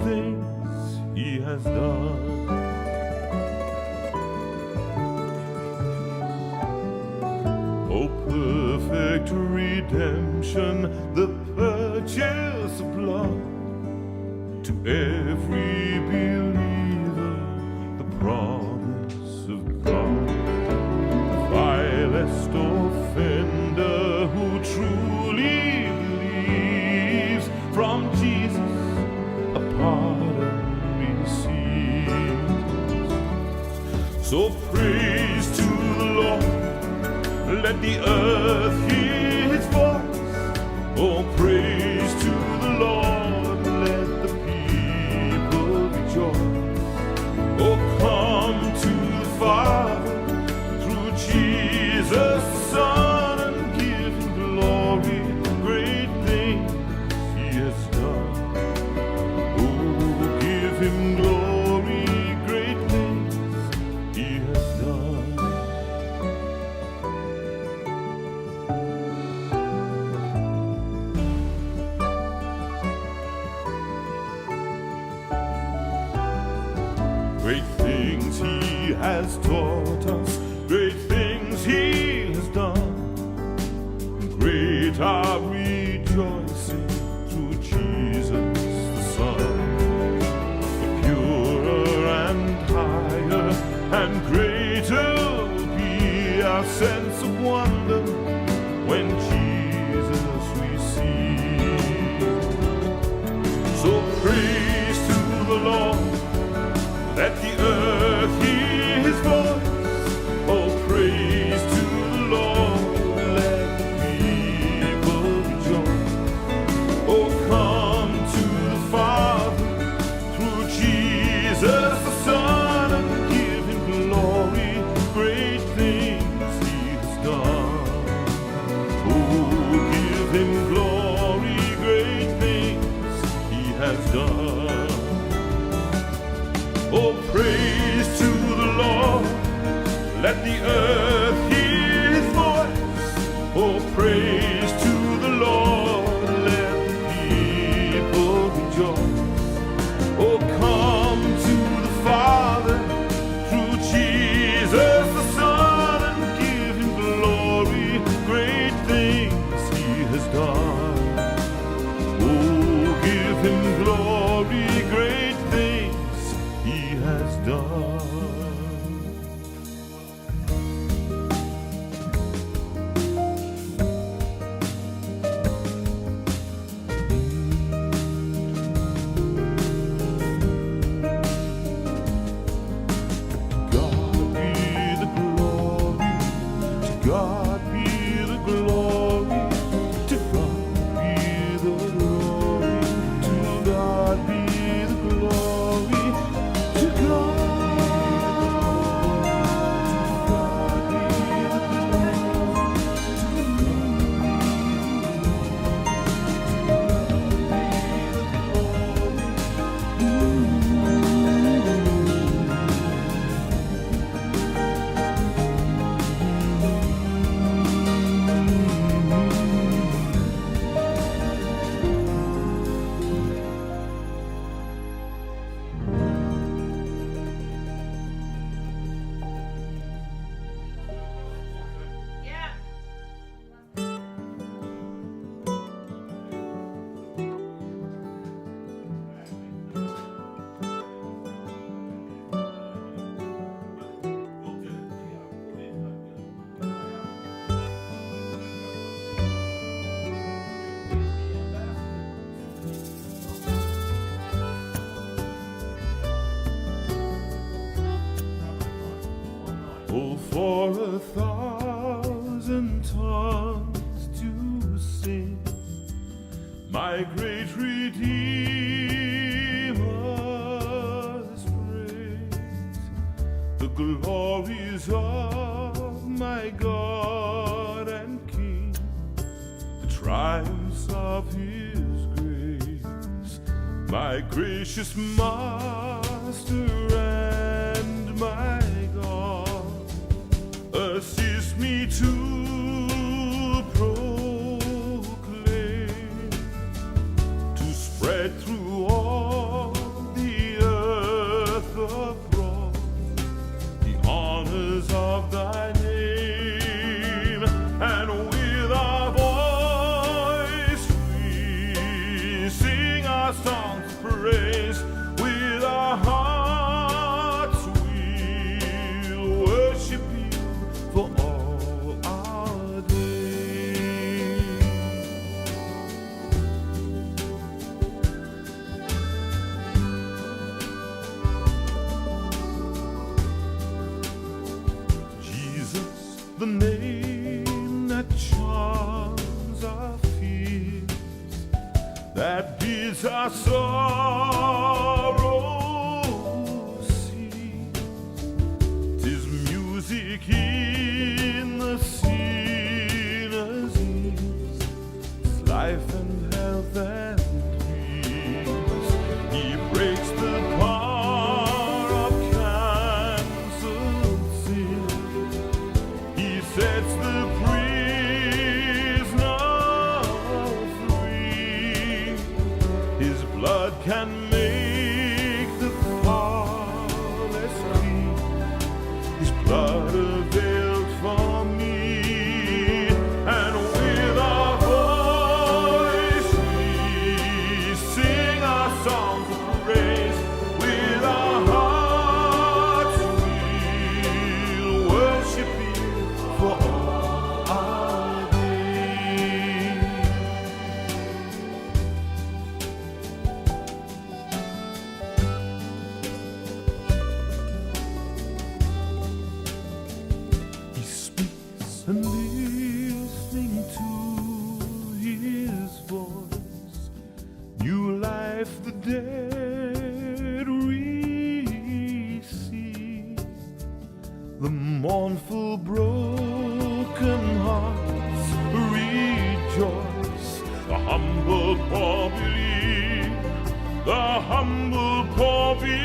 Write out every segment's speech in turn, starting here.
things he has done. Oh, perfect redemption, the purchase of blood. To every believer, the promise of God. The vilest offender who truly believes, from Jesus a pardon receives. So praise to the Lord, let the earth hear his voice. Oh, praise to the Lord, let the people rejoice. Oh, come to the Father through Jesus the Son, and give him glory, great things he has done. Oh, give him glory, great things he has done. Great things he has taught us, great things he has done. Great our rejoicing through Jesus the Son. The purer and higher and greater will be our sense of wonder when Jesus we see. So praise to the Lord, let the earth hear his voice. Oh, praise to the Lord, let the people rejoice. Oh, come to the Father through Jesus the Son, and give him glory, great things he has done. Oh, give him glory, great things he has done. Oh, praise to the Lord, let the earth hear his voice. Oh, praise to the Lord, let the people rejoice. Oh, come to the Father through Jesus the Son, and give him glory, great things he has done. Oh, give him glory, great things he has done. God be the glory, to God be the glory, to God be the glory, to God be the Oh, for 1,000 tongues to sing my great Redeemer's praise, the glories of my God and King, the triumphs of his grace, my gracious Master and my God. Assist me to proclaim, to spread through all our sorrow cease. 'Tis music in the sinner's ears. It's life and health and peace. He breaks the power of canceled sin. He sets the blood can make the flawless clean. His blood availed for me, and with our voice we sing our songs of praise. With our hearts we'll worship you for all our days. And listening to his voice, new life the dead receive. The mournful broken hearts rejoice. The humble poor believe. The humble poor believe.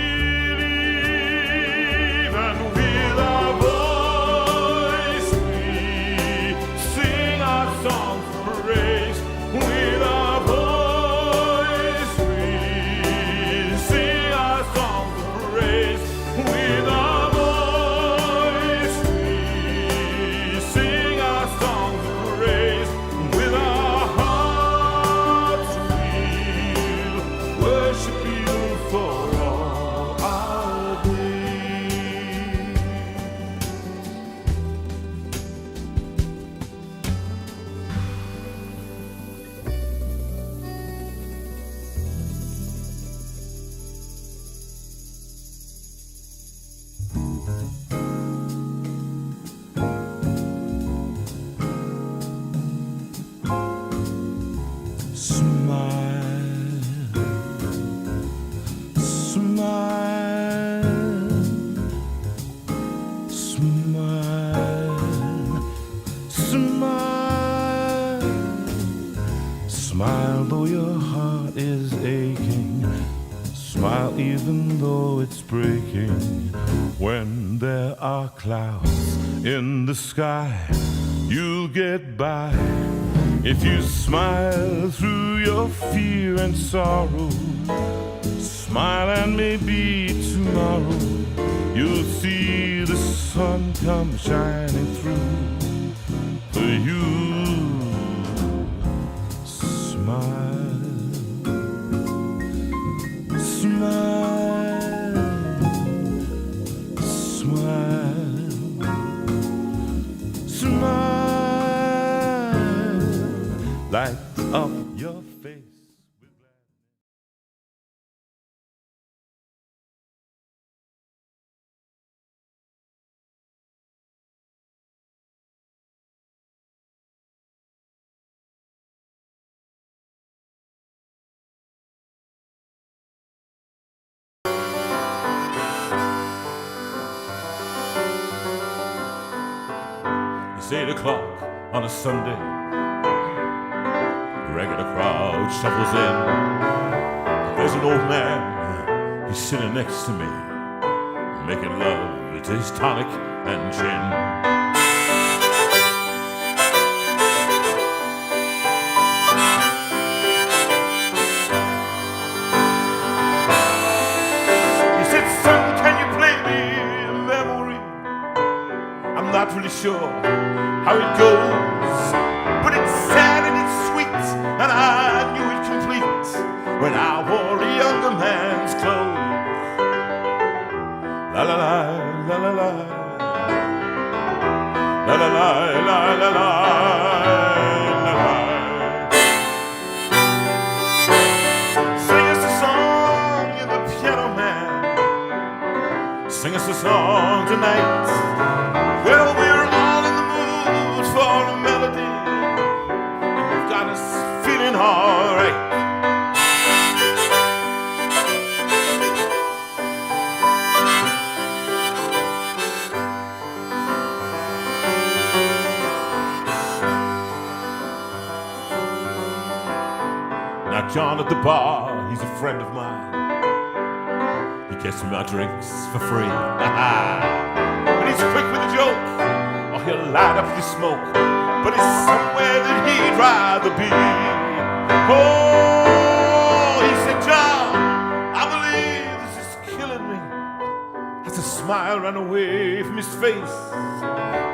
And with our songs of praise, with our voice we sing our songs of praise. With our voice we sing our songs of praise. With our hearts we'll worship you for all our days. Smile though your heart is aching. Smile even though it's breaking. When there are clouds in the sky, you'll get by. If you smile through your fear and sorrow, smile and maybe tomorrow you'll see the sun come shining through for you. Smile, smile, smile, smile, light up your face. It's 8 o'clock on a Sunday. A regular crowd shuffles in. There's an old man, he's sitting next to me, making love to his tonic and gin. He said, son, can you play me a memory? I'm not really sure how it goes, but it's sad and it's sweet, and I knew it complete when I wore a younger man's clothes. La la la, la la la, la la la, la la la, la la. Sing us a song, you're the piano man. Sing us a song tonight. Well, we're all in the mood for a melody, and you've got us feeling all right. John at the bar, he's a friend of mine. He gets me my drinks for free. And he's quick with a joke, or he'll light up the smoke, but it's somewhere that he'd rather be. Oh, he said, John, I believe this is killing me. As a smile ran away from his face.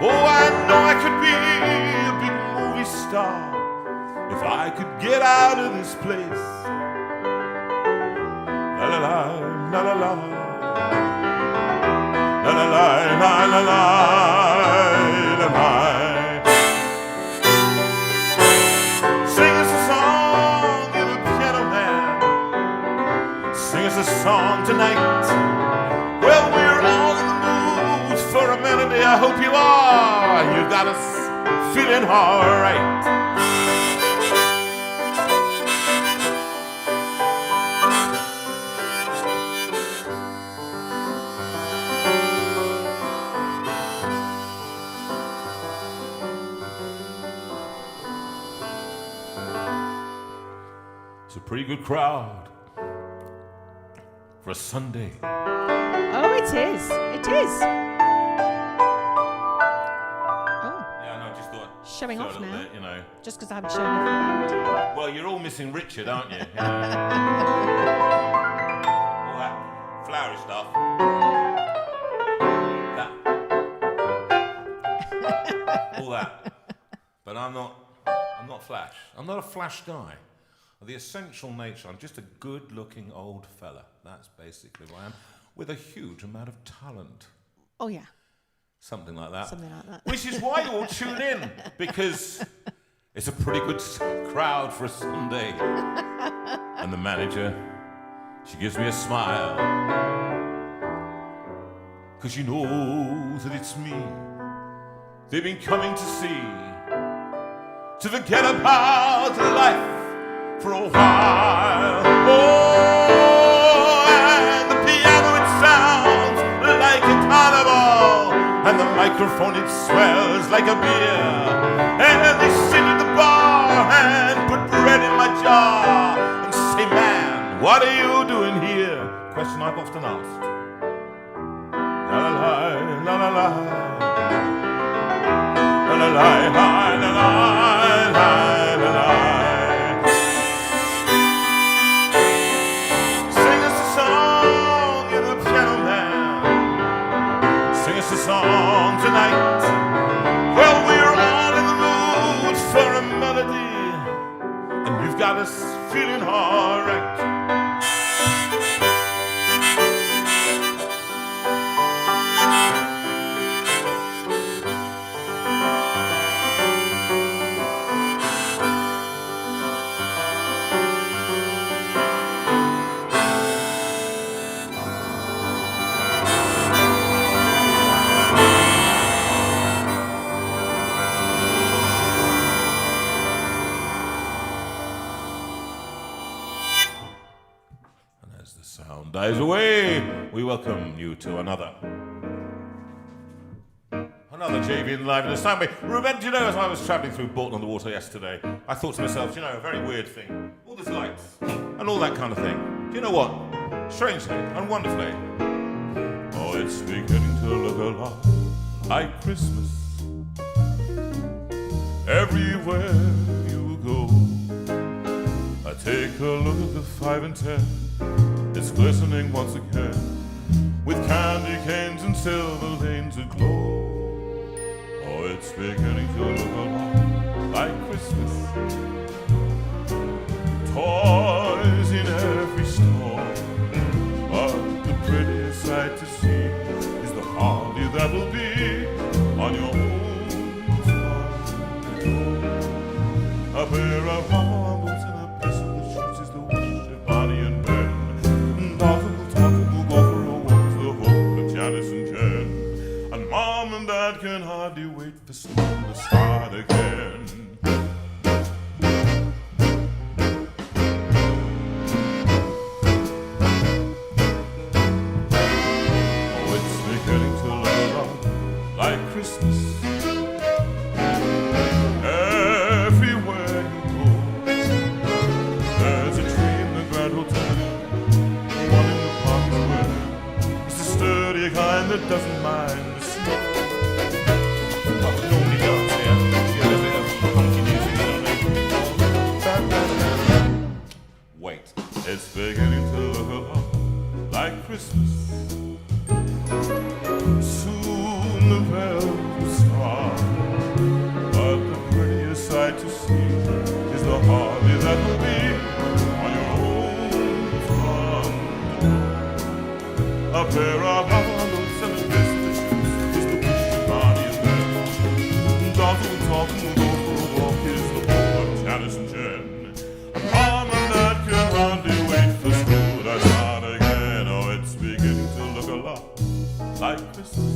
Oh, I know I could be a big movie star if I could get out of this place. La la la, la la la, la la la, la la la, la la. Sing us a song, you're the piano man. Sing us a song tonight. Well, we're all in the mood for a melody. I hope you are. You got us feeling alright. It's a pretty good crowd for a Sunday. Oh, it is. It is. Oh. Yeah, no, I just thought. Showing off now. Bit, you know. Just because I haven't shown off. Well, you're all missing Richard, aren't you? All that flowery stuff. All that. But I'm not Flash. I'm not a Flash guy. The essential nature, I'm just a good-looking old fella. That's basically what I am, with a huge amount of talent. Oh, yeah. Something like that. Something like that. Which is why you all tune in, because it's a pretty good crowd for a Sunday. And the manager, she gives me a smile, because she knows that it's me they've been coming to see, to forget about life for a while. Oh, and the piano, it sounds like a carnival, and the microphone, it swells like a beer, and they sit at the bar and put bread in my jar and say, man, what are you doing here? Question I've often asked. La la la, la la la, la la la, la la la, la la la. A song tonight. Well, we're all in the mood for a melody, and you've got us feeling alright. Dies away, we welcome you to another JV Live in the Steinway. Ruben, do you know, as I was travelling through Bolton on the Water yesterday, I thought to myself, you know, a very weird thing, all these lights and all that kind of thing. Do you know what? Strangely and wonderfully, oh, it's beginning to look a lot like Christmas everywhere you go. I take a look at the 5 and 10. It's glistening once again with candy canes and silver lanes aglow. Oh, it's beginning to look a lot like Christmas. Toys in every store, but the prettiest sight to see is the holly that'll be on your home. A pair of marbles and a pistol that shoots is the wish of Bonnie and Ben. And Mom and Dad can hardly wait for school to start again. that doesn't mind the snow. Well, we normally dance here. Get a bit of funky music, Wait, it's beginning to look a lot like Christmas. Soon the bells will start, but the prettiest sight to see is the holly that will be on your own front door. A pair of envelopes and a business shoes is the wish of Bonnie and Ben. Dancing and talking will go for a walk is the hope of Janice and Jen. A mama that can hardly wait for school to start again. Oh, it's beginning to look a lot like Christmas.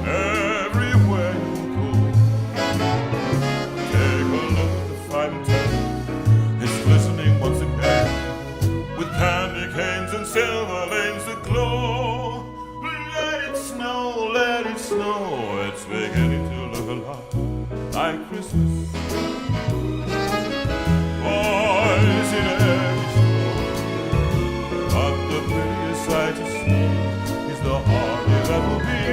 Everywhere you go, take a look at the 5 and 10. It's glistening once again with candy canes and silver lanes that glow. Let it snow, let it snow. It's beginning to look a lot like Christmas. Boys in every store, but the prettiest sight to see is the holly that will be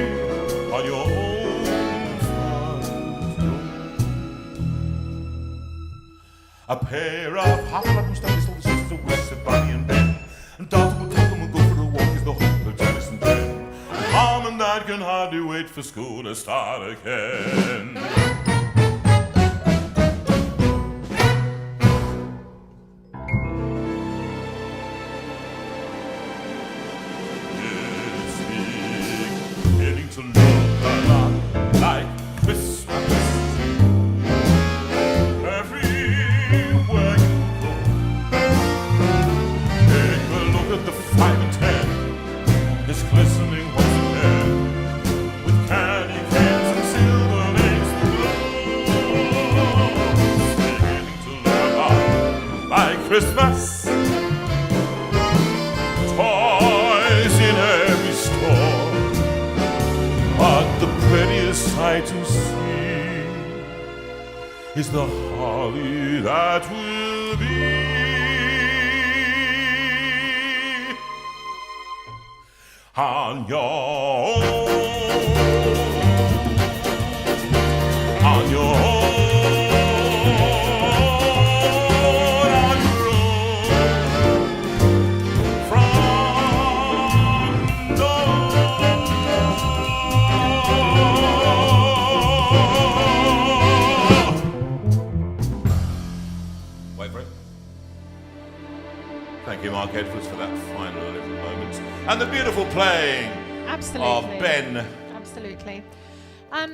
on your own front door. A pair of hop-along stockings, all the sisters of West of Bonnie and Ben. And Dalton will take them and go for a walk is the hope of Janice and Jen. And Mom and Dad can hardly wait for school to start again. To look a lot like Christmas. Everywhere you go, take a look at the 5 and 10. It's glistening once again with candy canes and silver lanes that glow. It's beginning to look a lot like Christmas. Toys in every store, but the prettiest sight to see is the holly that will be on your own, on your own. Thank you, Mark Edwards, for that final little moment. And the beautiful playing Absolutely. of Ben. Absolutely.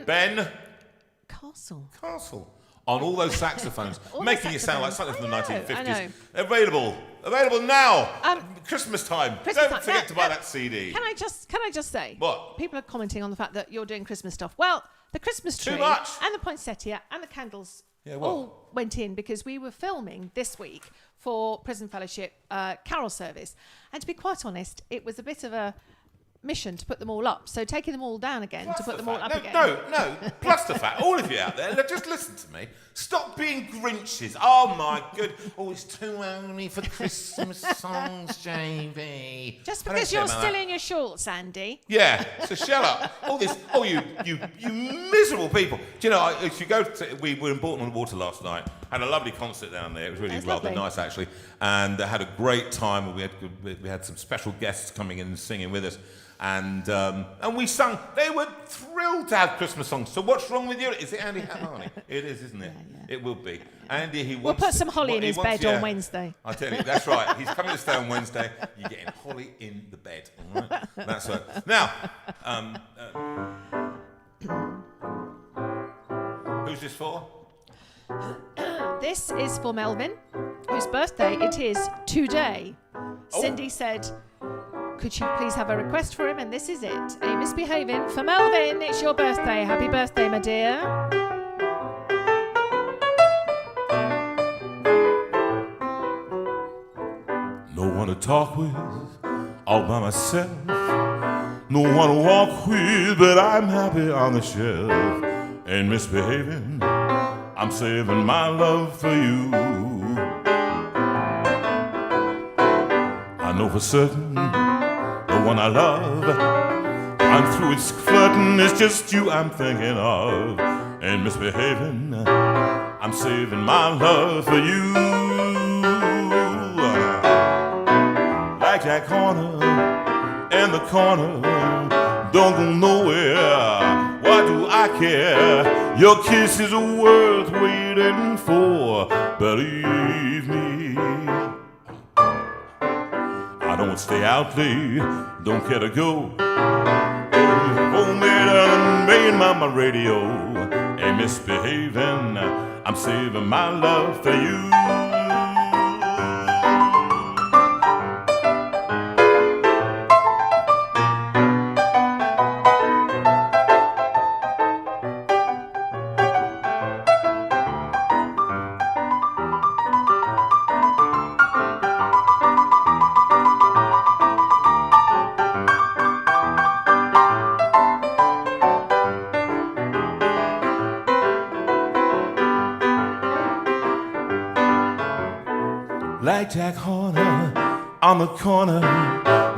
Ben Castle. on all those saxophones, All the making it sound like saxophones. something from the I know, 1950s. I Available now. Christmas Christmas time. Don't time. forget to buy that CD. Can I just say? What? People are commenting on the fact that you're doing Christmas stuff. Well, the Christmas tree Too much. and the poinsettia and the candles Yeah, what? all went in because we were filming this week for Prison Fellowship Carol Service. And to be quite honest, it was a bit of a mission to put them all up. So taking them all down again to put them all up again. No. Plus the fact, all of you out there, just listen to me. Stop being Grinches. Oh my good. Oh, it's too early for Christmas songs, JV. Just because you're still in your shorts, Andy. Yeah, so shut up. All this, you miserable people. Do you know, if you go to, we were in Bournemouth Water last night, had a lovely concert down there. It was really rather nice, actually. And had a great time. We had some special guests coming in and singing with us. And we sung. They were thrilled to have Christmas songs. So what's wrong with you? Is it Andy Harney? It is, isn't it? Yeah. It will be. Andy, We'll put some holly in his bed on Wednesday. I tell you, that's right. He's coming to stay on Wednesday. You're getting holly in the bed. All right? That's right. Now, who's this for? This is for Melvin, whose birthday it is today. Cindy said, could you please have a request for him? And this is it. A misbehaving for Melvin. It's your birthday. Happy birthday, my dear. No one to talk with, all by myself. No one to walk with, but I'm happy on the shelf. Ain't misbehaving, I'm saving my love for you. I know for certain the one I love. I'm through with flirting, it's just you I'm thinking of. Ain't misbehaving, I'm saving my love for you. Like that corner in the corner, don't go nowhere. Why do I care? Your kiss is worth waiting for. Believe me, I don't stay out late, don't care to go. Homemade and made my radio. Ain't misbehaving, I'm saving my love for you. Like Jack Horner on the corner,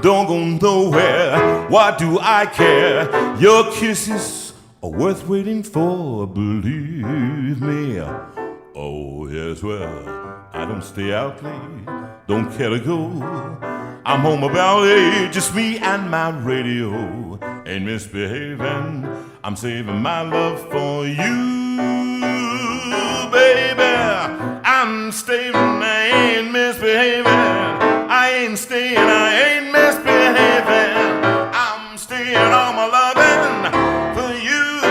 don't go nowhere. Why do I care? Your kisses are worth waiting for. Believe me. Oh yes, well, I don't stay out late, don't care to go. I'm home about 8, just me and my radio. Ain't misbehaving, I'm saving my love for you, baby. I'm staying, I ain't misbehaving. I ain't staying, I ain't misbehaving. I'm staying on my loving for you.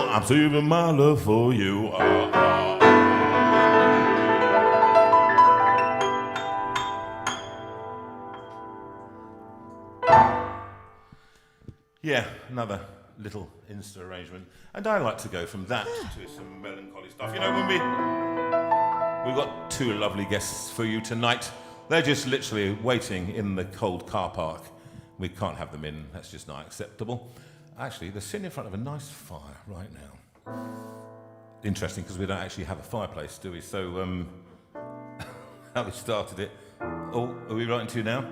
I'm saving my love for you. Yeah, another little Insta arrangement, and I like to go from that to some melancholy stuff. You know, when we've got 2 lovely guests for you tonight. They're just literally waiting in the cold car park. We can't have them in, that's just not acceptable. Actually, they're sitting in front of a nice fire right now. Interesting, because we don't actually have a fireplace, do we? So, how we started it. Oh, are we writing to you now?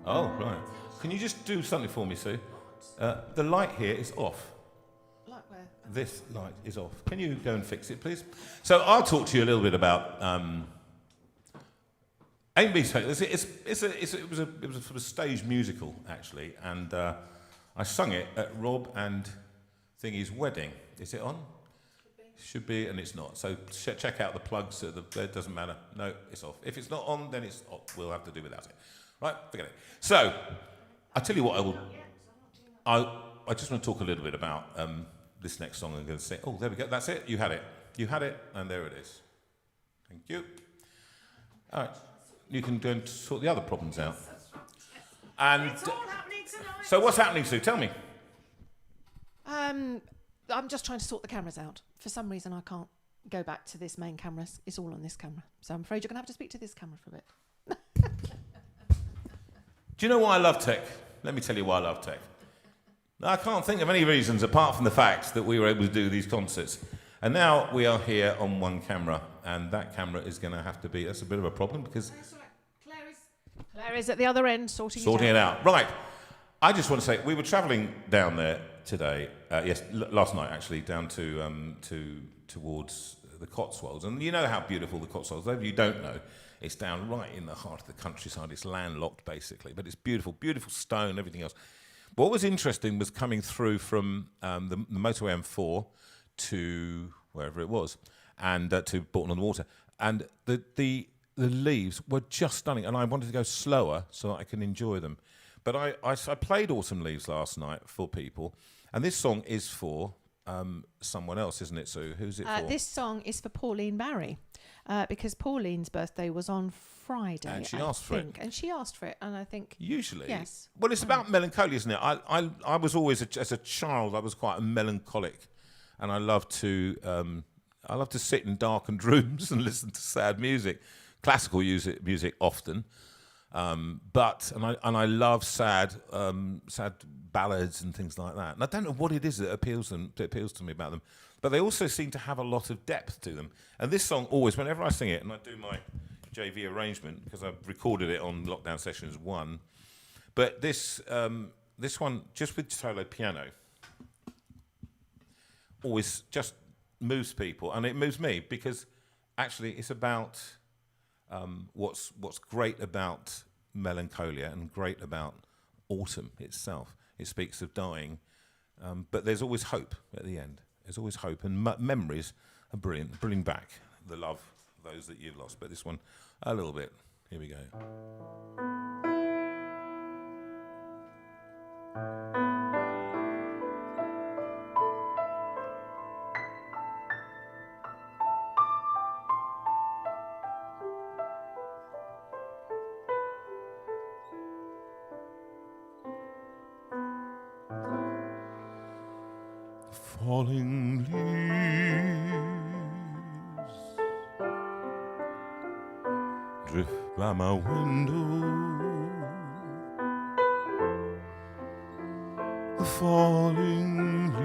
Oh, right. Can you just do something for me, Sue? The light here is off. Light where? This light is off. Can you go and fix it, please? So I'll talk to you a little bit about Amy's Hope. It was a sort of stage musical, actually, and I sung it at Rob and Thingy's wedding. Is it on? Should be, and it's not. So check out the plugs. It doesn't matter. No, it's off. If it's not on, then it's off. We'll have to do without it. Right? Forget it. So I'll tell you what I will. I just want to talk a little bit about this next song I'm going to sing. Oh, there we go. That's it. You had it. You had it, and there it is. Thank you. All right. You can go and sort the other problems out. And it's all happening tonight. So what's happening, Sue? Tell me. I'm just trying to sort the cameras out. For some reason, I can't go back to this main camera. It's all on this camera. So I'm afraid you're going to have to speak to this camera for a bit. Do you know why I love tech? Let me tell you why I love tech. I can't think of any reasons apart from the fact that we were able to do these concerts. And now we are here on one camera, and that camera is going to have to be, that's a bit of a problem because... That's right. Claire is at the other end sorting it out. Right. I just want to say, we were travelling down there today, last night actually, down towards the Cotswolds. And you know how beautiful the Cotswolds are. If you don't know, it's down right in the heart of the countryside. It's landlocked, basically. But it's beautiful, beautiful stone, everything else. What was interesting was coming through from the motorway M4 to wherever it was, and to Bourton-on-the-Water. And the leaves were just stunning. And I wanted to go slower so that I can enjoy them. But I played Autumn Leaves last night for people. And this song is for someone else, isn't it, Sue? Who's it for? This song is for Pauline Barry, because Pauline's birthday was on Friday, and she asked for it. And she asked for it, and I think... Usually. Yes. Well, it's about melancholy, isn't it? I was always, as a child, I was quite a melancholic. And I love to sit in darkened rooms and listen to sad music. Classical music often. But I love sad ballads and things like that. And I don't know what it is that appeals to me about them. But they also seem to have a lot of depth to them. And this song always, whenever I sing it, and I do my JV arrangement because I've recorded it on Lockdown Sessions 1. But this one, just with solo piano, always just moves people, and it moves me because actually it's about what's great about Melancholia and great about autumn itself. It speaks of dying, but there's always hope at the end. There's always hope, and memories are brilliant. Bring back the love of those that you've lost. But this one, a little bit. Here we go. Falling leaves drift by my window. The falling leaves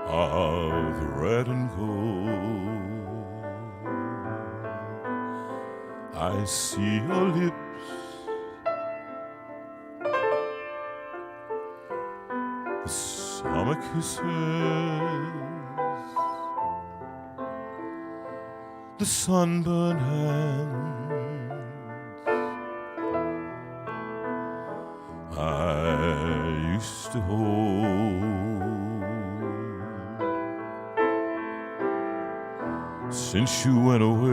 of red and gold. I see your lips, the summer kisses, the sunburned hands I used to hold. Since you went away,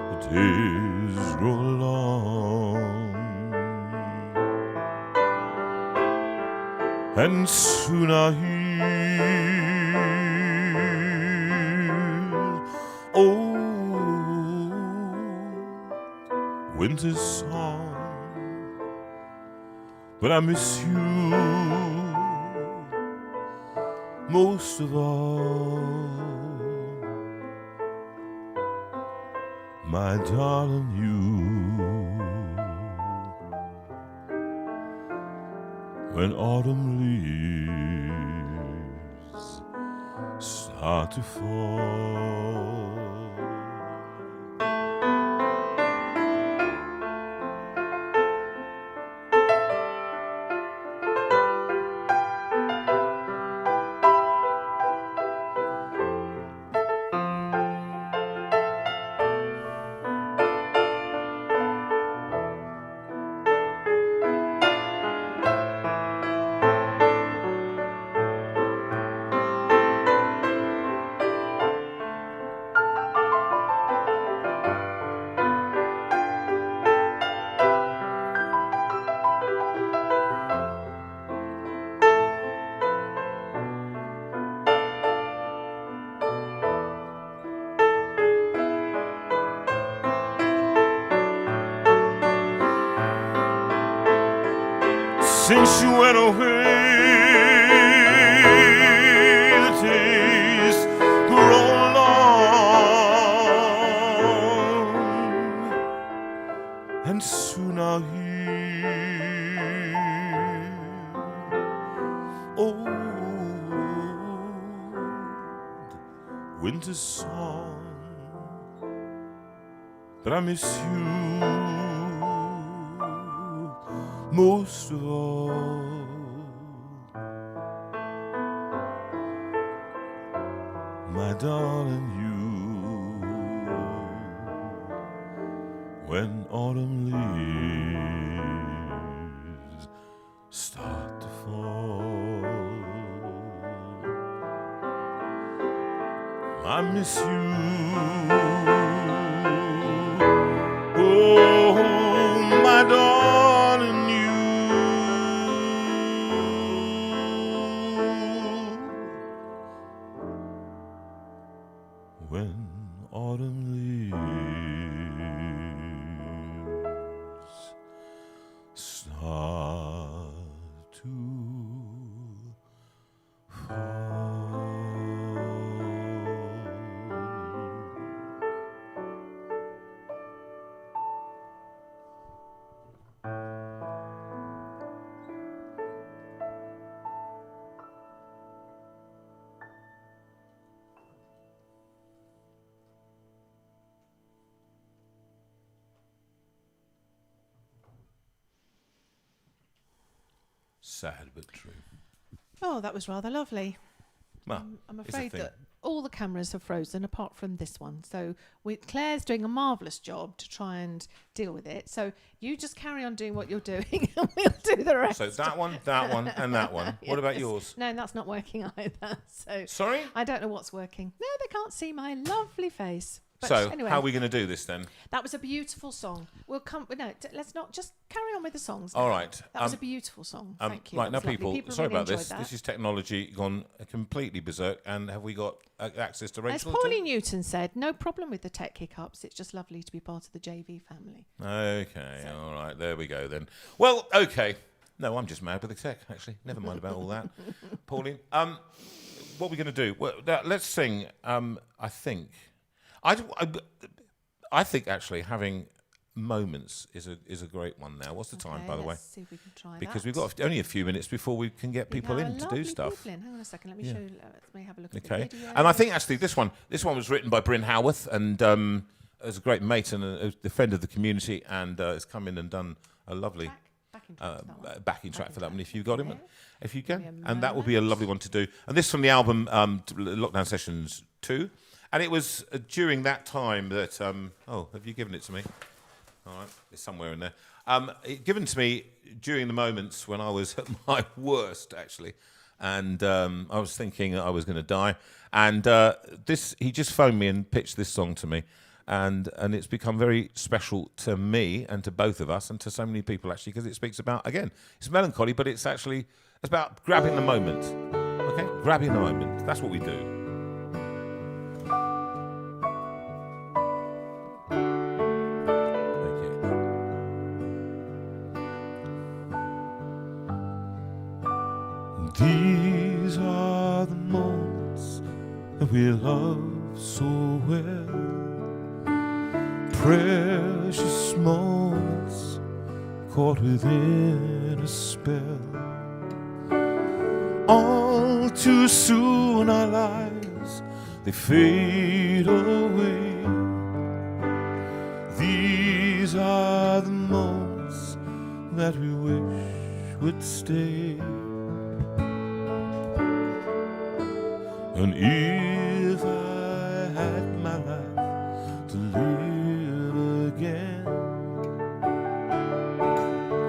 the days grow long, and soon I'll hear old winter's song. But I miss you most of all, my darling, you. When autumn leaves start to fall, since you went away, the days grow long, and soon I'll hear old winter's song. But I miss you most of all, my darling, you. When autumn leaves start to fall, I miss you. Oh, my darling, you. When autumn leaves start to fall. Sad but true. Oh, that was rather lovely. Well, I'm it's a afraid thing. that all the cameras have frozen apart from this one. So Claire's doing a marvellous job to try and deal with it. So you just carry on doing what you're doing and we'll do the rest. So that one, and that one. What about Yes. yours? No, that's not working either. So Sorry? I don't know what's working. No, they can't see my lovely face. But So anyway, how are we going to do this then? that was a beautiful song. We'll come. No, let's not just carry on with the songs. All now. right. That was a beautiful song. Thank you. Right, That now was lovely. people, sorry really about this. enjoyed that. This is technology gone completely berserk. And have we got access to As Rachel? Pauline Newton said, no problem with the tech hiccups. It's just lovely to be part of the JV family. Okay, all right, there we go then. Well, okay. No, I'm just mad with the tech, actually. Never mind about all that. Pauline, what are we going to do? Well, let's sing, I think. I think, actually, having moments is a great one now. What's the time, by the way? Let's see if we can try Because that. we've got only a few minutes before we can get We people have in a to do lovely stuff. people in. Hang on a second. Let me show. Let me have a look at Okay, the video. and I think actually this one was written by Bryn Howarth, and as a great mate and a friend of the community, and has come in and done a lovely backing track for that one. backing track for that one. If you've got him, Okay. if you Give can, me a and that would be a moment. lovely one to do. And this from the album Lockdown Sessions 2, and it was during that time that have you given it to me? All right, it's somewhere in there. Given to me during the moments when I was at my worst, actually, and I was thinking I was going to die. And he just phoned me and pitched this song to me, and it's become very special to me and to both of us and to so many people, actually, because it speaks about, again, it's melancholy, but it's about grabbing the moment. Okay, grabbing the moment. That's what we do. These are the moments that we love so well. Precious moments caught within a spell. All too soon our lives, they fade away. These are the moments that we wish would stay. And if I had my life to live again,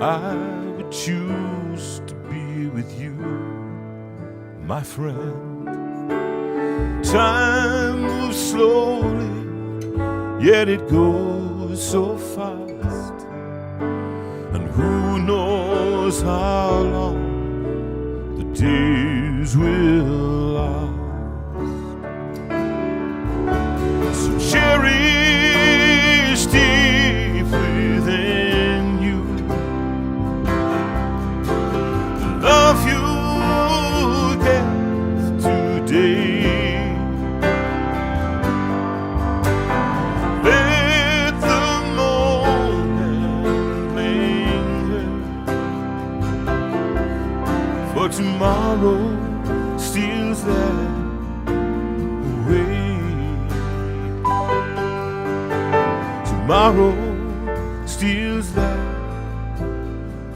I would choose to be with you, my friend. Time moves slowly, yet it goes so fast. And who knows how long the days will last. Cherish deep within you the love you get today. Let the moment linger, for tomorrow steals that away. Tomorrow steals that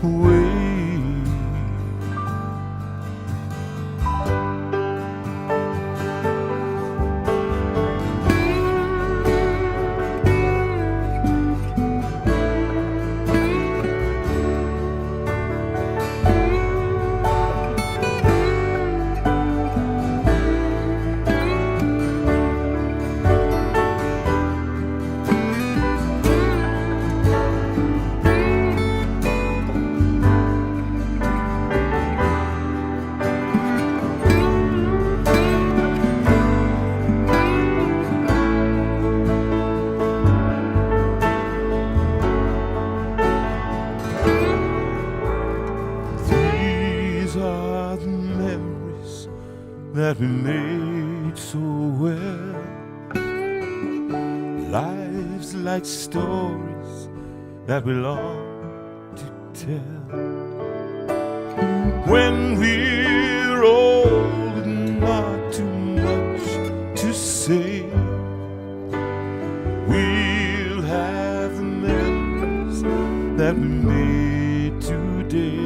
away. These are the memories that we made so well. Lives like stories that we long to tell. When we're old and not too much to say, we'll have the memories that we made today.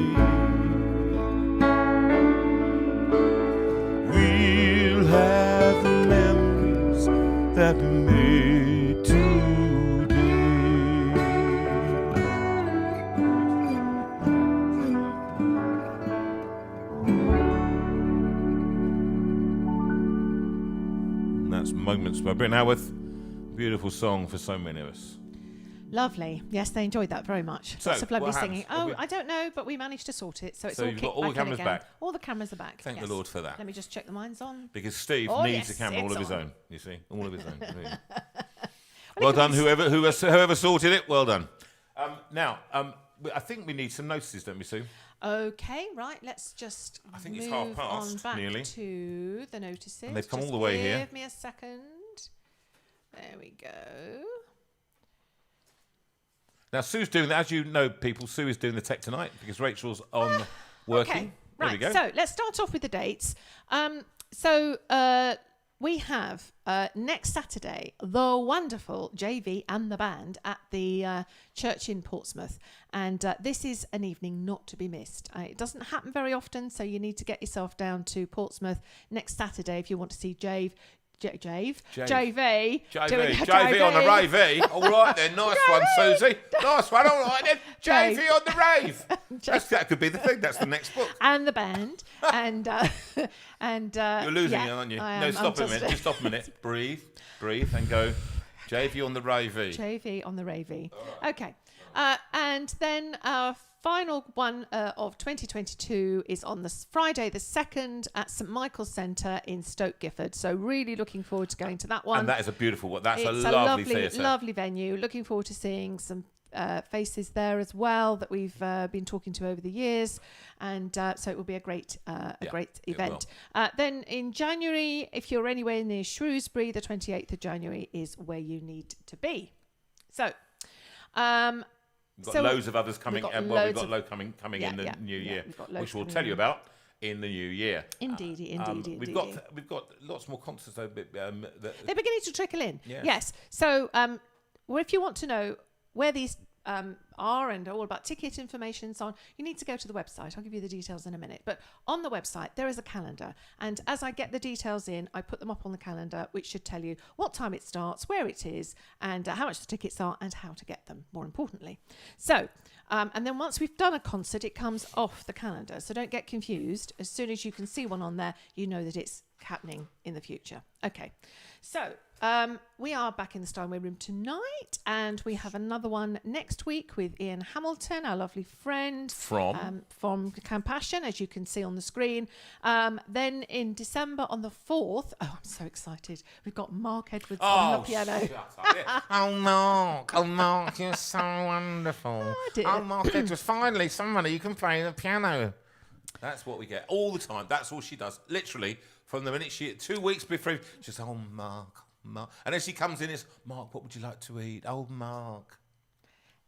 have the memories that we made today. And that's Moments by Bryn Haworth. Beautiful song for so many of us. Lovely. Yes, they enjoyed that very much. So, Lots of lovely what singing. happens? I don't know, but we managed to sort it, so it's So all you've kicked got all the back in cameras again. back? All the cameras are back. Thank yes. the Lord for that. Let me just check the mine's on. Because Steve Oh, needs yes, a camera all it's of his on. own, you see. All of his own. Really. Well, Well done, whoever sorted it. Well done. Now, I think we need some notices, don't we, Sue? Okay, right. Let's just I think it's move half past, on back nearly. to the notices. And they've come Just all the way here. Give me a second. There we go. Now, Sue's doing that. As you know, people, Sue is doing the tech tonight because Rachel's on working. Okay, There right. we go. So let's start off with the dates. We have next Saturday the wonderful JV and the band at the church in Portsmouth, and this is an evening not to be missed. It doesn't happen very often, so you need to get yourself down to Portsmouth next Saturday if you want to see JV doing a JV on the rave. All right then, nice one, Susie. Nice one, all right then. JV on the rave. That could be the thing. That's the next book. and the band, and You're losing it, aren't you? No, stop a minute. Just stop a minute. Breathe, and go. JV on the rave. JV on the Ravey. Okay. And then our final one of 2022 is on this Friday the 2nd at St Michael's Centre in Stoke Gifford. So really looking forward to going to that one. And that is a beautiful one. That's it's a lovely theatre. Lovely venue. Looking forward to seeing some faces there as well that we've been talking to over the years. And so it will be a great event. Then in January, if you're anywhere near Shrewsbury, the 28th of January is where you need to be. So... we've got loads of others coming. We've got loads coming in the new year, which we'll tell you about in the new year. Indeed. We've got lots more concerts though. They're beginning to trickle in. Yeah. Yes. So, well, if you want to know where these are and all about ticket information and so on, you need to go to the website. I'll give you the details in a minute. But on the website, there is a calendar. And as I get the details in, I put them up on the calendar, which should tell you what time it starts, where it is, and how much the tickets are, and how to get them, more importantly. So, and then once we've done a concert, it comes off the calendar. So don't get confused. As soon as you can see one on there, you know that it's happening in the future. Okay. So, we are back in the Steinway room tonight, and we have another one next week with Ian Hamilton, our lovely friend from Compassion, as you can see on the screen. Then in December on the 4th, oh, I'm so excited. We've got Mark Edwards on the piano. Oh, Mark, you're so wonderful. Oh, Mark Edwards, finally somebody you can play the piano. That's what we get all the time. That's all she does, literally. From the minute 2 weeks before, she's Mark. And then she comes in, it's, Mark, what would you like to eat? Oh, Mark.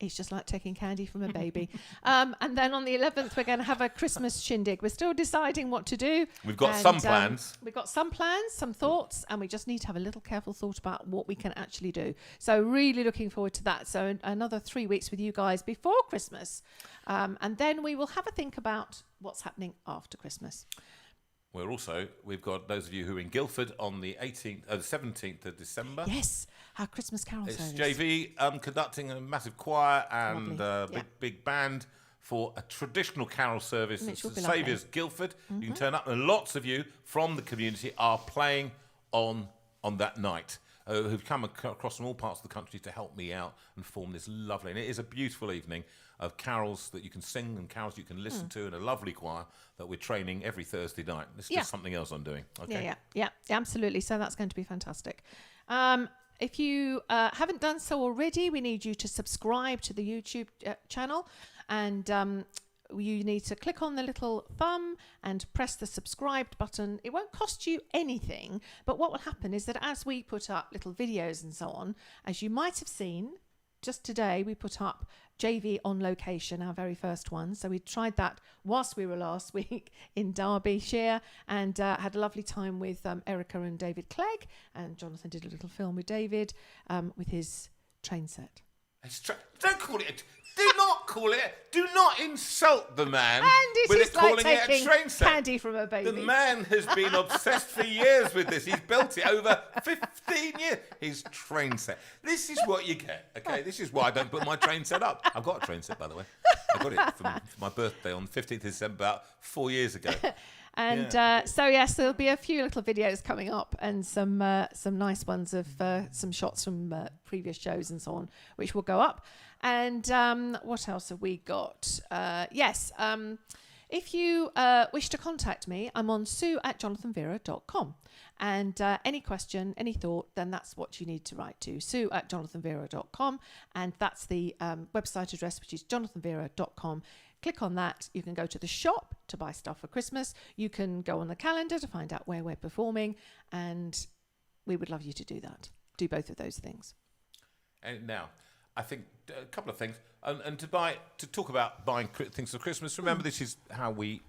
It's just like taking candy from a baby. And then on the 11th, we're going to have a Christmas shindig. We're still deciding what to do. We've got some plans. We've got some plans, some thoughts, and we just need to have a little careful thought about what we can actually do. So really looking forward to that. So another 3 weeks with you guys before Christmas. And then we will have a think about what's happening after Christmas. We've got those of you who are in Guildford on the 17th of December. Yes, our Christmas carol service. It's JV conducting a massive choir and big band for a traditional carol service at St Saviour's, Guildford. Mm-hmm. You can turn up, and lots of you from the community are playing on that night. Who've come across from all parts of the country to help me out and form this lovely, and it is a beautiful evening of carols that you can sing and carols you can listen to, and a lovely choir that we're training every Thursday night. This is just something else I'm doing. Okay. Yeah, absolutely. So that's going to be fantastic. If you haven't done so already, we need you to subscribe to the YouTube channel, and you need to click on the little thumb and press the subscribed button. It won't cost you anything, but what will happen is that as we put up little videos and so on, as you might have seen, just today we put up JV on location, our very first one. So we tried that whilst we were last week in Derbyshire, and had a lovely time with Erica and David Clegg, and Jonathan did a little film with David with his train set. Don't call it. Do not call it. Do not insult the man And it with is it like calling it a taking train set. candy from a baby. The man has been obsessed for years with this. He's built it over 15 years. His train set. This is what you get, okay? This is why I don't put my train set up. I've got a train set, by the way. I got it for my birthday on the 15th of December about 4 years ago. And so yes, there'll be a few little videos coming up, and some nice ones of some shots from previous shows and so on, which will go up. And what else have we got? If you wish to contact me, I'm on sue@jonathanveira.com. And any question, any thought, then that's what you need to write to, sue@jonathanveira.com. And that's the website address, which is jonathanveira.com. Click on that. You can go to the shop to buy stuff for Christmas. You can go on the calendar to find out where we're performing. And we would love you to do that. Do both of those things. And now, I think a couple of things. And to talk about buying things for Christmas, remember this is how we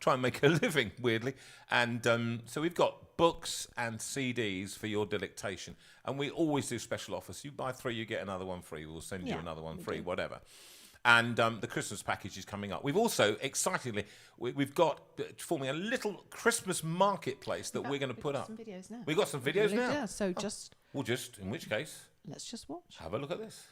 try and make a living, weirdly. And so we've got books and CDs for your delectation. And we always do special offers. You buy 3, you get another one free. We'll send you another one free, whatever. And the Christmas package is coming up. We've also, excitingly, we've got forming a little Christmas marketplace that we're going to put up. Some videos now. We've got some videos now? Yeah, so in which case, let's just watch. have a look at this.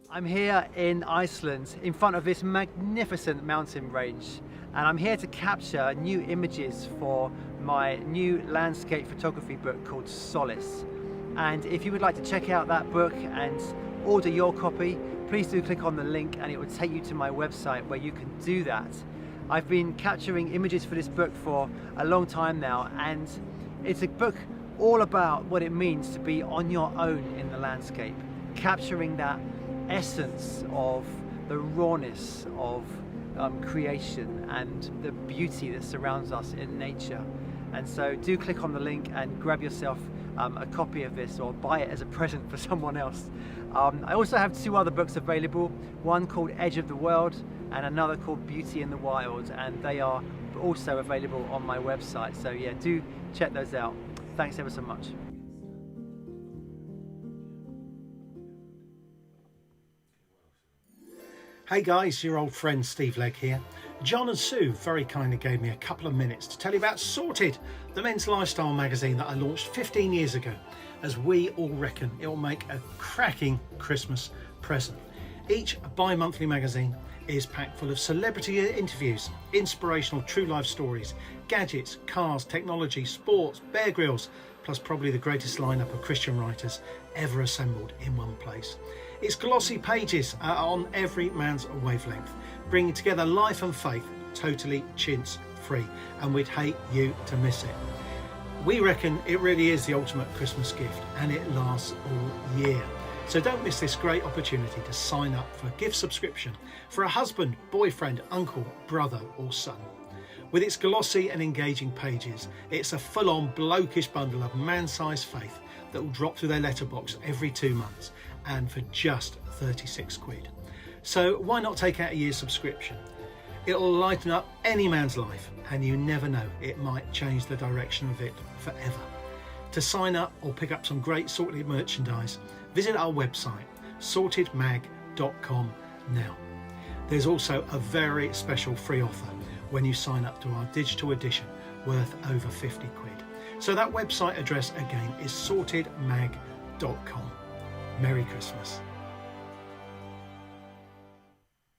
I'm here in Iceland in front of this magnificent mountain range, and I'm here to capture new images for my new landscape photography book called Solace. And if you would like to check out that book and order your copy, please do click on the link and it will take you to my website where you can do that. I've been capturing images for this book for a long time now, and it's a book all about what it means to be on your own in the landscape, capturing that essence of the rawness of creation and the beauty that surrounds us in nature. And so do click on the link and grab yourself a copy of this, or buy it as a present for someone else. I also have 2 other books available, one called Edge of the World and another called Beauty in the Wild, and they are also available on my website. So yeah, do check those out. Thanks ever so much. Hey guys, your old friend Steve Legg here. John and Sue very kindly gave me a couple of minutes to tell you about Sorted, the men's lifestyle magazine that I launched 15 years ago, as we all reckon it will make a cracking Christmas present. Each bi-monthly magazine is packed full of celebrity interviews, inspirational true life stories, gadgets, cars, technology, sports, Bear Grylls, plus probably the greatest lineup of Christian writers ever assembled in one place. Its glossy pages are on every man's wavelength, bringing together life and faith, totally chintz free, and we'd hate you to miss it. We reckon it really is the ultimate Christmas gift, and it lasts all year. So don't miss this great opportunity to sign up for a gift subscription for a husband, boyfriend, uncle, brother or son. With its glossy and engaging pages, it's a full-on blokish bundle of man-sized faith that will drop through their letterbox every 2 months, and for just 36 quid. So why not take out a year's subscription? It'll lighten up any man's life, and you never know, it might change the direction of it forever. To sign up or pick up some great Sorted merchandise, visit our website, sortedmag.com now. There's also a very special free offer when you sign up to our digital edition, worth over 50 quid. So that website address again is sortedmag.com. Merry Christmas.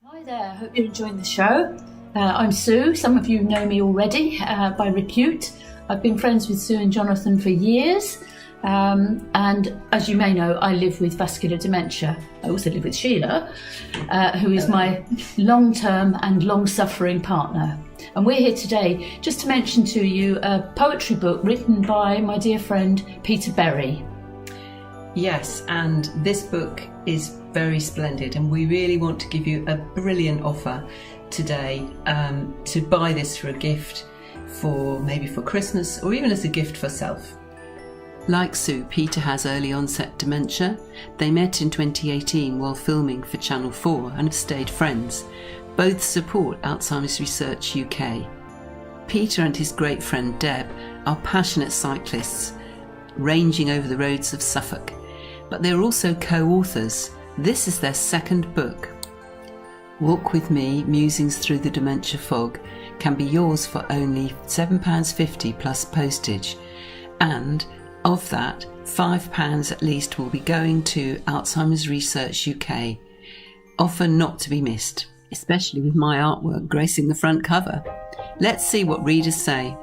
Hi there, hope you're enjoying the show. I'm Sue. Some of you know me already by repute. I've been friends with Sue and Jonathan for years, and as you may know, I live with vascular dementia. I also live with Sheila, who is my long-term and long-suffering partner. And we're here today just to mention to you a poetry book written by my dear friend Peter Berry. Yes, and this book is very splendid, and we really want to give you a brilliant offer. today to buy this for a gift, for maybe for Christmas, or even as a gift for self. Like Sue, Peter has early onset dementia. They met in 2018 while filming for Channel 4 and have stayed friends. Both support Alzheimer's Research UK. Peter and his great friend Deb are passionate cyclists, ranging over the roads of Suffolk. But they're also co-authors. This is their second book. Walk With Me, Musings Through the Dementia Fog can be yours for only £7.50 plus postage. And of that, £5 at least will be going to Alzheimer's Research UK. Offer not to be missed, especially with my artwork gracing the front cover. Let's see what readers say.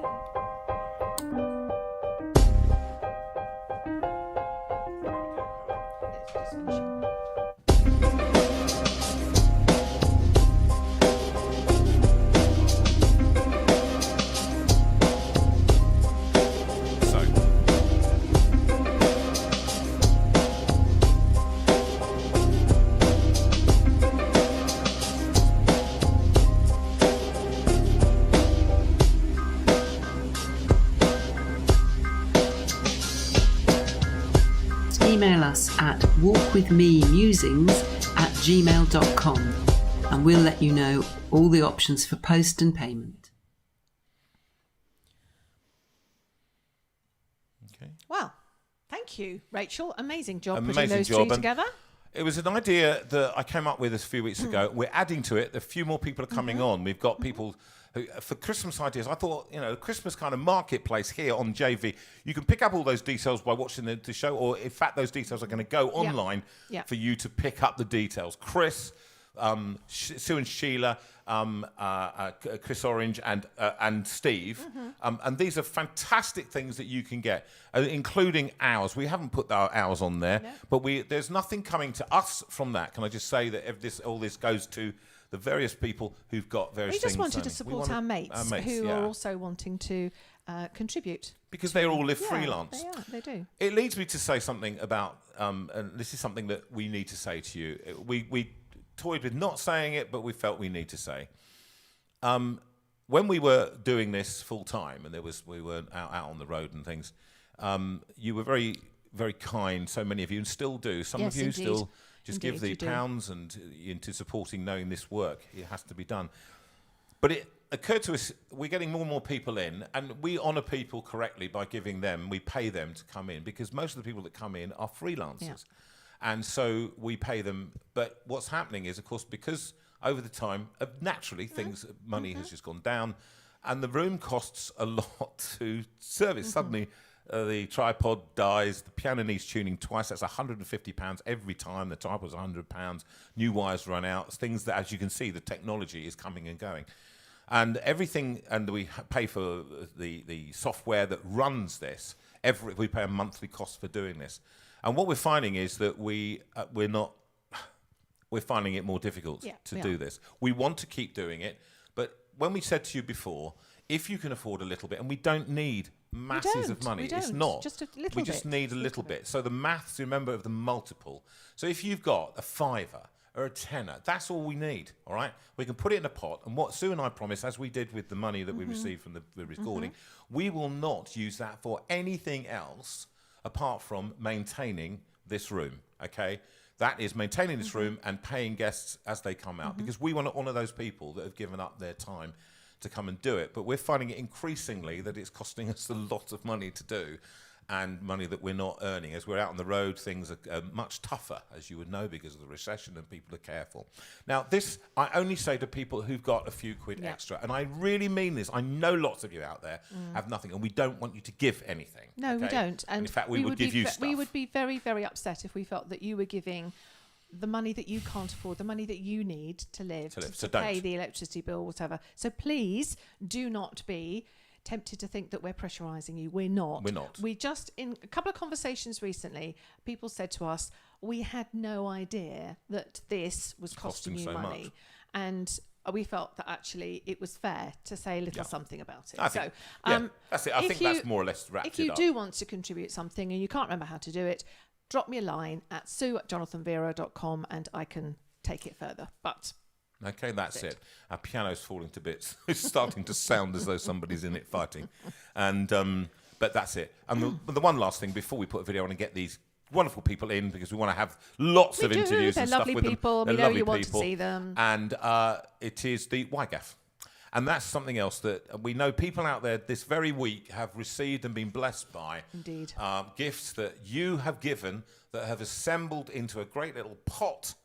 Email us at walkwithmemusings@gmail.com and we'll let you know all the options for post and payment. Okay. Wow. Thank you, Rachel. Amazing job Amazing putting those job, two and together. It was an idea that I came up with a few weeks ago. We're adding to it. A few more people are coming on. We've got people who, for Christmas ideas. I thought, Christmas kind of marketplace here on JV. You can pick up all those details by watching the show, or in fact, those details are going to go online for you to pick up the details. Chris, Sue and Sheila, Chris Orange and Steve. And these are fantastic things that you can get, including ours. We haven't put our ours on there, but there's nothing coming to us from that. Can I just say that all this goes to the various people who've got various things. We just wanted to support our mates who are also wanting to contribute. Because they all live freelance. They do. It leads me to say something about, and this is something that we need to say to you. We toyed with not saying it, but we felt we need to say. When we were doing this full time, and we were out on the road and things, you were very, very kind. So many of you, and still do. Some of you still just give the pounds and into supporting, knowing this work. It has to be done. But it occurred to us, we're getting more and more people in, and we honour people correctly by giving them, we pay them to come in, because most of the people that come in are freelancers. Yeah. And so we pay them. But what's happening is, of course, because over the time, naturally, money has just gone down, and the room costs a lot to service. Suddenly, the tripod dies, the piano needs tuning twice. That's £150 every time. The tripod's £100. New wires run out. Things that, as you can see, the technology is coming and going. And everything, and we pay for the software that runs this. We pay a monthly cost for doing this. And what we're finding is that we're finding it more difficult to do this. We want to keep doing it, but when we said to you before, if you can afford a little bit, and we don't need masses of money, it's not. Just a little we just need a little bit. So the maths, remember, of the multiple. So if you've got a £5 or a £10, that's all we need, all right? We can put it in a pot, and what Sue and I promise, as we did with the money that we received from the recording, we will not use that for anything else apart from maintaining this room, okay? That is maintaining this room and paying guests as they come out, because we want to honour those people that have given up their time to come and do it. But we're finding it increasingly that it's costing us a lot of money to do, and money that we're not earning. As we're out on the road, things are much tougher, as you would know, because of the recession, and people are careful. Now, this I only say to people who've got a few quid extra, and I really mean this. I know lots of you out there have nothing, and we don't want you to give anything. No, we don't. And in fact, we would give you stuff. We would be very, very upset if we felt that you were giving the money that you can't afford, the money that you need to live, to pay the electricity bill, whatever. So please do not be tempted to think that we're pressurising you. We're not. We're not. We just, in a couple of conversations recently, people said to us, we had no idea that this was costing you so money. much. And we felt that actually it was fair to say a little something about it. That's it. I think that's more or less wrapped it up. If you do want to contribute something and you can't remember how to do it, drop me a line at sue@jonathanveira.com and I can take it further. But Okay, that's it. Our piano's falling to bits. It's starting to sound as though somebody's in it fighting. And but that's it. And the one last thing before we put a video on and get these wonderful people in, because we want to have lots of interviews and stuff with them. People. They're we know lovely you want people. to see them. And it is the YGAF. And that's something else that we know people out there this very week have received and been blessed by. Indeed. Gifts that you have given that have assembled into a great little pot.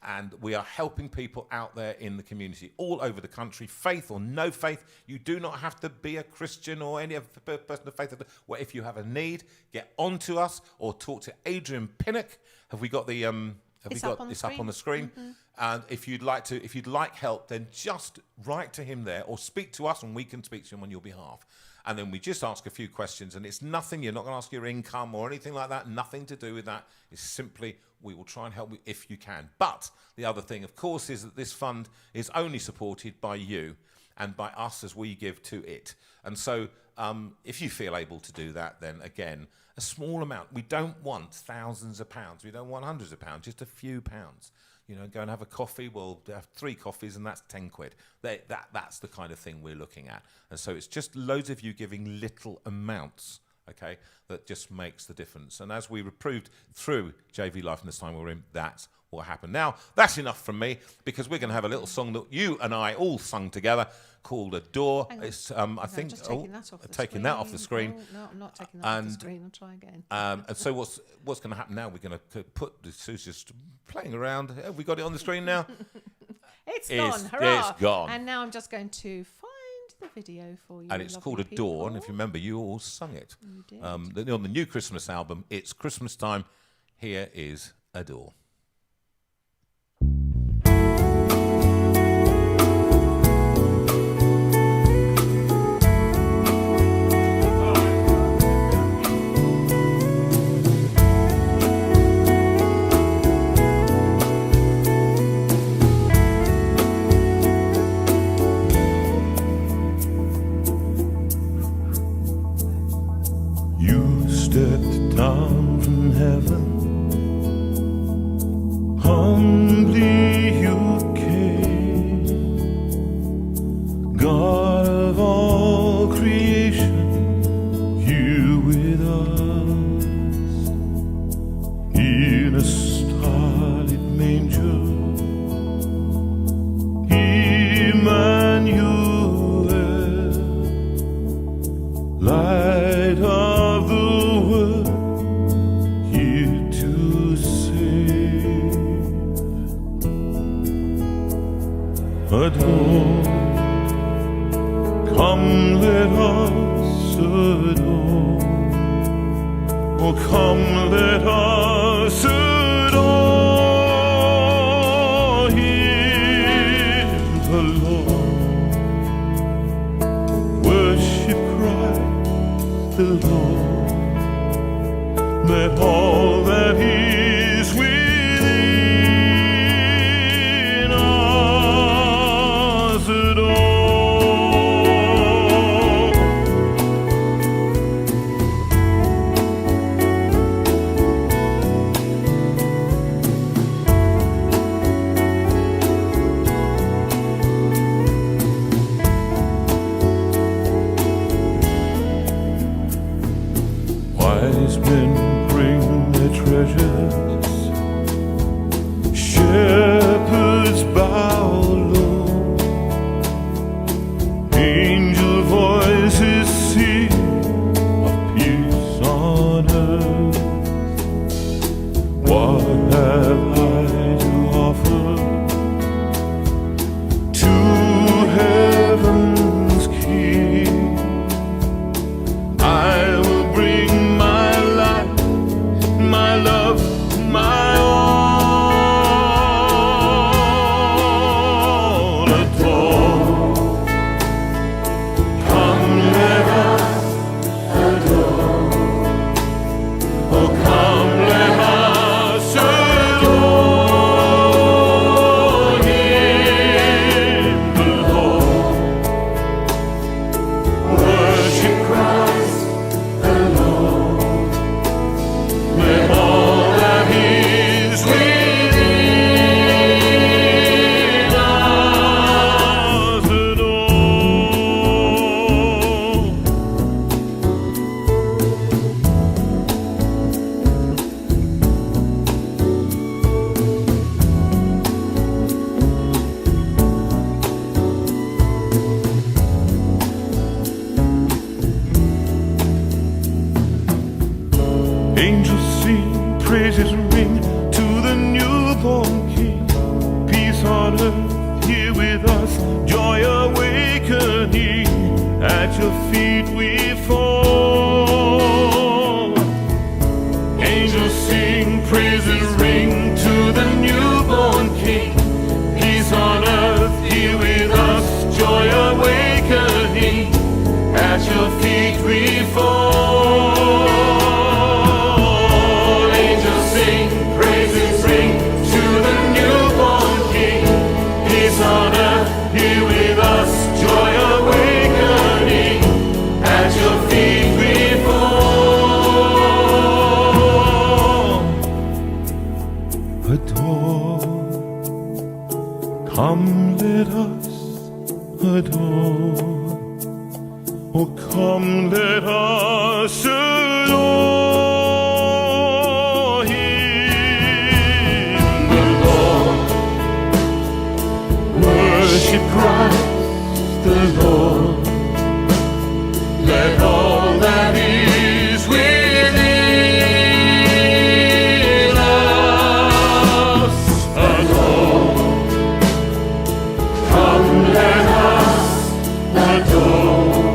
And we are helping people out there in the community all over the country, faith or no faith. You do not have to be a Christian or any other person of faith. Well, if you have a need, get on to us or talk to Adrian Pinnock. Have we got the It's up on the screen? Mm-hmm. And if you'd like help, then just write to him there or speak to us and we can speak to him on your behalf. And then we just ask a few questions, and it's nothing. You're not going to ask your income or anything like that. Nothing to do with that. It's simply we will try and help you if you can. But the other thing, of course, is that this fund is only supported by you and by us as we give to it. And so if you feel able to do that, then again, a small amount. We don't want thousands of pounds. We don't want hundreds of pounds, just a few pounds. You know, go and have a coffee. We'll have 3 coffees and that's 10 quid. That's the kind of thing we're looking at. And so it's just loads of you giving little amounts, okay, that just makes the difference. And as we proved through JV Life in the Steinway Room, that's what happened. Now, that's enough from me, because we're going to have a little song that you and I all sung together called Adore. It's, I think, just taking that off the screen. No, I'm not taking that off the screen. I'll try again. And so what's going to happen now? We're going to put Sue's just playing around. Have we got it on the screen now? It's gone. Hurrah! It's gone. And now I'm just going to find the video for you. And it's called Adore. And if you remember, you all sung it. You did. On the new Christmas album, It's Christmas Time. Here is Adore. You stepped down from heaven, humbly you came, God of all creation, here with us, in a starlit manger, Emmanuel, light of the world, here to save. Adore, come let us adore. Oh, come let us adore Him, the Lord. Worship Christ the Lord. Let all that is within us adore. your feet we fall. Angels sing, praises ring to the newborn King. Peace on earth, here with us, joy awakening. At your feet we fall. Angels sing, praises ring to the newborn King. Peace on earth, here with us, joy awakening. At your feet we fall. Adore, come let us adore. Oh, come, let us adore Him, the Lord. Worship Christ, the Lord. Let all that is within us adore. Come, let us adore.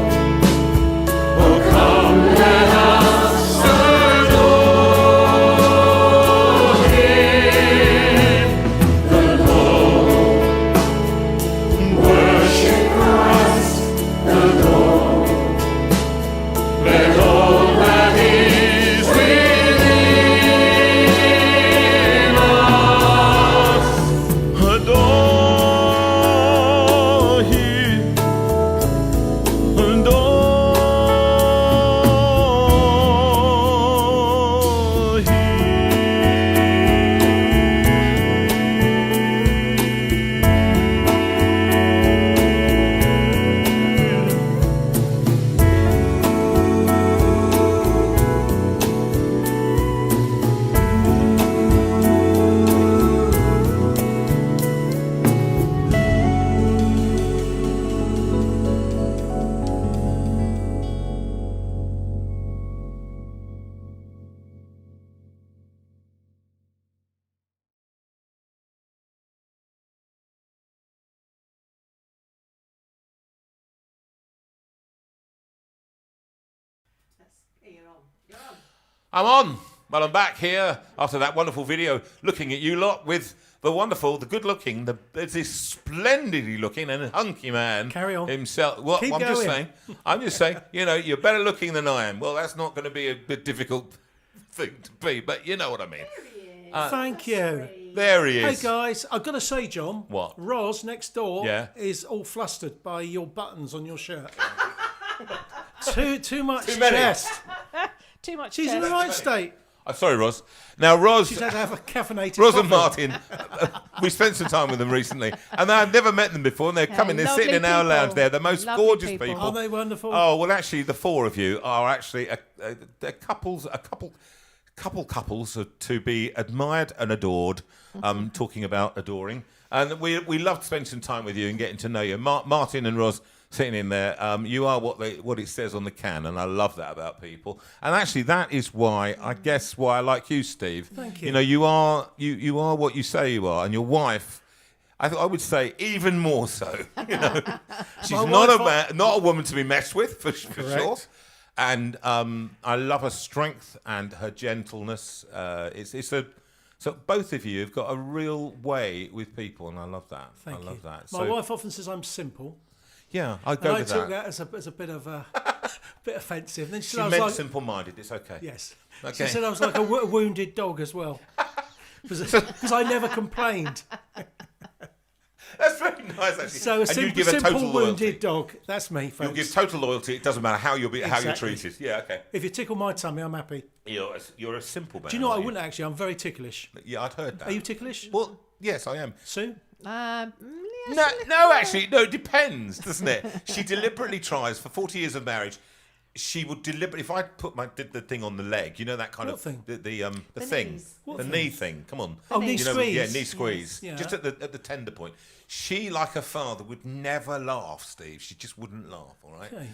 I'm on. Well, I'm back here after that wonderful video looking at you lot with the wonderful, the good-looking, this splendidly looking and hunky man. Carry on. Himself. Well, Keep I'm going. just saying, you know, you're better looking than I am. Well, that's not going to be a difficult thing to be, but you know what I mean. Thank you. There he Hey is. guys, I've got to say, John. What? Roz next door Yeah. is all flustered by your buttons on your shirt. too much Too many. chest. Too much. She's in the right state. I'm sorry, Roz. Now, Roz... She's had to have a caffeinated Roz coffee. and Martin, we spent some time with them recently, and I've never met them before, and they're coming, they're lovely sitting in our people. lounge. They're the most Lovely gorgeous people. people. Are they wonderful? Oh, well, actually, the four of you are actually couples to be admired and adored, talking about adoring. And we love to spend some time with you and getting to know you. Martin and Roz sitting in there, you are what it says on the can, and I love that about people. And actually, that is why, I guess, why I like you, Steve. Thank you. You know, you are what you say you are, and your wife, I would say, even more so. You know, she's not a woman to be messed with for sure. And I love her strength and her gentleness. So both of you have got a real way with people, and I love that. Thank I you. love that. My wife often says I'm simple. Yeah, I go And I with took that. that as a bit of a bit offensive. And then she She said I was meant like, simple-minded. It's okay. yes. Okay. She said I was like a wounded dog as well. Because I never complained. That's very nice, actually. So a And you'd give a simple total loyalty. wounded dog. That's me, folks. You'll give total loyalty. It doesn't matter how you're Exactly. treated. Yeah, okay. If you tickle my tummy, I'm happy. You're a simple man. Do you know what? I aren't wouldn't actually. I'm very ticklish. Yeah, I'd heard that. Are you ticklish? Well, yes, I am. Sue? No, actually, no. It depends, doesn't it? She deliberately tries for 40 years of marriage. She would deliberately. If I did the thing on the leg, you know that kind What of thing? the thing, knees. What the thing? knee thing. Come on. Oh, knee You know, squeeze. yeah, knee squeeze. Yes, yeah. Just at the tender point. She, like her father, would never laugh, Steve. She just wouldn't laugh, all right? Okay.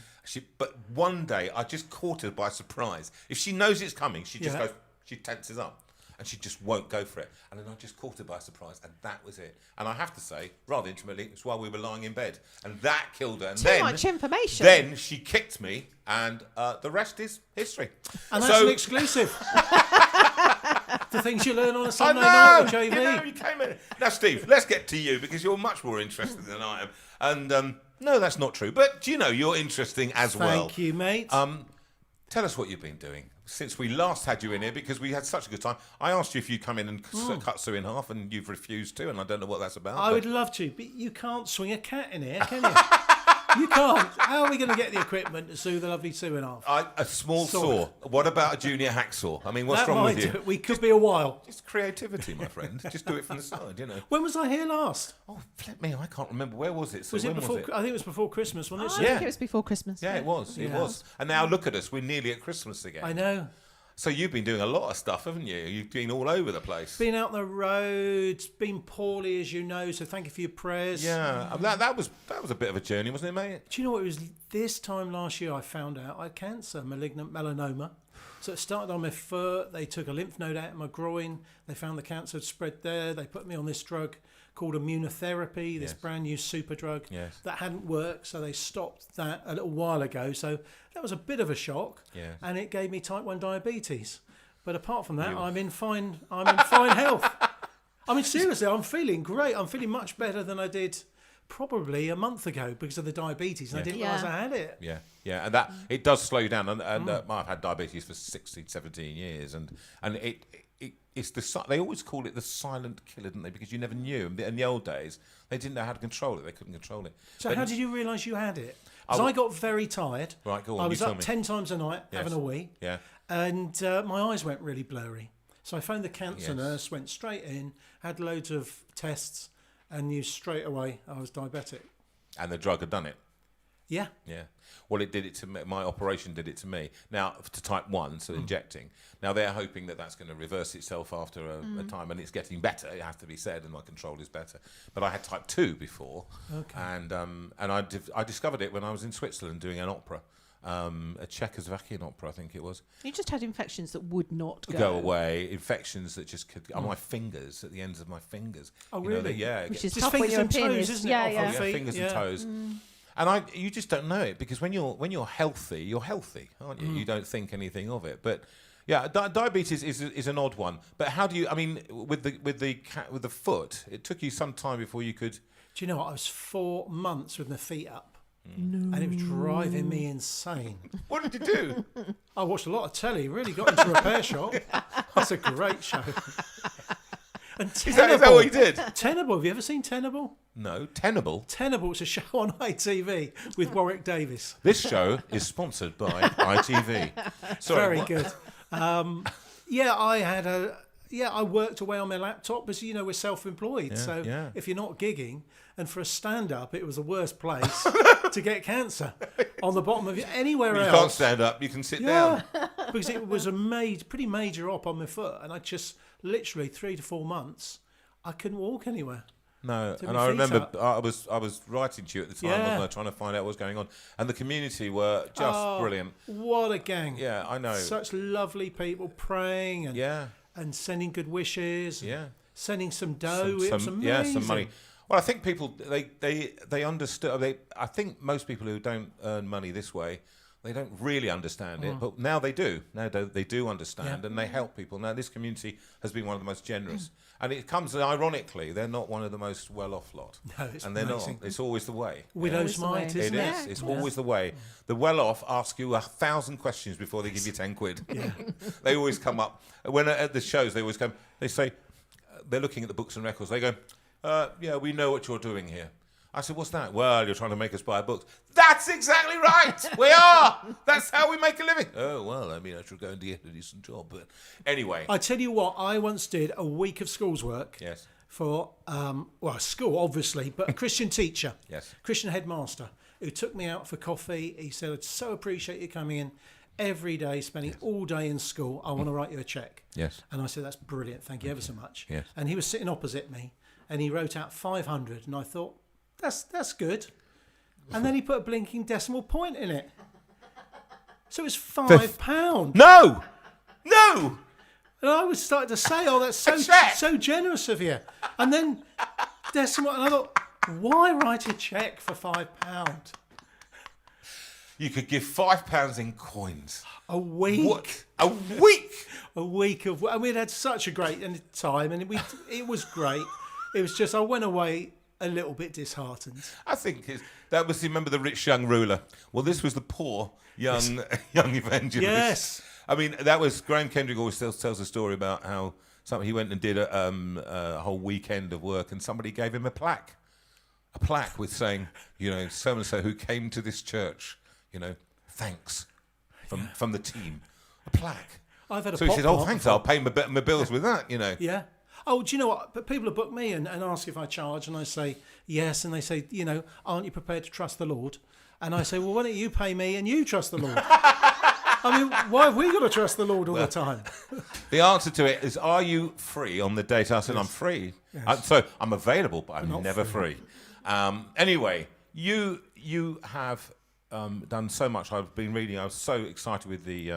But one day, I just caught her by surprise. If she knows it's coming, she just Yeah. goes, she tenses up. and she just won't go for it. And then I just caught her by surprise, and that was it. And I have to say, rather intimately, it's while we were lying in bed, and that killed her. And Too much information. Then she kicked me, and the rest is history. And that's an exclusive. The things you learn on a Sunday I night know, with JV. you know, you came in. Now, Steve, let's get to you, because you're much more interested than I am. And no, that's not true. But, you know, you're interesting as well. Thank you, mate. Tell us what you've been doing since we last had you in here, because we had such a good time. I asked you if you'd come in and cut Sue in half, and you've refused to, and I don't know what that's about. I would love to, but you can't swing a cat in here, can you? You can't. How are we going to get the equipment to sew the lovely Sue in half? A small saw. What about a junior hacksaw? I mean, what's That wrong might with you? do it. We could be a while. It's creativity, my friend. Just do it from the side, you know. When was I here last? Oh, flip me, I can't remember. Where was it? So Was it when before? was it? I think it was before Christmas, wasn't it? I think it was before Christmas. Yeah, it was. It Yeah. was. And now look at us. We're nearly at Christmas again. I know. So you've been doing a lot of stuff, haven't you? You've been all over the place. Been out on the road, been poorly, as you know. So thank you for your prayers. Yeah, that was a bit of a journey, wasn't it, mate? Do you know what? It was this time last year I found out I had cancer, malignant melanoma. So it started on my foot. They took a lymph node out of my groin. They found the cancer had spread there. They put me on this drug called immunotherapy, this Yes. brand new super drug Yes. that hadn't worked. So they stopped that a little while ago. So that was a bit of a shock. Yes. And it gave me type 1 diabetes. But apart from that, I'm in fine health. I mean, seriously, I'm feeling great. I'm feeling much better than I did probably a month ago because of the diabetes. And I didn't realise I had it. Yeah, yeah, and that it does slow you down. And I've had diabetes for 16, 17 years, and it's they always call it the silent killer, didn't they? Because you never knew. In the old days, they didn't know how to control it. They couldn't control it. So But how did you realise you had it? Because I got very tired. Right, go on, I you was tell up me. 10 times a night Yes. having a wee. Yeah. And my eyes went really blurry. So I phoned the cancer Yes. nurse, went straight in, had loads of tests, and knew straight away I was diabetic. And the drug had done it. Yeah. Yeah. Well, it did it to me. My operation did it to me. Now, to type 1, so injecting. Now, they're hoping that that's going to reverse itself after a time, and it's getting better, it has to be said, and my control is better. But I had type 2 before, and I discovered it when I was in Switzerland doing an opera, a Czechoslovakian opera, I think it was. You just had infections that would not Go away, infections that just could, on my fingers, at the ends of my fingers. Oh, You know, really? yeah. Which is Just tough when fingers you're a and toes, pianist. isn't it? Yeah, Off yeah. of Yeah, feet, fingers yeah. and toes. And you just don't know it, because when you're healthy, aren't you? You don't think anything of it. But yeah, diabetes is an odd one. But how do you? I mean, with the foot, it took you some time before you could. Do you know what? I was 4 months with my feet up. And it was driving me insane. What did you do? I watched a lot of telly, really got into Repair Shop. That's a great show. And Is that what you did? Tenable, have you ever seen Tenable? No, Tenable. Tenable, it's a show on ITV with Warwick Davis. This show is sponsored by ITV. Sorry, Very what? good. I worked away on my laptop because, you know, we're self-employed. Yeah, So yeah. if you're not gigging, and for a stand-up, it was the worst place to get cancer. On the bottom of anywhere You else. can't stand up. You can sit down. Because it was a pretty major op on my foot, and I just literally 3 to 4 months, I couldn't walk anywhere. No, Took and my I feet remember up. I was writing to you at the time, Yeah. wasn't I, trying to find out what was going on, and the community were just brilliant. What a gang! Yeah, I know. Such lovely people praying and Yeah, and sending good wishes. yeah. Sending some dough. It was amazing. Yeah, some money. Well, I think people they understood. I think most people who don't earn money this way, they don't really understand it. But now they do. Now they do understand, and they help people. Now this community has been one of the most generous, and it comes ironically. They're not one of the most well-off lot, No, it's and they're amazing. not. It's always the way. Widow's Always the way. mite, It isn't it? is. It's always the way. The well-off ask you 1,000 questions before they give you 10 quid. They always come up when at the shows. They always come. They say they're looking at the books and records. They go, "Yeah, we know what you're doing here." I said, "What's that?" "Well, you're trying to make us buy books." "That's exactly right. We are. That's how we make a living." "Oh well, I mean, I should go and get a decent job." But anyway, I tell you what, I once did a week of school's work. yes, For school obviously, but a Christian teacher, Yes. Christian headmaster, who took me out for coffee. He said, "I'd so appreciate you coming in every day, spending all day in school. I want to write you a cheque." yes. And I said, "That's brilliant, thank you ever so much." Yes. And he was sitting opposite me, and he wrote out 500, and I thought, that's good. And then he put a blinking decimal point in it, so it's £5. No. And I was starting to say, "Oh, that's so generous of you." And then there's someone, and I thought, "Why write a cheque for £5 You could give £5 in coins. a week?" What? A week? A week of, and we'd had such a great time, and it was great. It was just, I went away a little bit disheartened. I think that was, remember the rich young ruler? Well, this was the poor young evangelist. Yes. I mean, that was, Graham Kendrick always tells a story about how he went and did a whole weekend of work, and somebody gave him a plaque with saying, so and so who came to this church, thanks from the team, a plaque. I've had a so he pop said, "Oh, pop thanks, before." I'll pay my bills with that." Yeah. Oh, do you know what? But people have booked me and ask if I charge, and I say yes, and they say, aren't you prepared to trust the Lord? And I say, well, why don't you pay me and you trust the Lord? I mean, why have we got to trust the Lord all the time? The answer to it is, are you free on the date? I said, I'm free. Yes. So I'm available, but I'm not never free. Anyway, you have done so much. I've been reading. I was so excited with the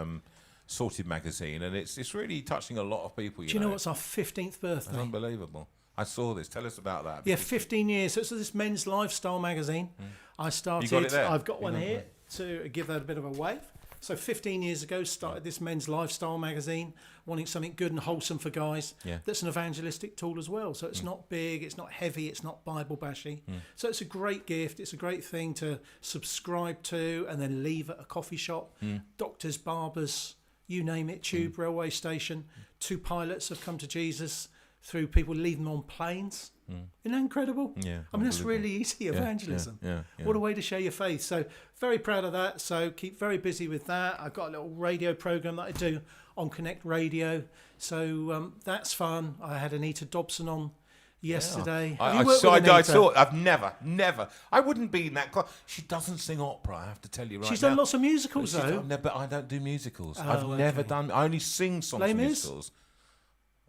Sorted magazine, and it's really touching a lot of people. Do you know what's our 15th birthday? Unbelievable. I saw this. Tell us about that. Yeah, 15 years. So it's this men's lifestyle magazine. I started. You got it there? I've got one here to give that a bit of a wave. So 15 years ago, started this men's lifestyle magazine, wanting something good and wholesome for guys. Yeah. That's an evangelistic tool as well. So it's not big, it's not heavy, it's not Bible bashy. So it's a great gift. It's a great thing to subscribe to and then leave at a coffee shop, doctors, barbers, you name it, tube, railway station. 2 pilots have come to Jesus through people leaving them on planes. Isn't that incredible? Yeah, I mean, that's really easy evangelism. Yeah. What a way to share your faith. So very proud of that. So keep very busy with that. I've got a little radio program that I do on Connect Radio. So that's fun. I had Anita Dobson on yesterday. Have you worked with Anita? I saw. I've never. I wouldn't be in that class. She doesn't sing opera. I have to tell you right She's now. done lots of musicals though. But I don't do musicals. Oh, I've never okay. done. I only sing songs Les for Mis? musicals.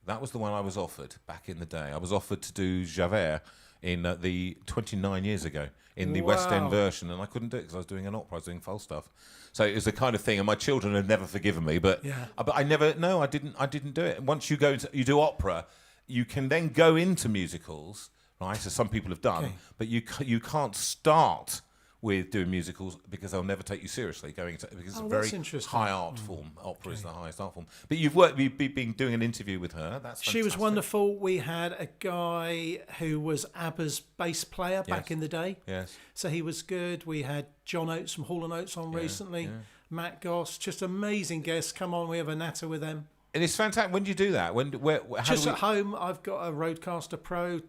That was the one I was offered back in the day. I was offered to do Javert in the 29 years ago in the West End version, and I couldn't do it because I was doing an opera. I was doing Falstaff. So it was the kind of thing, and my children have never forgiven me. But I never. No, I didn't do it. And once you you do opera, you can then go into musicals, right? As some people have done, but you can't start with doing musicals because they'll never take you seriously because it's a very high art form. Opera is the highest art form. But you've been doing an interview with her. That's fantastic. She was wonderful. We had a guy who was ABBA's bass player back in the day. Yes. So he was good. We had John Oates from Hall & Oates on recently. Matt Goss, just amazing guests. Come on, we have a natter with them. And it's fantastic. When do you do that? At home, I've got a Rodecaster Pro,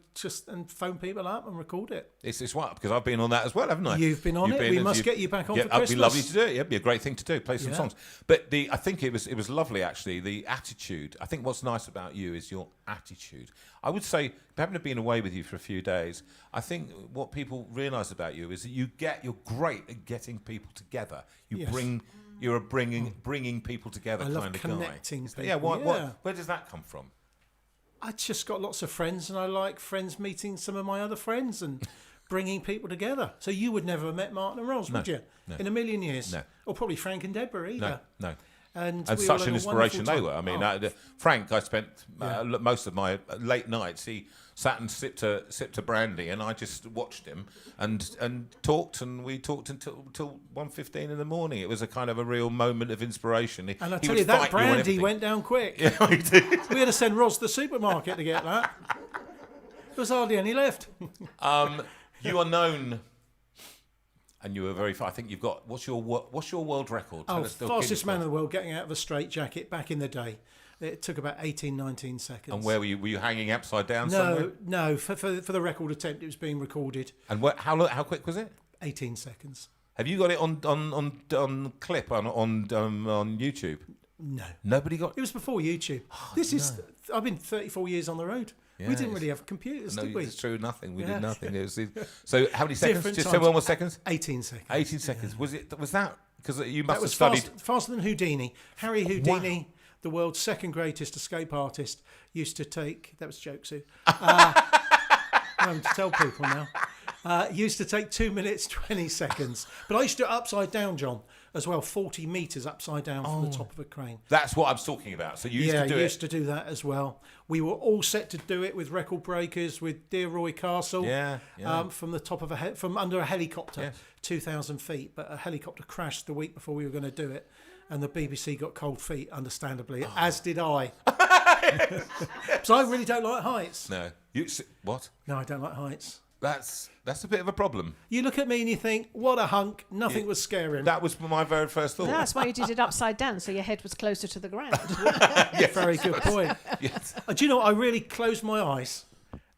and phone people up and record it. It's what, because I've been on that as well, haven't I? You've been on it. We must get you back on for Christmas. It'd be lovely to do it. It'd be a great thing to do. Play some songs. But I think it was lovely actually. The attitude. I think what's nice about you is your attitude. I would say, having been away with you for a few days, I think what people realise about you is that you're great at getting people together. You're a bringing people together I kind love of guy. connecting people. Yeah, where does that come from? I just got lots of friends, and I like friends meeting some of my other friends and bringing people together. So you would never have met Martin and Rose, would you? No. In a million years? No. Or probably Frank and Deborah either. No. And And we such all an had a inspiration they wonderful were. time. I mean, Frank, I spent most of my late nights. He sat and sipped a brandy, and I just watched him and talked, and we talked until 1:15 in the morning. It was a kind of a real moment of inspiration. And I tell you, that brandy went down quick. Yeah, he did. We had to send Ros to the supermarket to get that. There was hardly any left. You are known, and you were very. I think you've got. What's your world record? Tell us the fastest Guinness man in World. the world getting out of a straitjacket back in the day. It took about 18, 19 seconds. And where were you? Were you hanging upside down somewhere? No. For the record attempt, it was being recorded. And how quick was it? 18 seconds. Have you got it on clip on YouTube? No. Nobody got. It was before YouTube. I've been 34 years on the road. We didn't really have computers, did we? It's true. Nothing. We did nothing. So how many seconds? Different Just times. say one more seconds. 18 seconds. 18 seconds. Was that because you must That was have studied? faster than Houdini. Harry Houdini, the world's second greatest escape artist, used to take. That was a joke, Sue. I'm having to tell people now. Used to take 2 minutes 20 seconds, but I used to do it upside down, John, as well, 40 metres upside down from the top of a crane. That's what I was talking about. So you used to do used to do that as well. We were all set to do it with record breakers with Dear Roy Castle. From the top of from under a helicopter, 2,000 feet. But a helicopter crashed the week before we were going to do it, and the BBC got cold feet, understandably, as did I. So I really don't like heights. No, what? No, I don't like heights. That's a bit of a problem. You look at me and you think, what a hunk, nothing was scaring. That was my very first thought. That's why you did it upside down, so your head was closer to the ground. Very good point. Yes. Do you know what? I really closed my eyes,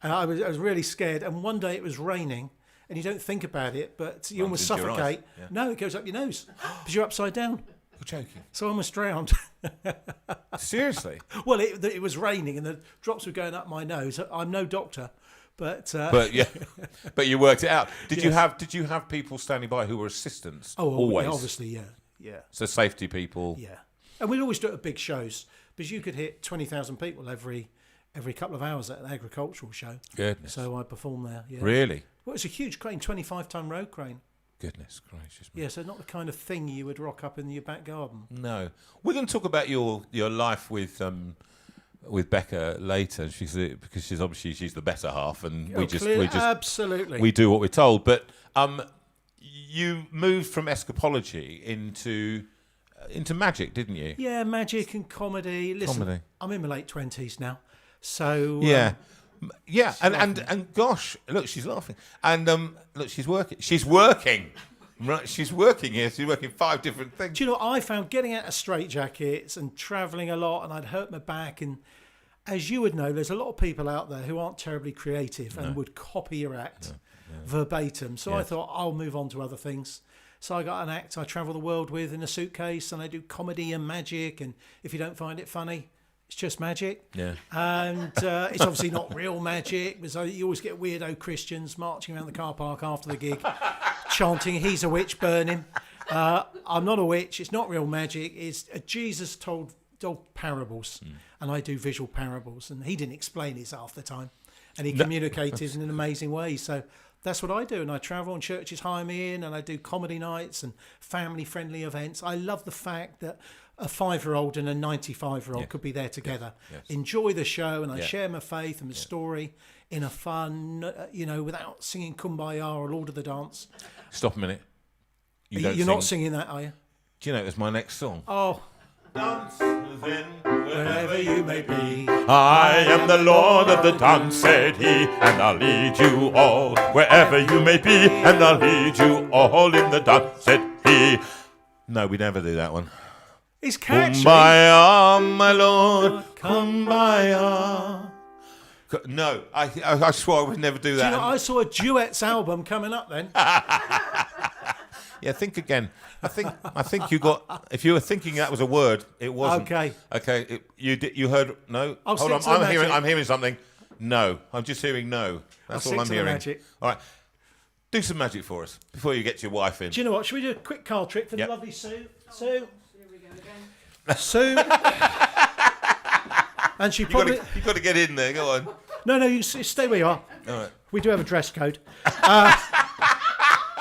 and I was really scared, and one day it was raining, and you don't think about it, but you almost into your suffocate. eyes. Yeah. No, it goes up your nose, because you're upside down. You're joking. So I almost drowned. Seriously? Well, it was raining, and the drops were going up my nose. I'm no doctor. But but you worked it out. Did Yes. you have people standing by who were assistants? Oh, always. Obviously, yeah. So safety people. Yeah, and we'd always do it at big shows because you could hit 20,000 people every couple of hours at an agricultural show. Goodness. So I performed there. Yeah. Really? Well, it's a huge crane, 25-ton road crane. Goodness gracious me. Yeah, so not the kind of thing you would rock up in your back garden. No. We're going to talk about your life with Bekah later. Because she's the better half, and we just absolutely we do what we're told. But you moved from escapology into magic, didn't you? Yeah, magic and comedy. Listen, I'm in my late 20s now, so yeah, and gosh, look, she's laughing, and look, she's working. Right, she's working here. She's working 5 different things. Do you know what I found? Getting out of straitjackets and travelling a lot, and I'd hurt my back. And as you would know, there's a lot of people out there who aren't terribly creative and would copy your act verbatim. So I thought, I'll move on to other things. So I got an act I travel the world with in a suitcase, and I do comedy and magic. And if you don't find it funny, it's just magic. Yeah. And it's obviously not real magic, because you always get weirdo Christians marching around the car park after the gig, chanting, "He's a witch, burn him." I'm not a witch. It's not real magic. It's Jesus told parables, and I do visual parables, and he didn't explain it half the time, and he communicated in an amazing way. So that's what I do, and I travel, and churches hire me in, and I do comedy nights and family-friendly events. I love the fact that a 5-year-old and a 95-year-old could be there together, enjoy the show, and I share my faith and my story in a fun, without singing Kumbaya or Lord of the Dance. Stop a minute. You're not singing that, are you? Do you know it was my next song? Oh. Dance then, wherever you may be. I am the Lord of the dance, said he, and I'll lead you all wherever you may be, and I'll lead you all in the dance, said he. No, we never do that one. It's catchy. Kumbaya, my Lord, Kumbaya. No, I swore I would never do that. Do you know, I saw a duets album coming up then. Yeah, think again. I think you got. If you were thinking that was a word, it wasn't. Okay. You heard no. Hold on. I'm hearing something. No, I'm just hearing no. That's all I'm hearing. Magic. All right. Do some magic for us before you get your wife in. Do you know what? Should we do a quick card trick for the lovely Sue? Sue. Here we go again. Sue. And she probably. You've got to get in there. Go on. No, you stay where you are. All right. We do have a dress code.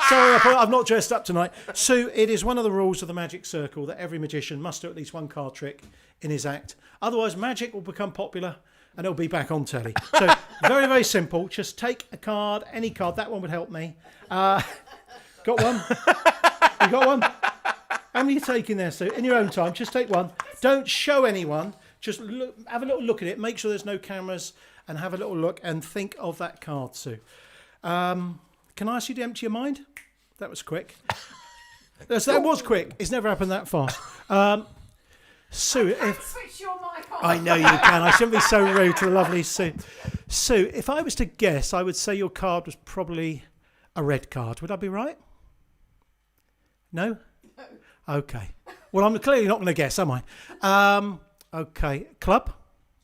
Sorry, I've not dressed up tonight. Sue, it is one of the rules of the Magic Circle that every magician must do at least one card trick in his act. Otherwise, magic will become popular and it'll be back on telly. So, very, very simple. Just take a card, any card. That one would help me. Got one? You got one? How many are you taking there, Sue? In your own time, just take one. Don't show anyone. Just have a little look at it. Make sure there's no cameras and have a little look and think of that card, Sue. Can I ask you to empty your mind? That was quick. That was quick. It's never happened that fast. Sue, Switch your mic on. I know you can. I shouldn't be so rude to the lovely Sue. Sue, if I was to guess, I would say your card was probably a red card. Would I be right? No? No. Okay. Well, I'm clearly not going to guess, am I? Okay. Club?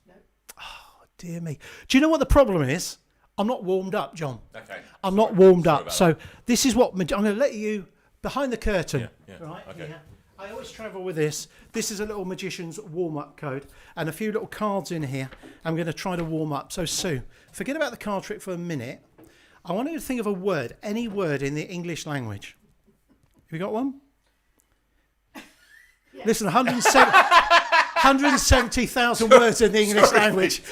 No. Oh, dear me. Do you know what the problem is? I'm not warmed up, John. Okay. I'm not warmed up. So this is what I'm going to let you behind the curtain. Yeah. Right. Okay. Here. I always travel with this. This is a little magician's warm-up code and a few little cards in here. I'm going to try to warm up. So Sue, forget about the card trick for a minute. I want you to think of a word, any word in the English language. Have you got one? Yes. Listen, 170,000 words in the English language.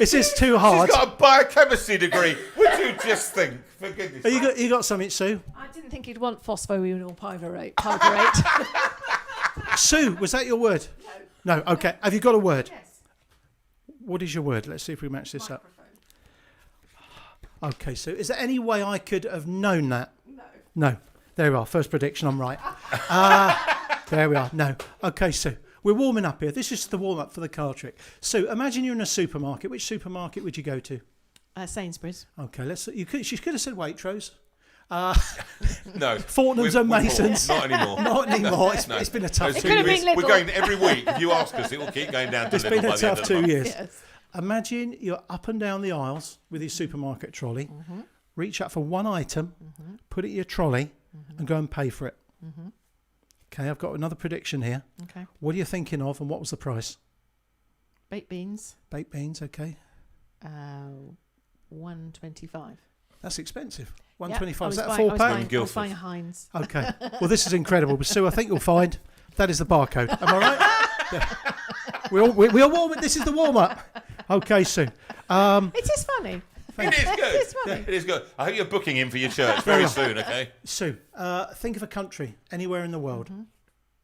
Is this too hard? She's got a biochemistry degree. Would you just think? For goodness sake. You got something, Sue? I didn't think he'd want phosphoenol pyruvate. Sue, was that your word? No. No, okay. Have you got a word? Yes. What is your word? Let's see if we match this up. Okay, Sue. Is there any way I could have known that? No. No. There we are. First prediction, I'm right. There we are. No. Okay, Sue. We're warming up here. This is the warm-up for the card trick. Sue, imagine you're in a supermarket. Which supermarket would you go to? Sainsbury's. Okay, she could have said Waitrose. No. Fortnum's and Masons. Not anymore. Not anymore. It's been a tough 2 years. We're going every week. If you ask us, it will keep going down to Lidl. It's been a tough 2 years. Yes. Imagine you're up and down the aisles with your supermarket trolley. Reach out for one item, put it in your trolley, and go and pay for it. Okay, I've got another prediction here. Okay. What are you thinking of, and what was the price? Baked beans. Baked beans, okay. $1.25. That's expensive. $1.25. Is that a I £4? was buying a Heinz. Okay. Well, this is incredible. But Sue, I think you'll find that is the barcode. Am I right? Yeah. We are warming. This is the warm up. Okay, Sue. It is funny. It is good. It's funny. It is good. I hope you're booking him for your church very soon, okay? Sue, think of a country anywhere in the world.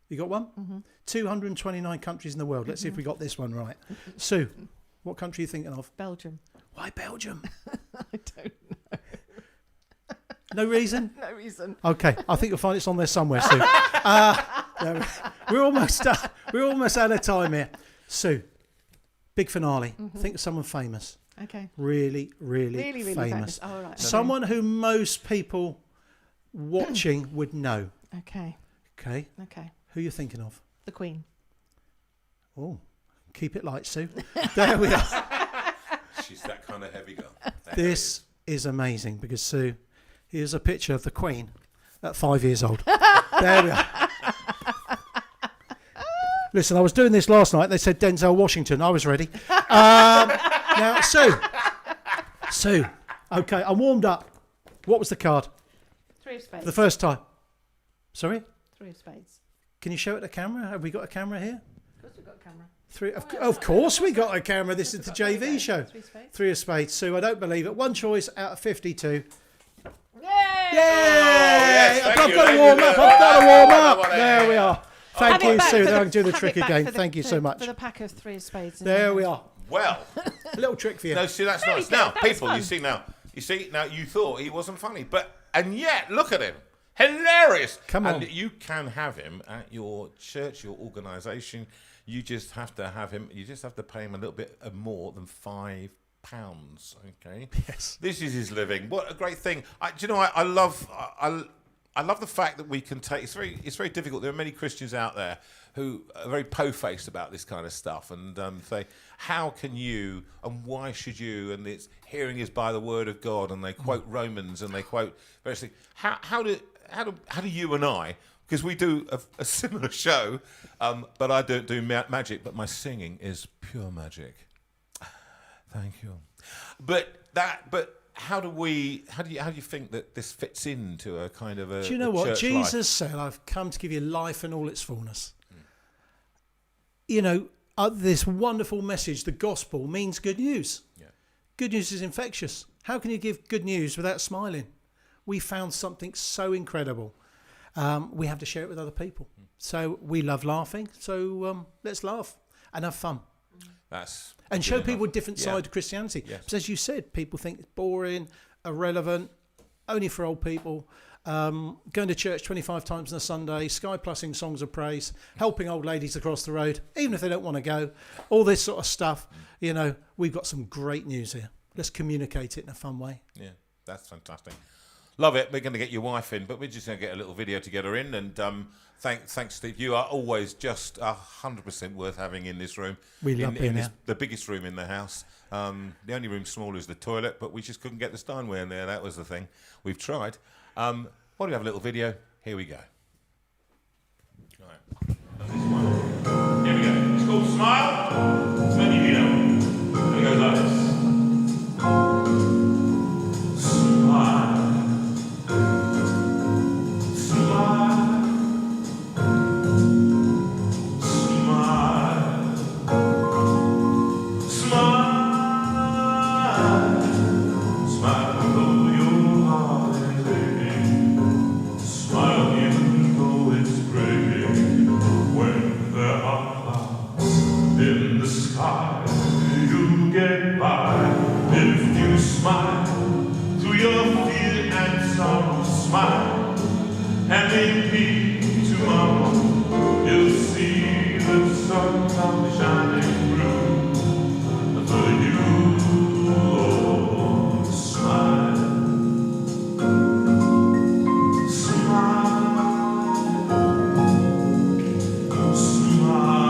You got one? 229 countries in the world. Let's see if we got this one right. Sue, what country are you thinking of? Belgium. Why Belgium? I don't know. No reason? No reason. Okay, I think you'll find it's on there somewhere, Sue. We're almost out of time here. Sue, big finale. Think of someone famous. Okay. Really famous. Oh, right. Someone who most people watching would know. Okay. Okay. Who are you thinking of? The Queen. Oh, keep it light, Sue. There we are. She's that kind of heavy girl. This is amazing because, Sue, here's a picture of the Queen at 5 years old. There we are. Listen, I was doing this last night. They said Denzel Washington. I was ready. Now, Sue. Okay, I'm warmed up. What was the card? 3 of spades. For the first time. Sorry? 3 of spades. Can you show it to camera? Have we got a camera here? Of course we've got a camera. Of course we got a camera. This is the JV show. 3 of spades. 3 of spades. Sue, I don't believe it. One choice out of 52. Yay! yes, I've thank you. got to warm up. There we are. Thank you, Sue. Now I can do the Have trick it back again. for the- Thank you so much. For the pack of 3 of spades. There we are. Well, A little trick for you. no, see, that's There we nice. go, Now, that was people, fun. you see now, you thought he wasn't funny, and yet, look at him. Hilarious. Come on. And you can have him at your church, your organisation. You just have to have him, you just have to pay him a little bit more than £5. Okay. Yes. This is his living. What a great thing. I love the fact that we can take. It's very difficult. There are many Christians out there who are very po-faced about this kind of stuff and say, "How can you? And why should you?" And it's hearing is by the word of God, and they quote Romans and they quote various things. How do you and I? Because we do a similar show, but I don't do magic. But my singing is pure magic. Thank you. But how do you think that this fits into a kind of a? Do you know what church Jesus life? said? I've come to give you life in all its fullness. You know, this wonderful message, the gospel, means good news. Yeah. Good news is infectious. How can you give good news without smiling? We found something so incredible. We have to share it with other people. So we love laughing. So let's laugh and have fun. And show people a different side of Christianity. Yes. Because as you said, people think it's boring, irrelevant, only for old people. Going to church 25 times on a Sunday, Sky Plusing songs of praise, helping old ladies across the road, even if they don't want to go, all this sort of stuff. You know, we've got some great news here. Let's communicate it in a fun way. Yeah, that's fantastic. Love it. We're going to get your wife in, but we're just going to get a little video to get her in. And thanks, Steve. You are always just 100% worth having in this room. We love being here. The biggest room in the house. The only room smaller is the toilet, but we just couldn't get the Steinway in there. That was the thing. We've tried. Why don't we have a little video? Here we go. Right. That's this one. Here we go. It's called Smile. It's only video. And it goes like this. Smile. your fear and sorrow, smile, and maybe tomorrow you'll see the sun come shining through for you. Oh, smile, smile, smile,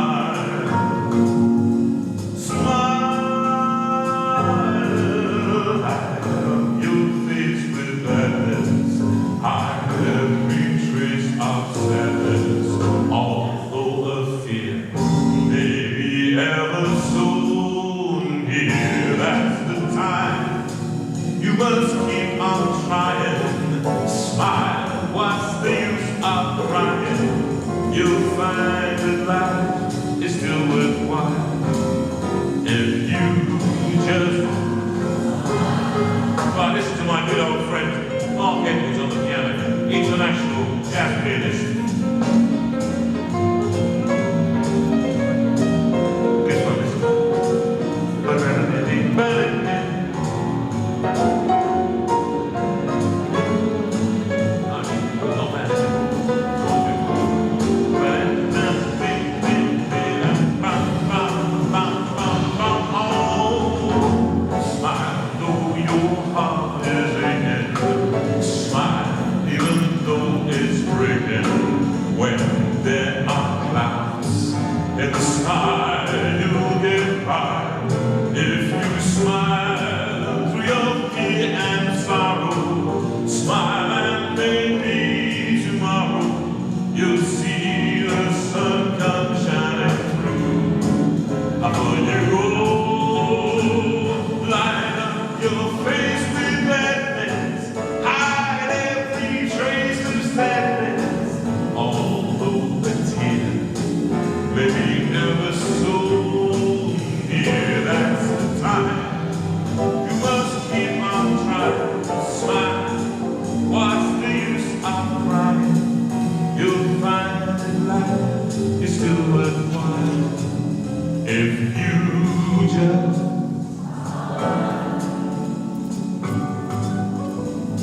smile. Hide up your face with gladness, hide every trace of sadness, although a fear may be ever so near. That's the time you must keep on trying. Smile, what's the use of crying? You'll find that life is still worthwhile if you just. Well, listen to my good old friend Mark Edwards on the piano, international jazz pianist. This one, listen. Not bad, is smile, though your heart is aching. Smile, even though it's breaking. When there are clouds in the sky, you'll get by. If you smile through your fear and sorrow, smile and maybe tomorrow you'll see the sun come shining through for you. Light up your face with gladness, hide every trace of sadness, although the tear may be ever so near. That's the time you must keep on trying. Smile, what's the use of crying? You'll find that life is still worthwhile if you just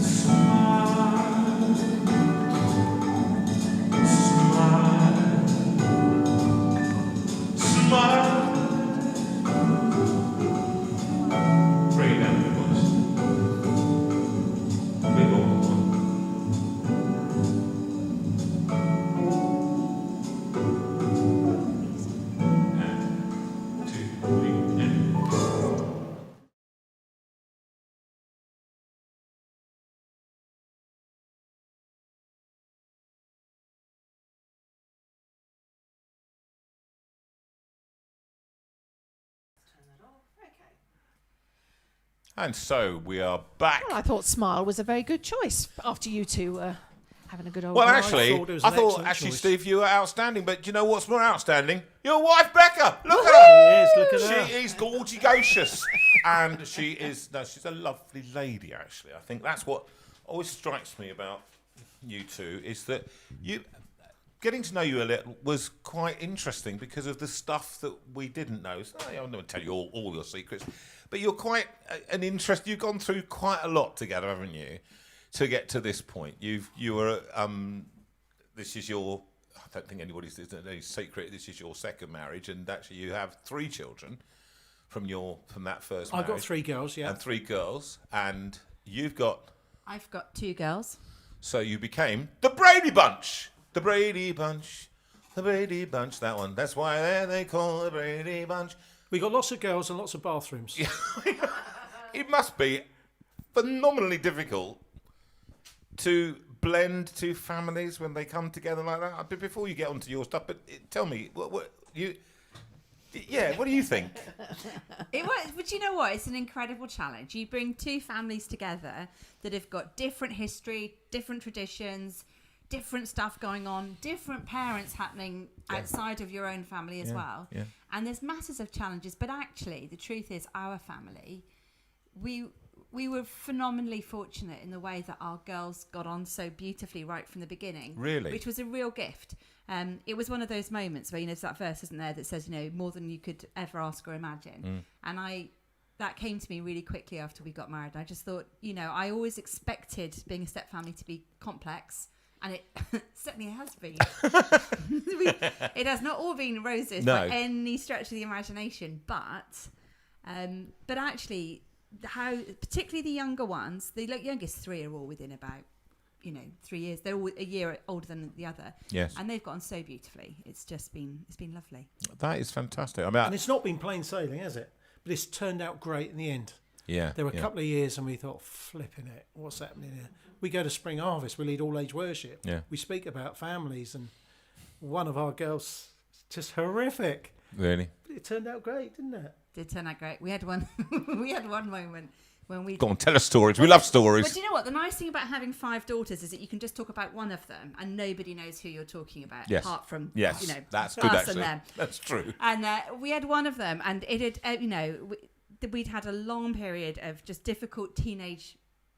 smile, smile, smile. Bring it down, big boys. Big old one. And 2, 3, and. And so we are back. Well, I thought Smile was a very good choice after you two were having a good old Well, laugh. actually, thought it was I an thought excellent actually, choice. Steve, you were outstanding. But do you know what's more outstanding? Your wife, Bekah. Look at She her. is, look at her. She is gorgeous, and she's a lovely lady. Actually, I think that's what always strikes me about you two is that you. Getting to know you a little was quite interesting because of the stuff that we didn't know. So I'll never tell you all your secrets, but you're quite an interest. You've gone through quite a lot together, haven't you, to get to this point? You were this is your. I don't think anybody's any secret. This is your second marriage, and actually you have 3 children from that first marriage. I've got 3 girls, yeah. And 3 girls, and you've got. I've got 2 girls. So you became the Brady Bunch. The Brady Bunch. The Brady Bunch. That one. That's why they call the Brady Bunch. We got lots of girls and lots of bathrooms. It must be phenomenally difficult to blend 2 families when they come together like that. But before you get onto your stuff, tell me, what you? Yeah, what do you think? It was, but you know what? It's an incredible challenge. You bring 2 families together that have got different history, different traditions, different stuff going on, different parents happening outside of your own family as well. Yeah. And there's masses of challenges. But actually, the truth is, our family, we were phenomenally fortunate in the way that our girls got on so beautifully right from the beginning. Really? Which was a real gift. It was one of those moments where, there's that verse, isn't there, that says, more than you could ever ask or imagine. And that came to me really quickly after we got married. I just thought, you know, I always expected being a stepfamily to be complex, and it certainly has been. It has not all been roses by any stretch of the imagination, but actually, how particularly the younger ones, the youngest three are all within about 3 years. They're all a year older than the other. Yes. And they've gone so beautifully. It's been lovely. That is fantastic. I mean, And it's not been plain sailing, has it? But it's turned out great in the end. yeah. There were a couple of years and we thought, flipping it, what's happening here? We go to Spring Harvest, we lead all age worship. Yeah. We speak about families, and one of our girls, just horrific. Really? But it turned out great, didn't it? Did turn out great. We had one moment when we... Go on, tell us stories. We love stories. But do you know what? The nice thing about having 5 daughters is that you can just talk about one of them and nobody knows who you're talking about apart from, that's good, us actually. and them. That's true. And we had one of them, and it had, we'd had a long period of just difficult teenage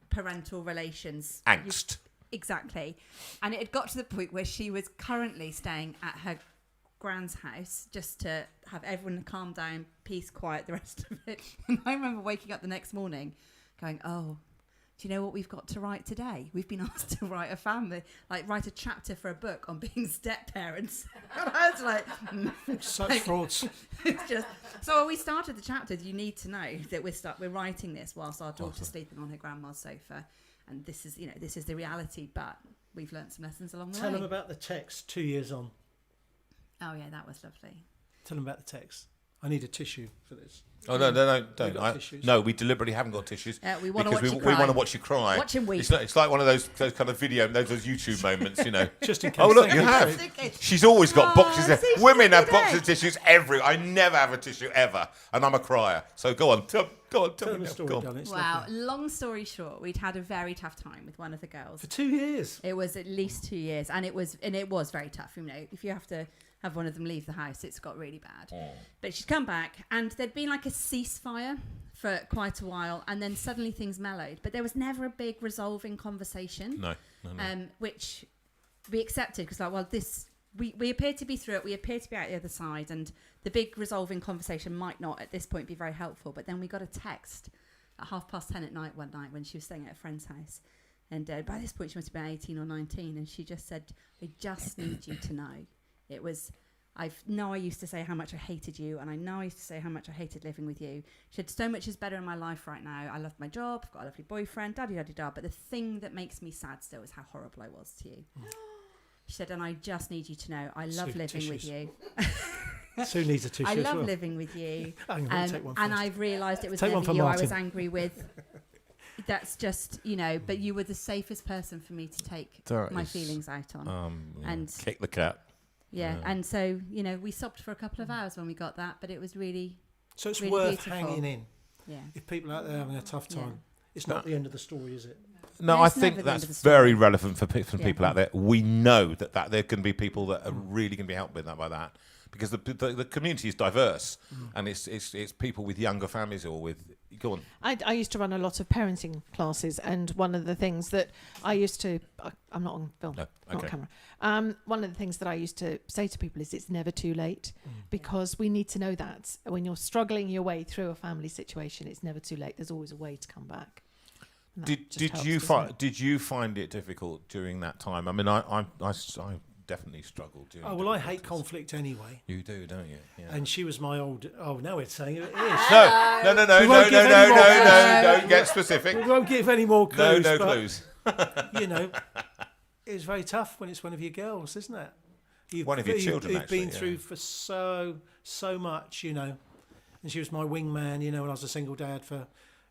parental relations. Angst. Exactly. And it had got to the point where she was currently staying at her grand's house just to have everyone calm down, peace, quiet, the rest of it. And I remember waking up the next morning going, oh, do you know what we've got to write today? We've been asked to write write a chapter for a book on being step parents. And I was like, Such frauds. it's just so when we started the chapter, you need to know that we're writing this whilst our daughter's sleeping on her grandma's sofa, and this is the reality. But we've learnt some lessons along the way. Tell them about the text 2 years on. Oh yeah, that was lovely. Tell them about the text. I need a tissue for this. Oh no, don't! got tissues? No, we deliberately haven't got tissues. We want to watch because you we cry. want to watch you cry. Watch him weep. It's like one of those kind of those YouTube moments, Just in case. Oh look, Thank you have. Okay. She's always got boxes. see, she Women did have it. boxes of tissues I never have a tissue ever, and I'm a crier. So go on, tell Tell me the story, go on. darling. It's Wow. lovely. Long story short, we'd had a very tough time with one of the girls. For 2 years. It was at least 2 years, and it was very tough. If you have to have one of them leave the house, it's got really bad. But she'd come back, and there'd been like a ceasefire for quite a while, and then suddenly things mellowed. But there was never a big resolving conversation. No. Which we accepted because we appear to be through it. We appear to be out the other side, and the big resolving conversation might not at this point be very helpful. But then we got a text at 10:30 at night one night when she was staying at a friend's house. And by this point, she must have been 18 or 19. And she just said, I just need you to know. It was, I used to say how much I hated you. And I know I used to say how much I hated living with you. She said, so much is better in my life right now. I love my job. I've got a lovely boyfriend. Da-di-da-di-da. But the thing that makes me sad still is how horrible I was to you. She said, and I just need you to know, I love living with you. Sue needs a tissue I as love well. living with you. Hang on, take one And first. I've realised it was Take one never for you I Martin. was angry with. That's just, but you were the safest person for me to take That my is, feelings out on. And kick the cat. yeah, and so, we sobbed for a couple of hours when we got that, but it was really, So it's really worth beautiful. hanging in. yeah. If people out there are having a tough time, Yeah. it's not the end of the story, is it? No, No, I it's never think the end that's of the story. very relevant for Yeah. people out there. We know that there can be people that are really going to be helped by that, because the community is diverse, and it's people with younger families or with. Go on. I used to run a lot of parenting classes, and one of the things that I used to, I'm not on film, No, not okay. on camera. One of the things that I used to say to people is it's never too late, because we need to know that when you're struggling your way through a family situation, it's never too late. There's always a way to come back. And that just helps, doesn't it? Did you find it difficult during that time? I mean, I definitely struggled during. Oh, well, I hate difficulties. conflict anyway. You do, don't you? Yeah. And she was my old... Oh, now we're saying who it is. No, We won't give any more clues. don't get specific. We won't give any more clues. No but, clues. It's very tough when it's one of your girls, isn't it? One of your children, You've actually, been yeah. through for so much, And she was my wingman, when I was a single dad for...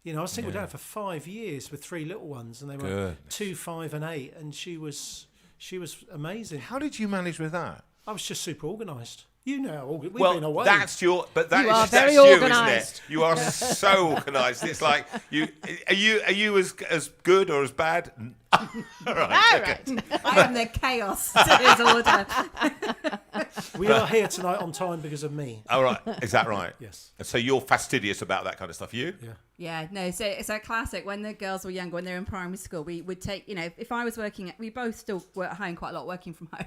I was a single dad for 5 years with 3 little ones, and they were Goodness. 2, 5 and 8, and she was amazing. How did you manage with that? I was just super organised. We've been away. Well, that's your. But that You is are very that's you, organised. isn't it? You are so organised. It's like you. Are you as good or as bad? All right. I am the chaos to his order. We are here tonight on time because of me. All right. Is that right? Yes. And so you're fastidious about that kind of stuff. You? Yeah. Yeah, no, so it's a classic. When the girls were younger, when they were in primary school, we would take, if I was working, we both still were at home quite a lot, working from home.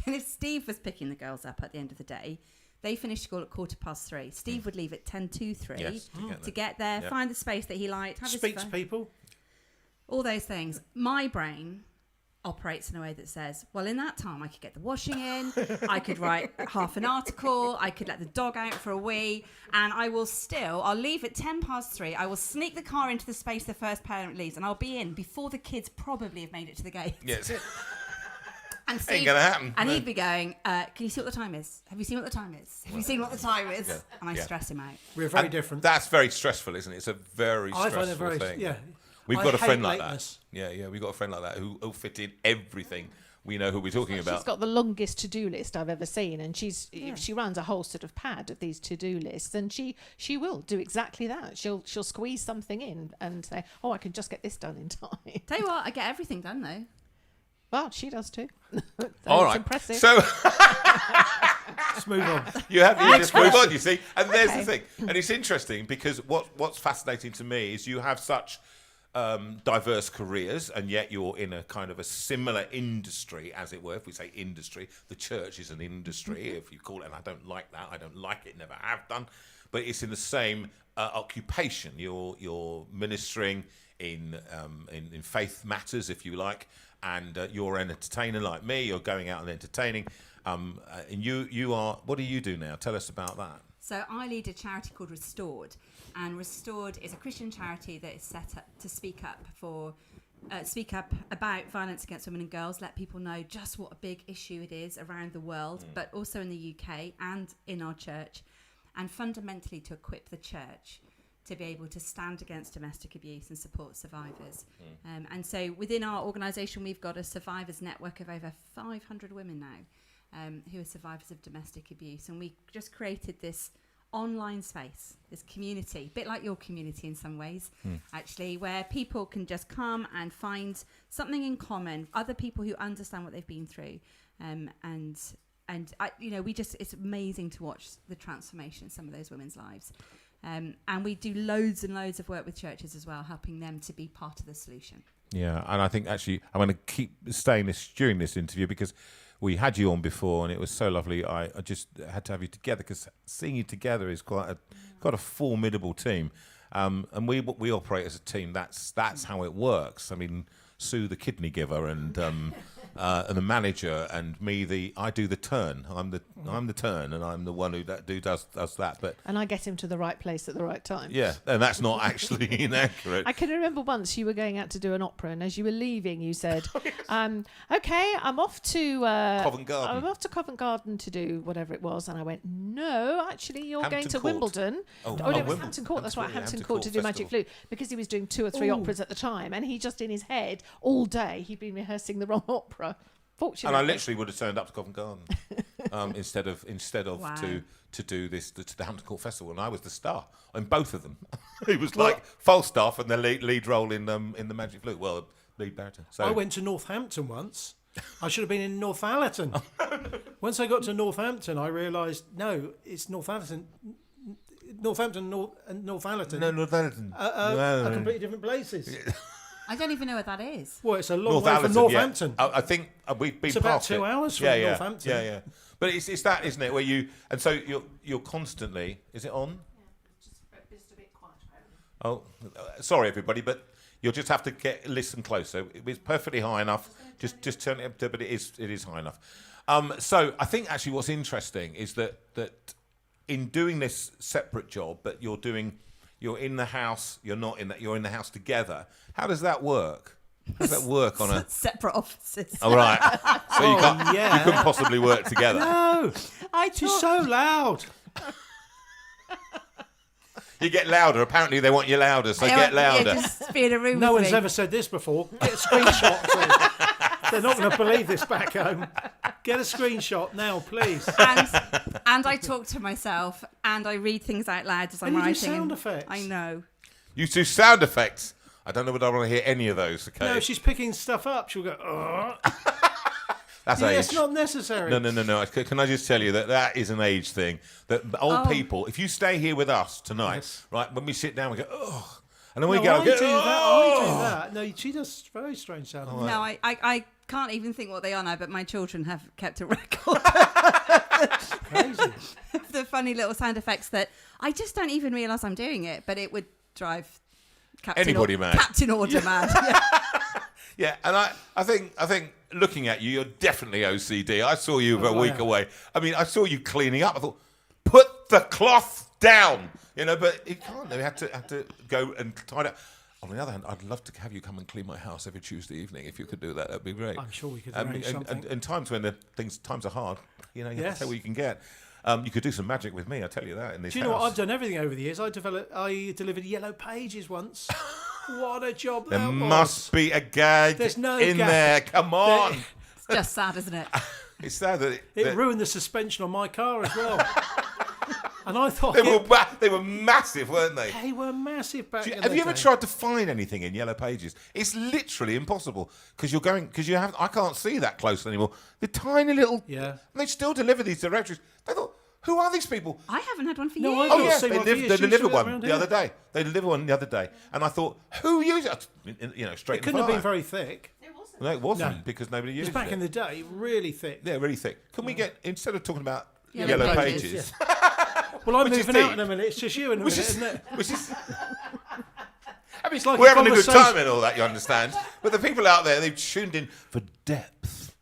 And if Steve was picking the girls up at the end of the day, They finished school at 3:15. Steve would leave at 3:10 Yes, to get there, Yeah. find the space that he liked, have Speak his to phone, people. all those things. My brain operates in a way that says, well, in that time I could get the washing in, I could write half an article, I could let the dog out for a wee, and I'll leave at 3:10. I will sneak the car into the space the first parent leaves, and I'll be in before the kids probably have made it to the gate. Yes. And Ain't gonna happen. And he'd be going, can you see what the time is? Have you seen what the time is? Have you seen what the time is? Yeah. And I stress him out. We're very And different. That's very stressful, isn't it? It's a very I stressful find it very, thing. yeah. We've I got a friend hate like lateness. that. Yeah, we've got a friend like that who'll fit in everything. We know who we're talking She's about. got the longest to-do list I've ever seen, and she runs a whole sort of pad of these to-do lists, and she will do exactly that. She'll squeeze something in and say, "Oh, I can just get this done in time." Tell you what, I get everything done though. Well, she does too. So All it's right. impressive. So Let's move on. you just move on, you see. And there's Okay. the thing. And it's interesting because what's fascinating to me is you have such diverse careers, and yet you're in a kind of a similar industry, as it were. If we say industry, the church is an industry, if you call it, and I don't like that. I don't like it, never have done. But it's in the same occupation. You're ministering in faith matters, if you like, and you're an entertainer like me. You're going out and entertaining. And you are. What do you do now? Tell us about that. So I lead a charity called Restored, and Restored is a Christian charity that is set up to speak up about violence against women and girls, let people know just what a big issue it is around the world, but also in the UK and in our church, and fundamentally to equip the church to be able to stand against domestic abuse and support survivors. And so within our organisation, we've got a survivors network of over 500 women now who are survivors of domestic abuse. And we just created this online space, this community, a bit like your community in some ways, actually, where people can just come and find something in common, other people who understand what they've been through. And it's amazing to watch the transformation in some of those women's lives. And we do loads and loads of work with churches as well, helping them to be part of the solution. Yeah, and I think actually I'm going to keep staying during this interview because we had you on before and it was so lovely. I just had to have you together because seeing you together is quite a formidable team. And we operate as a team. That's how it works. I mean, Sue, the kidney giver, and the manager, and me, I do the turn. I'm the turn, and I'm the one who does that. But and I get him to the right place at the right time. yeah, and that's not actually inaccurate. I can remember once you were going out to do an opera, and as you were leaving, you said, "Okay, I'm off to Covent Garden. I'm off to Covent Garden to do whatever it was." And I went, "No, actually, you're Hampton going to Court. Wimbledon." Oh, no, it was Wimbledon. Hampton Court. That's right, Hampton Hampton Court Court to do Magic Festival. Flute, because he was doing 2 or 3 operas at the time, and he just in his head all day he'd been rehearsing the wrong opera. Fortunately, And I literally would have turned up to Covent Garden instead of Wow. to do this to the Hampton Court Festival, and I was the star in both of them. It was like Falstaff and the lead role in the Magic Flute. Well, lead baritone. So I went to Northampton once. I should have been in Northallerton. Once I got to Northampton, I realised, no, it's Northallerton. Northampton and Northallerton Northampton. are completely different places. I don't even know what that is. Well, it's a long way from Northampton. Yeah. I think we've been It's about past 2 it. hours from Yeah. Northampton. Yeah. But it's that, isn't it? Where and so you're constantly. Is it on? just a bit quiet. Oh, sorry everybody, but you'll just have to listen closer. It's perfectly high enough. Just turn it up, but it is high enough. So I think actually what's interesting is that in doing this separate job, but you're in the house. You're not in that. You're in the house together. How does that work? How does that work on a? Separate offices. All right. So you couldn't possibly work together. No, she's so loud. You get louder. Apparently, they want you louder, so get louder. Yeah, just be in a room No with one's me. ever said this before. Get a screenshot. They're not going to believe this back home. Get a screenshot now, please. And I talk to myself and I read things out loud as I'm And you do writing. sound effects. I know. You do sound effects. I don't know whether I want to hear any of those. Okay. No, she's picking stuff up. She'll go, That's yeah, age. it's not necessary. No. Can I just tell you that is an age thing? That old people, if you stay here with us tonight, Yes. right, when we sit down, we go, oh. And then we No, go, I do that. oh. I do that. No, she does very strange sounding. No, I can't even think what they are now, but my children have kept a record. Crazy. The funny little sound effects that I just don't even realise I'm doing it, but it would drive Anybody mad. Captain Order mad. Yeah. Yeah, and I think looking at you, you're definitely OCD. I saw you a week away. I mean, I saw you cleaning up. I thought, put the cloth down, but you can't. We had to go and tie it up. On the other hand, I'd love to have you come and clean my house every Tuesday evening. If you could do that, that'd be great. I'm sure we could arrange something. And times when times are hard, you have to take what you can get. You could do some magic with me, I tell you that. In this Do you know what? I've done everything over the years. I delivered yellow pages once. What a job that was. There must be a gag There's no in gag. there. Come on. It's just sad, isn't it? It's sad that It ruined the suspension on my car as well. And I thought they were massive, weren't they? they were massive back in the Have you ever day. tried to find anything in yellow pages? It's literally impossible because I can't see that close anymore. The tiny little Yeah. And they still deliver these directories. I thought, who are these people? I haven't had one for No, years. I've Oh not yeah, seen they one for years. delivered Usually one around the here. other day. They delivered one the other day, and I thought, who uses it? Straight. It couldn't have been very thick. No, it wasn't No. because nobody used Because back it. in the day, really thick. Yeah, really thick. Can we get instead of talking about Yellow yellow pages, pages, Well, I'm Which is moving out deep. in a minute. It's just you in a minute, isn't it? which is I mean, it's like we're having a good conversation. time and all that, you understand. But the people out there, they've tuned in for depth.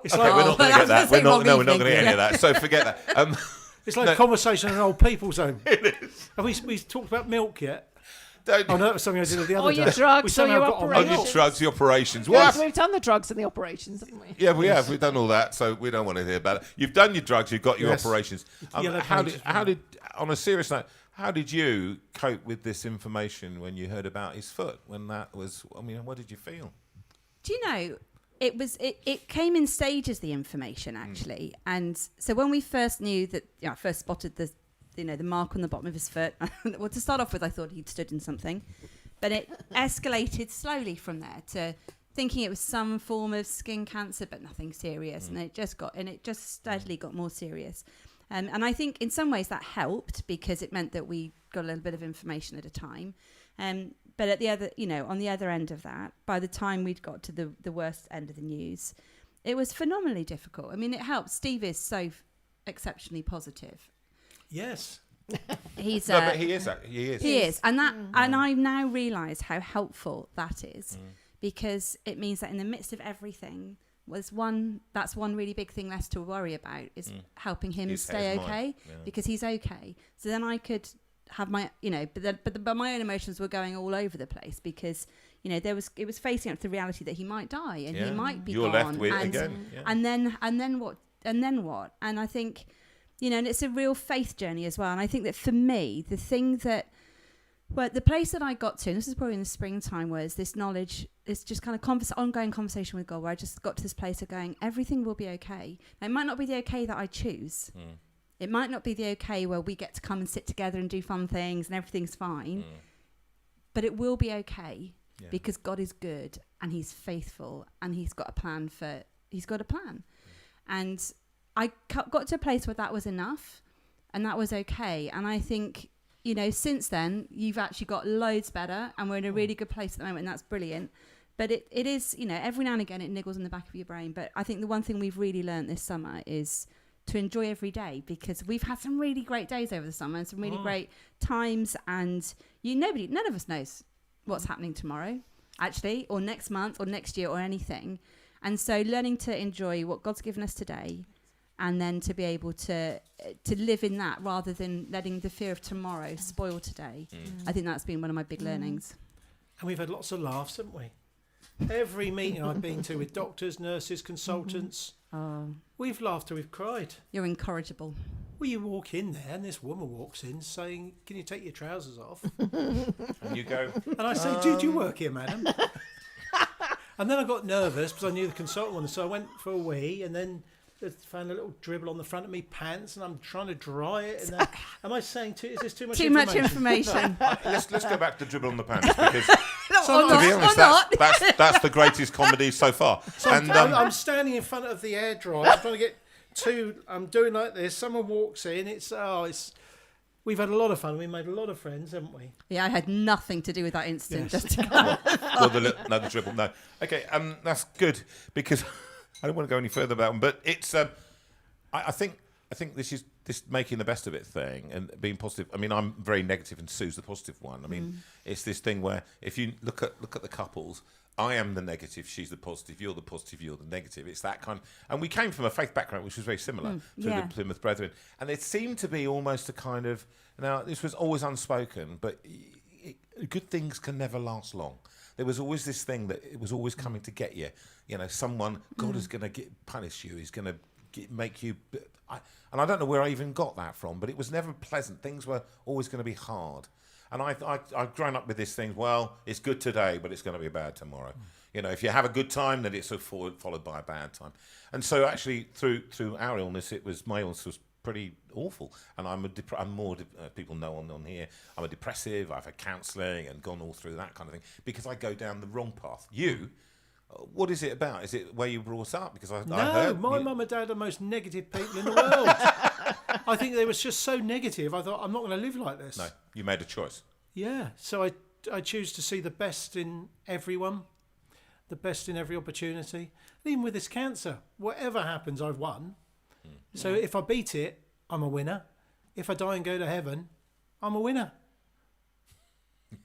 It's Okay, like, we're not going to get that. We're not wrong going to evening. get any of that. So forget that. it's like no. conversation in an old people's home. It is. Have we talked about milk yet? Don't, Oh, no, that was something I did the other day. your drugs We or somehow your got on oh, operations. your drugs, the operations. Yes, What? we've done the drugs and the operations, haven't we? Yeah, we have. We've done all that, so we don't want to hear about it. You've done your drugs. You've got your Yes. operations. Yellow How pages, did, on a serious note, how did you cope with this information when you heard about his foot? When that was, I mean, what did you feel? Do you know, it came in stages, the information, actually. And so when we first knew that, I first spotted the mark on the bottom of his foot. Well, to start off with, I thought he'd stood in something. But it escalated slowly from there to thinking it was some form of skin cancer, but nothing serious. And it just steadily got more serious. And I think in some ways that helped because it meant that we got a little bit of information at a time. But at the other, on the other end of that, by the time we'd got to the worst end of the news, it was phenomenally difficult. I mean, it helps. Steve is so exceptionally positive. Yes. He's No, but he is. he is, and I now realise how helpful that is, because it means that in the midst of everything, that's one really big thing less to worry about is helping him His stay head's mine. okay, Yeah. because he's okay. So then I could have my, but my own emotions were going all over the place because it was facing up to the reality that he might die and he might be You're gone, left with and, again. Yeah. and then what? And I think. And it's a real faith journey as well. And I think that for me, the place that I got to, and this is probably in the springtime, was this knowledge, this just kind of ongoing conversation with God, where I just got to this place of going, everything will be okay. Now, it might not be the okay that I choose. It might not be the okay where we get to come and sit together and do fun things and everything's fine. But it will be okay because God is good and he's faithful and he's got a plan. And I got to a place where that was enough and that was okay. And I think, since then, you've actually got loads better and we're in a really good place at the moment and that's brilliant. But it is, every now and again it niggles in the back of your brain. But I think the one thing we've really learned this summer is to enjoy every day, because we've had some really great days over the summer and some really great times. And none of us knows what's happening tomorrow, actually, or next month or next year or anything. And so learning to enjoy what God's given us today, and then to be able to live in that rather than letting the fear of tomorrow spoil today. I think that's been one of my big learnings. And we've had lots of laughs, haven't we? Every meeting I've been to with doctors, nurses, consultants, we've laughed or we've cried. You're incorrigible. Well, you walk in there and this woman walks in saying, "Can you take your trousers off?" And you go, And I say, "Do you work here, madam?" And then I got nervous because I knew the consultant wanted, so I went for a wee and then found a little dribble on the front of me pants and I'm trying to dry it. And then, am I saying is this too much Too much information. let's go back to the dribble on the pants because So to be honest, that's the greatest comedy so far. So I'm standing in front of the air dryer. I'm trying to get I'm doing like this. Someone walks in. We've had a lot of fun. We made a lot of friends, haven't we? Yeah, I had nothing to do with that incident. Yes. Just to go. Well, the dribble. No. Okay, that's good because I don't want to go any further about them. But it's I think this making the best of it thing and being positive. I mean, I'm very negative and Sue's the positive one. I mean, it's this thing where if you look at the couples, I am the negative, she's the positive, you're the negative. It's that kind. And we came from a faith background which was very similar through the Plymouth Brethren. And it seemed to be almost a kind of, now this was always unspoken, but good things can never last long. There was always this thing that it was always coming to get you. You know, someone, God is going to punish you, he's going to make you... And I don't know where I even got that from, but it was never pleasant. Things were always going to be hard. And I've grown up with this thing, well, it's good today, but it's going to be bad tomorrow. You know, if you have a good time, then it's followed by a bad time. And so actually, through our illness, my illness was pretty awful. And I'm more, people know on here, I'm a depressive, I've had counselling and gone all through that kind of thing, because I go down the wrong path. What is it about? Is it where you were brought up? Because I heard my mum and dad are the most negative people in the world. I think they were just so negative. I thought, I'm not going to live like this. No, you made a choice. Yeah, so I choose to see the best in everyone, the best in every opportunity. And even with this cancer, whatever happens, I've won. So if I beat it, I'm a winner. If I die and go to heaven, I'm a winner.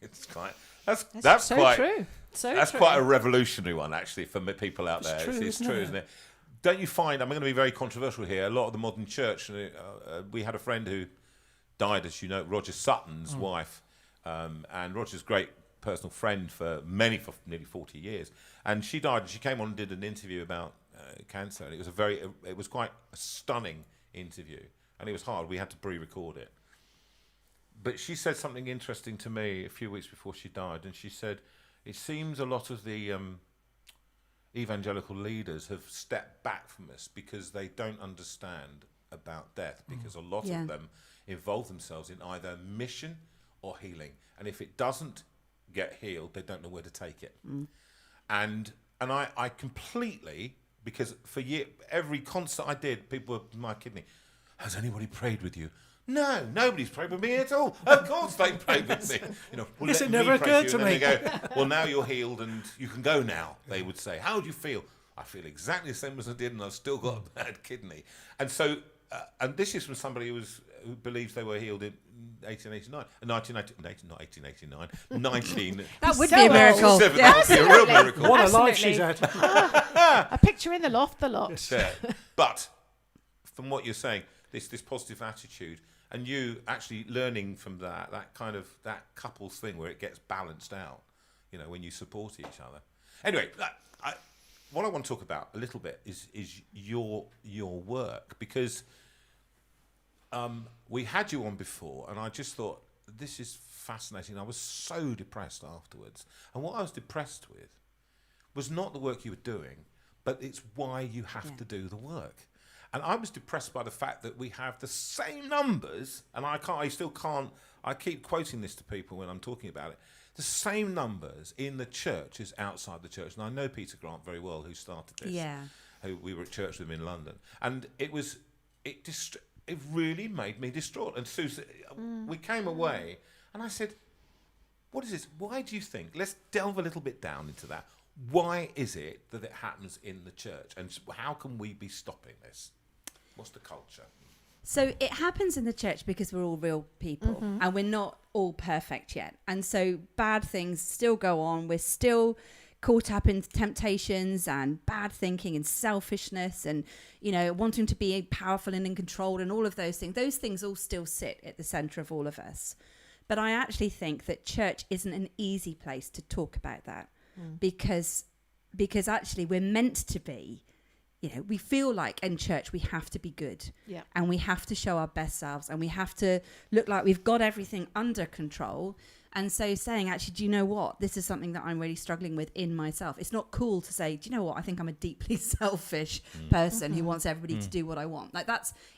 It's quite... That's so quite true. So that's true. quite a revolutionary one, actually, for people out there. It's true, isn't it? Don't you find, I'm going to be very controversial here, a lot of the modern church, we had a friend who died, as you know, Roger Sutton's wife, and Roger's a great personal friend for nearly 40 years, and she died, and she came on and did an interview about cancer, and it was quite a stunning interview, and it was hard. We had to pre-record it. But she said something interesting to me a few weeks before she died, and she said, it seems a lot of the evangelical leaders have stepped back from us because they don't understand about death, because a lot of them involve themselves in either mission or healing. And if it doesn't get healed, they don't know where to take it. And I completely, because for every concert I did, people were, my kidney, has anybody prayed with you? No, nobody's prayed with me at all. Of course they prayed with me. You know, well, Yes, it never occurred to me. They go, well, now you're healed and you can go now, they would say. How do you feel? I feel exactly the same as I did, and I've still got a bad kidney. And so, and this is from somebody who believes they were healed in 1889. 1989. 19... That would be a miracle. That would be a real miracle. What a life Absolutely. she's had. A picture in the loft, the lot. Yeah. But from what you're saying, this positive attitude, and you actually learning from that couples thing where it gets balanced out, you know, when you support each other. Anyway, what I want to talk about a little bit is your work, because we had you on before, and I just thought, this is fascinating. I was so depressed afterwards, and what I was depressed with was not the work you were doing, but it's why you have to do the work. And I was depressed by the fact that we have the same numbers, and I keep quoting this to people when I'm talking about it, the same numbers in the church as outside the church. And I know Peter Grant very well, who started this. Yeah. Who we were at church with him in London. And it really made me distraught. And Susan, we came away, and I said, what is this? Why do you think? Let's delve a little bit down into that. Why is it that it happens in the church? And how can we be stopping this? What's the culture? So it happens in the church because we're all real people and we're not all perfect yet. And so bad things still go on. We're still caught up in temptations and bad thinking and selfishness and, you know, wanting to be powerful and in control and all of those things. Those things all still sit at the centre of all of us. But I actually think that church isn't an easy place to talk about that because actually we're meant to be. You know, we feel like in church we have to be good and we have to show our best selves and we have to look like we've got everything under control. And so saying, actually, do you know what? This is something that I'm really struggling with in myself. It's not cool to say, do you know what? I think I'm a deeply selfish person who wants everybody to do what I want. Like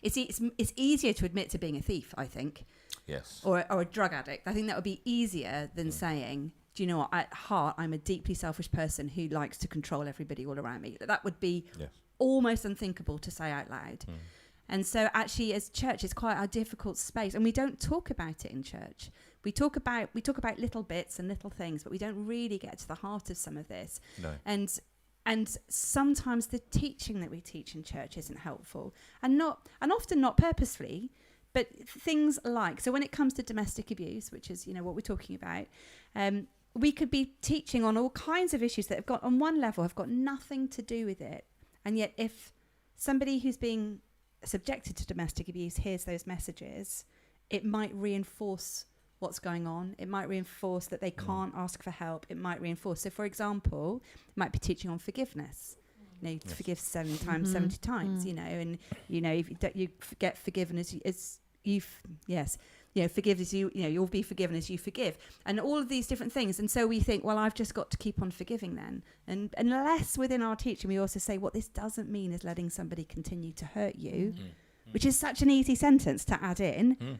it's easier to admit to being a thief, I think. Yes. Or a drug addict. I think that would be easier than saying, do you know what? At heart, I'm a deeply selfish person who likes to control everybody all around me. That would be almost unthinkable to say out loud. And so actually as church, it's quite a difficult space, and we don't talk about it in church. We talk about little bits and little things, but we don't really get to the heart of some of this. No. And And sometimes the teaching that we teach in church isn't helpful, and often not purposefully, but things like, so when it comes to domestic abuse, which is, what we're talking about, we could be teaching on all kinds of issues that have got, on one level, have got nothing to do with it. And yet if somebody who's being subjected to domestic abuse hears those messages, it might reinforce what's going on. It might reinforce that they can't ask for help. It might reinforce. So, for example, it might be teaching on forgiveness. Forgive 7 times, 70 times. And if you get forgiven as forgive as you'll be forgiven as you forgive, and all of these different things. And so we think, well, I've just got to keep on forgiving then. And unless within our teaching we also say what this doesn't mean is letting somebody continue to hurt you, which is such an easy sentence to add in,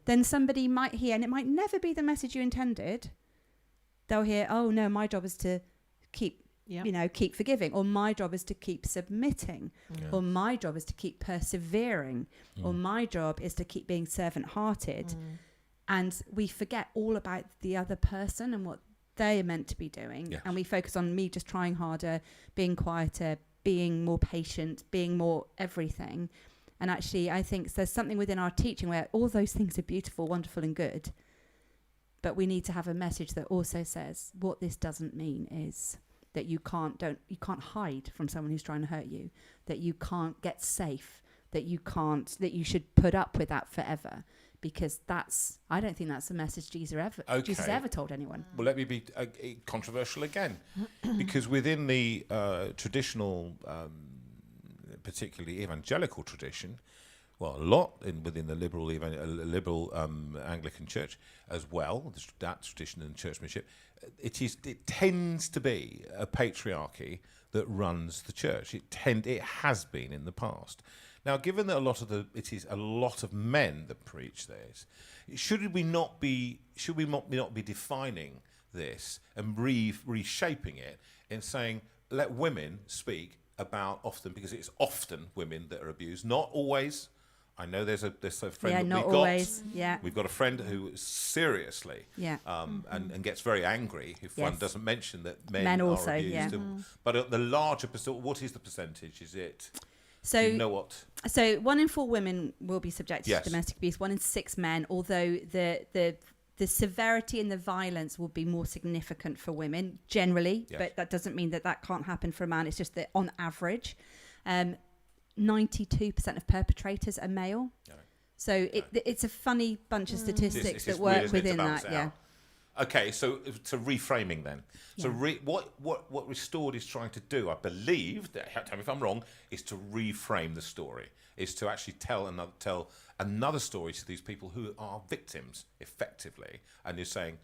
then somebody might hear, and it might never be the message you intended. They'll hear, oh no, my job is to keep keep forgiving, or my job is to keep submitting, or my job is to keep persevering, or my job is to keep being servant-hearted. And we forget all about the other person and what they are meant to be doing. And we focus on me just trying harder, being quieter, being more patient, being more everything. And actually, I think there's something within our teaching where all those things are beautiful, wonderful and good, but we need to have a message that also says what this doesn't mean is that you can't hide from someone who's trying to hurt you, that you can't get safe, that you should put up with that forever, because I don't think that's the message Jesus ever told anyone. Well, let me be controversial again, because within the traditional, particularly evangelical tradition, well, a lot within the liberal Anglican Church as well, that tradition and churchmanship, it tends to be a patriarchy that runs the church. It has been in the past. Now, given that it is a lot of men that preach this, should we not be defining this and reshaping it in saying, let women speak about often, because it's often women that are abused, not always. I know there's a friend that we've got. Always. Yeah. We've got a friend who seriously and gets very angry if one doesn't mention that men also, are abused. But at the larger percentage, what is the percentage? Is it? So you know what? So 1 in 4 women will be subjected to domestic abuse. 1 in 6 men. Although the severity and the violence will be more significant for women generally, but that doesn't mean that can't happen for a man. It's just that on average, 92% of perpefratrators are male. So it's a funny bunch of statistics that work within that. Okay, so reframing then. So what Restored is trying to do, I believe, tell me if I'm wrong, is to reframe the story, is to actually tell another story to these people who are victims, effectively, and you're saying,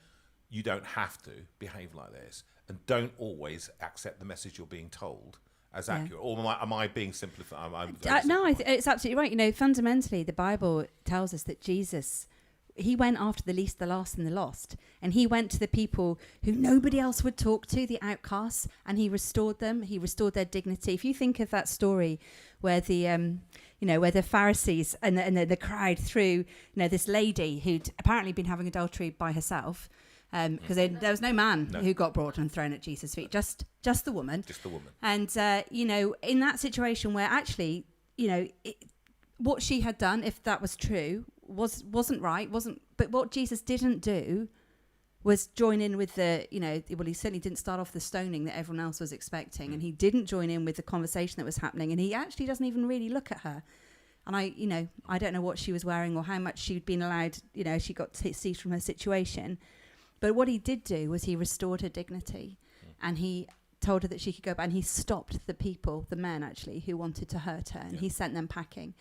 you don't have to behave like this, and don't always accept the message you're being told as accurate. Or am I being simplified? No, it's absolutely right. Fundamentally, the Bible tells us that Jesus, he went after the least, the last, and the lost. And he went to the people who nobody else would talk to, the outcasts, and he restored them. He restored their dignity. If you think of that story where where the Pharisees and the crowd threw, this lady who'd apparently been having adultery by herself, because there was no man who got brought and thrown at Jesus' feet, just the woman. Just the woman. And, in that situation where actually, what she had done, if that was true, wasn't right, but what Jesus didn't do was join in with he certainly didn't start off the stoning that everyone else was expecting, and he didn't join in with the conversation that was happening, and he actually doesn't even really look at her. And I don't know what she was wearing or how much she'd been allowed, she got to see from her situation. But what he did do was he restored her dignity, and he told her that she could go back, and he stopped the men actually, who wanted to hurt her, and he sent them packing.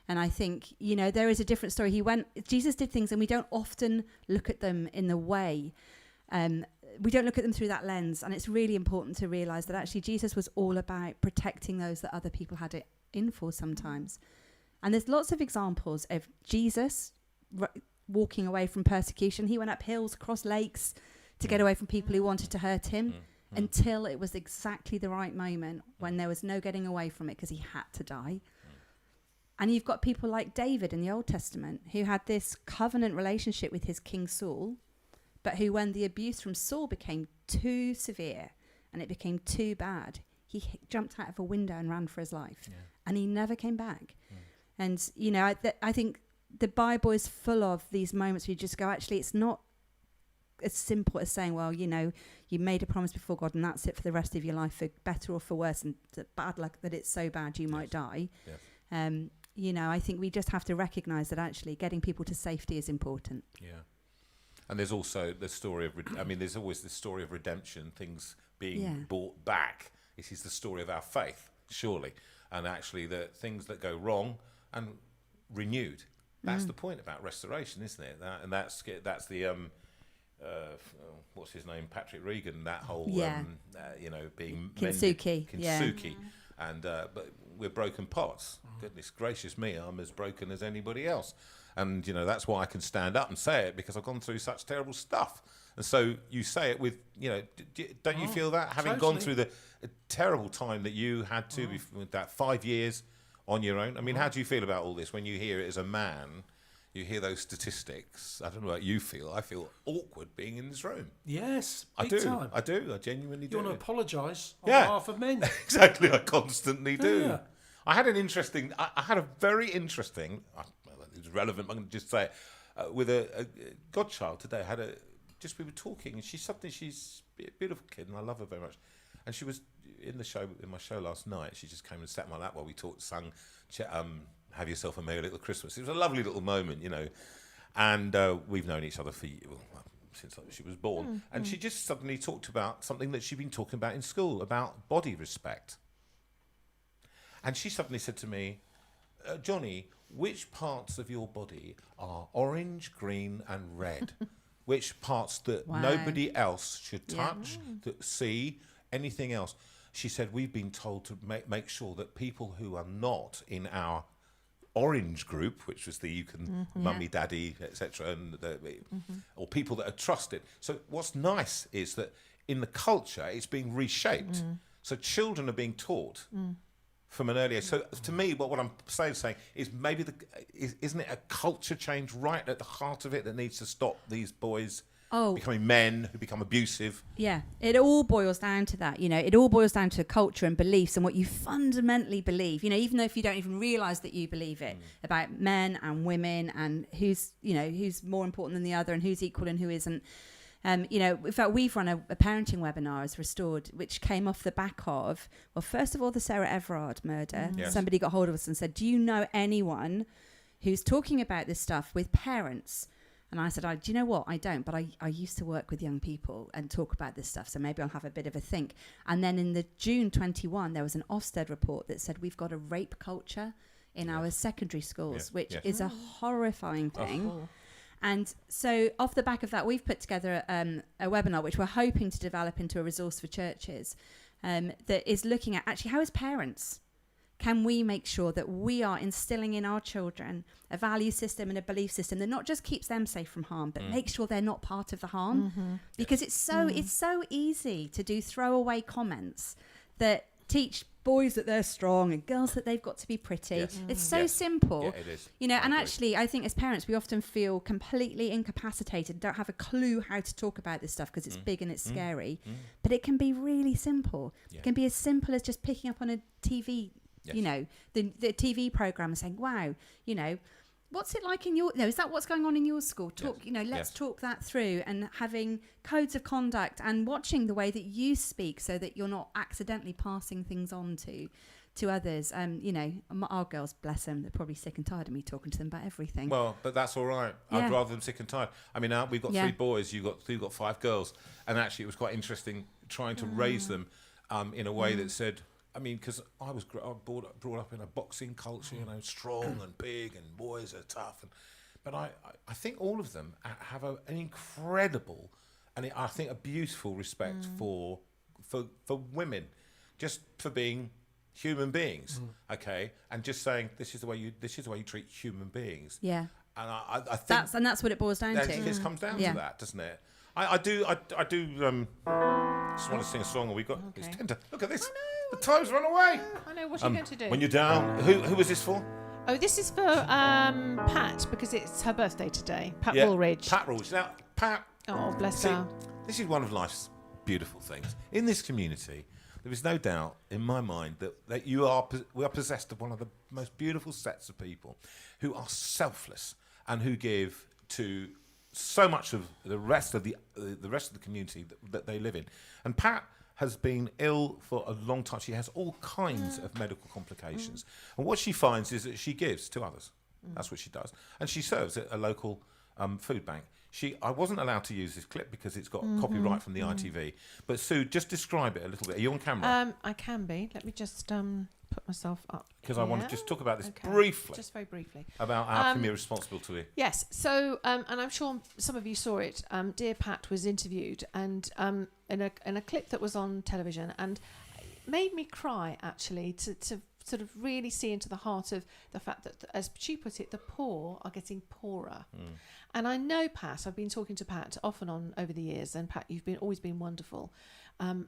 And I think, there is a different story. Jesus did things, and we don't often look at them in the way. We don't look at them through that lens. And it's really important to realise that actually Jesus was all about protecting those that other people had it in for sometimes. And there's lots of examples of Jesus walking away from persecution. He went up hills, across lakes to get away from people who wanted to hurt him until it was exactly the right moment when there was no getting away from it because he had to die. And you've got people like David in the Old Testament who had this covenant relationship with his King Saul, but who, when the abuse from Saul became too severe and it became too bad, he jumped out of a window and ran for his life, and he never came back. And you know, I think the Bible is full of these moments where you just go, actually, it's not as simple as saying, well, you know, you made a promise before God and that's it for the rest of your life, for better or for worse, and bad luck that it's so bad you might die. You know, I think we just have to recognise that actually getting people to safety is important. And there's also the story of, there's always the story of redemption, things being brought back. This is the story of our faith, surely. And actually the things that go wrong and renewed. That's the point about restoration, isn't it? That's the what's his name, Patrick Regan, that whole you know, being Kintsugi. Kintsugi. And but we're broken pots. Goodness gracious me, I'm as broken as anybody else. And you know, that's why I can stand up and say it, because I've gone through such terrible stuff. And so you say it with, you know, don't you feel that, having gone through the terrible time that you had to with that 5 years on your own? I mean, how do you feel about all this when you hear it as a man? You hear those statistics. I don't know what you feel. I feel awkward being in this room. Yes, I big do. time. I do. I genuinely do. You want to apologise on behalf of men? Exactly. I constantly do. Yeah. I had a very interesting. It's relevant. I'm going to just say it. With a godchild today. We were talking, and she's a beautiful kid, and I love her very much. And she was in my show last night. She just came and sat in my lap while we sung. Have yourself a merry little Christmas. It was a lovely little moment, you know. And we've known each other since she was born. And she just suddenly talked about something that she'd been talking about in school, about body respect. And she suddenly said to me, Johnny, which parts of your body are orange, green and red? Which parts that nobody else should touch, that see, anything else? She said, we've been told to make sure that people who are not in our orange group, which was the mummy, daddy, etc., and or people that are trusted. So what's nice is that in the culture, it's being reshaped. So children are being taught from an early age. So to me, what I'm saying is maybe isn't it a culture change right at the heart of it that needs to stop these boys becoming men who become abusive? Yeah, it all boils down to that. You know, it all boils down to culture and beliefs and what you fundamentally believe. You know, even though if you don't even realise that you believe it about men and women and who's more important than the other and who's equal and who isn't. You know, in fact, we've run a parenting webinar as Restored, which came off the back of, well, first of all, the Sarah Everard murder. Yes. Somebody got hold of us and said, do you know anyone who's talking about this stuff with parents? And I said, do you know what? I don't, but I used to work with young people and talk about this stuff, so maybe I'll have a bit of a think. And then in the June 21, there was an Ofsted report that said we've got a rape culture in our secondary schools, which is a horrifying thing. And so off the back of that, we've put together a webinar, which we're hoping to develop into a resource for churches that is looking at actually how as parents can we make sure that we are instilling in our children a value system and a belief system that not just keeps them safe from harm, but make sure they're not part of the harm. Because it's so easy to do throwaway comments that teach boys that they're strong and girls that they've got to be pretty. It's so simple. Yeah, it is. You know, and actually I think as parents we often feel completely incapacitated, don't have a clue how to talk about this stuff because it's big and it's scary. But it can be really simple. It can be as simple as just picking up on a TV, you know, the TV program and saying, wow, you know, what's it like in your, is that what's going on in your school? Talk, you know, let's talk that through, and having codes of conduct and watching the way that you speak so that you're not accidentally passing things on to others. You know, our girls, bless them, they're probably sick and tired of me talking to them about everything. Well, but that's all right. I'd rather them sick and tired. I mean, we've got 3 boys, you've got 5 girls. And actually it was quite interesting trying to raise them in a way that said, I mean, because I was brought up in a boxing culture, you know, strong and big, and boys are tough. But I think all of them have an incredible, and I think a beautiful respect for women, just for being human beings, okay, and just saying this is the way you treat human beings. Yeah. And I think that's what it boils down to. It just comes down to that, doesn't it? I do. Just want to sing a song. And we got it's tender. Look at this. The time's run away. I know. What are you going to do? When you're down, who was this for? Oh, this is for Pat, because it's her birthday today. Pat Woolridge. Pat Woolridge. Now, Pat. Oh, bless her. This is one of life's beautiful things. In this community, there is no doubt in my mind that we are possessed of one of the most beautiful sets of people who are selfless and who give to so much of the rest of the community that they live in. And Pat has been ill for a long time. She has all kinds of medical complications. And what she finds is that she gives to others. That's what she does. And she serves at a local food bank. I wasn't allowed to use this clip because it's got copyright from the ITV. But Sue, just describe it a little bit. Are you on camera? I can be. Let me just put myself up. Because I want to just talk about this briefly. Just very briefly. About how can be responsible to it. Yes. So, and I'm sure some of you saw it. Dear Pat was interviewed, and in a clip that was on television, and it made me cry actually to sort of really see into the heart of the fact that, as she put it, the poor are getting poorer. And I know, Pat, I've been talking to Pat off and on over the years, and Pat, you've always been wonderful.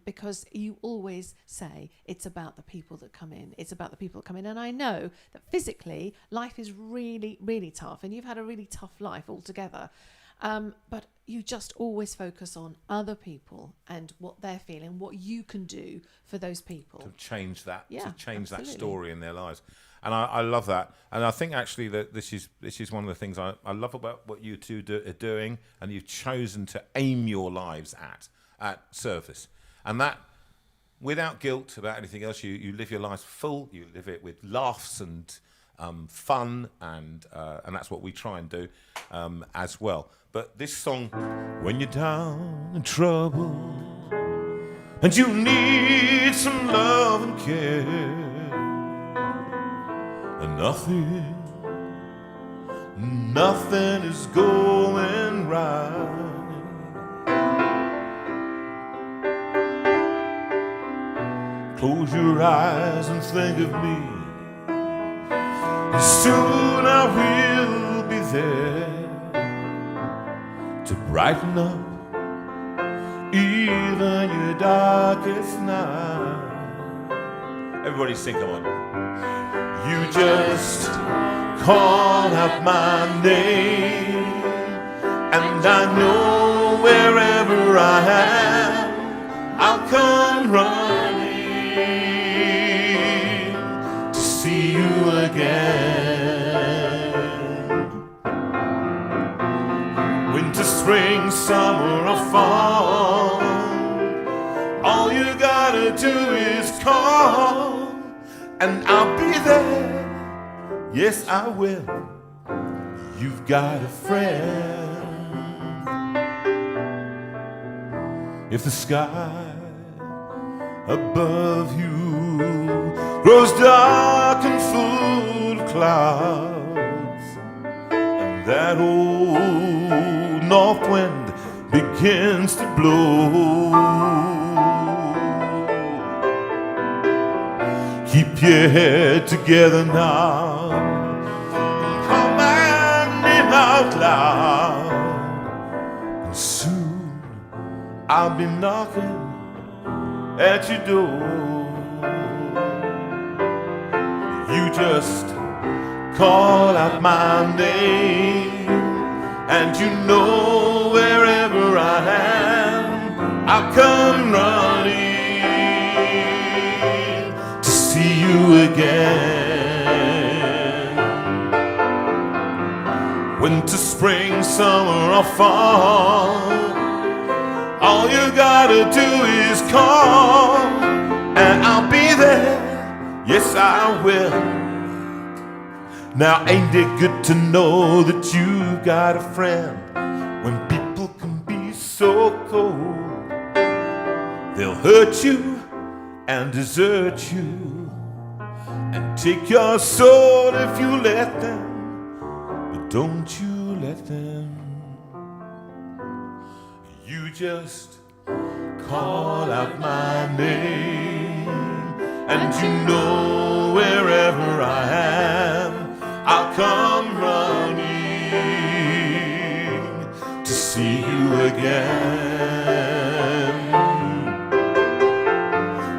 Because you always say it's about the people that come in. It's about the people that come in. And I know that physically life is really, really tough, and you've had a really tough life altogether. But you just always focus on other people and what they're feeling, what you can do for those people. To change that, absolutely. that story in their lives. And I love that. And I think actually that this is one of the things I love about what you two are doing, and you've chosen to aim your lives at service. And that, without guilt about anything else, you live your life full. You live it with laughs and fun, and that's what we try and do as well. But this song, when you're down in trouble and you need some love and care, and nothing is going right. Close your eyes and think of me. Soon I will be there to brighten up even your darkest night. Everybody sing, come on. You just call out my name, and I know wherever I am, I'll come running to see you again. Winter, spring, summer, or fall, all you gotta do is call, and I'll be there. Yes, I will. You've got a friend. If the sky above you grows dark and full of clouds, and that old north wind begins to blow, keep your head together now and call my name out loud, and soon I'll be knocking at your door. You just call out my name, and you know wherever I am, I'll come running to see you again. Winter, spring, summer, or fall, all you gotta do is call, and I'll be there. Yes, I will. Now, ain't it good to know that you got a friend when people can be so cold? They'll hurt you and desert you and take your soul if you let them, but don't you let them. You just call out my name, and you know wherever I am, I'll come running to see you again.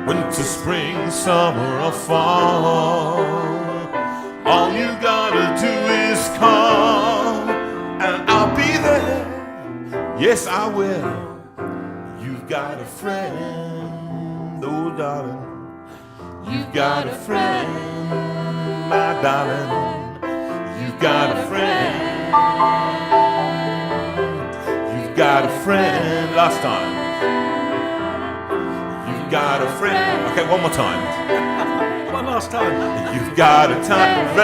Winter, spring, summer, or fall, all you gotta do is call, and I'll be there. Yes, I will. You've got a friend. oh darling, you've got a friend, my darling, you've got a friend, you've got a friend. Last time, you've got a friend. Okay, one more time. One last time. You've got a time,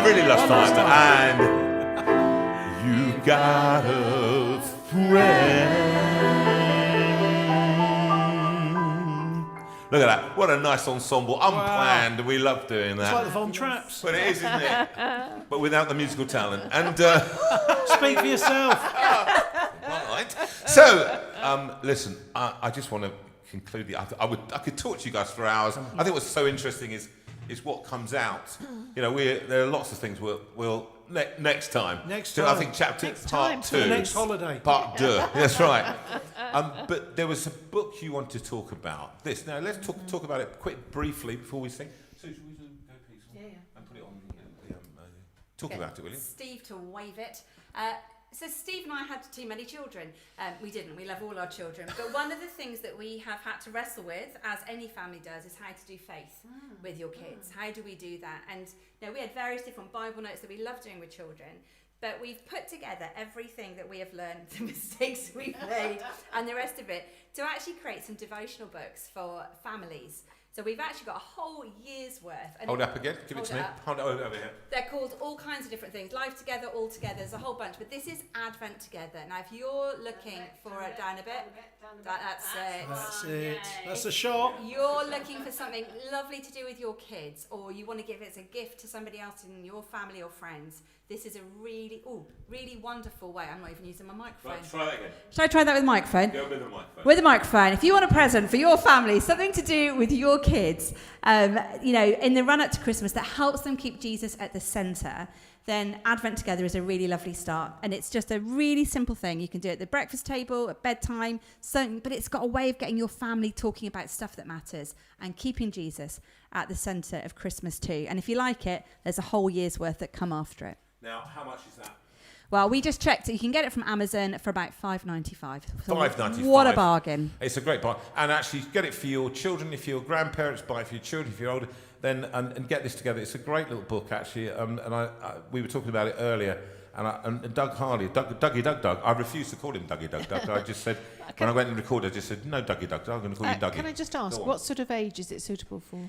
really last time, and you've got a friend. Look at that! What a nice ensemble, unplanned. Wow. We love doing that. It's like the Von Trapps. But it is, isn't it? But without the musical talent. And speak for yourself. Right. So, listen, I just want to conclude. I could talk to you guys for hours. I think what's so interesting is what comes out. You know, there are lots of things we'll next time. Next time. time. I think chapter Next part time. 2. Next holiday. Part 2. That's right. But there was a book you wanted to talk about. This. Now let's talk about it quick, briefly before we sing. So should we do go peaceful? Yeah. And put it on. Talk about it, will you? Steve to wave it. So Steve and I had too many children. We didn't. We love all our children. But one of the things that we have had to wrestle with, as any family does, is how to do faith with your kids. How do we do that? And we had various different Bible notes that we love doing with children. But we've put together everything that we have learned, the mistakes we've made, and the rest of it, to actually create some devotional books for families. So we've actually got a whole year's worth. And hold up again. Give it to me. Hold it over here. They're called all kinds of different things. Life Together, All Together. There's a whole bunch. But this is Advent Together. Now, if you're looking for it down a bit, that's it. That's it. That's a shot. You're looking for something lovely to do with your kids, or you want to give it as a gift to somebody else in your family or friends. This is a really wonderful way. I'm not even using my microphone. Right, try that again. Should I try that with the microphone? Go with the microphone. With a microphone. If you want a present for your family, something to do with your kids, in the run-up to Christmas that helps them keep Jesus at the centre, then Advent Together is a really lovely start. And it's just a really simple thing. You can do it at the breakfast table, at bedtime, but it's got a way of getting your family talking about stuff that matters and keeping Jesus at the centre of Christmas too. And if you like it, there's a whole year's worth that come after it. Now, how much is that? Well, we just checked it. You can get it from Amazon for about $5.95. So $5.95. What a bargain. It's a great bargain. And actually, get it for your children. If you're grandparents, buy it for your children. If you're older, then and get this together. It's a great little book, actually. We were talking about it earlier. And Doug Harley, Doug, I refused to call him Dougie Doug. I just said, when I went and recorded, I just said, no, Dougie Doug. I'm going to call you Dougie. Can I just ask, what sort of age is it suitable for?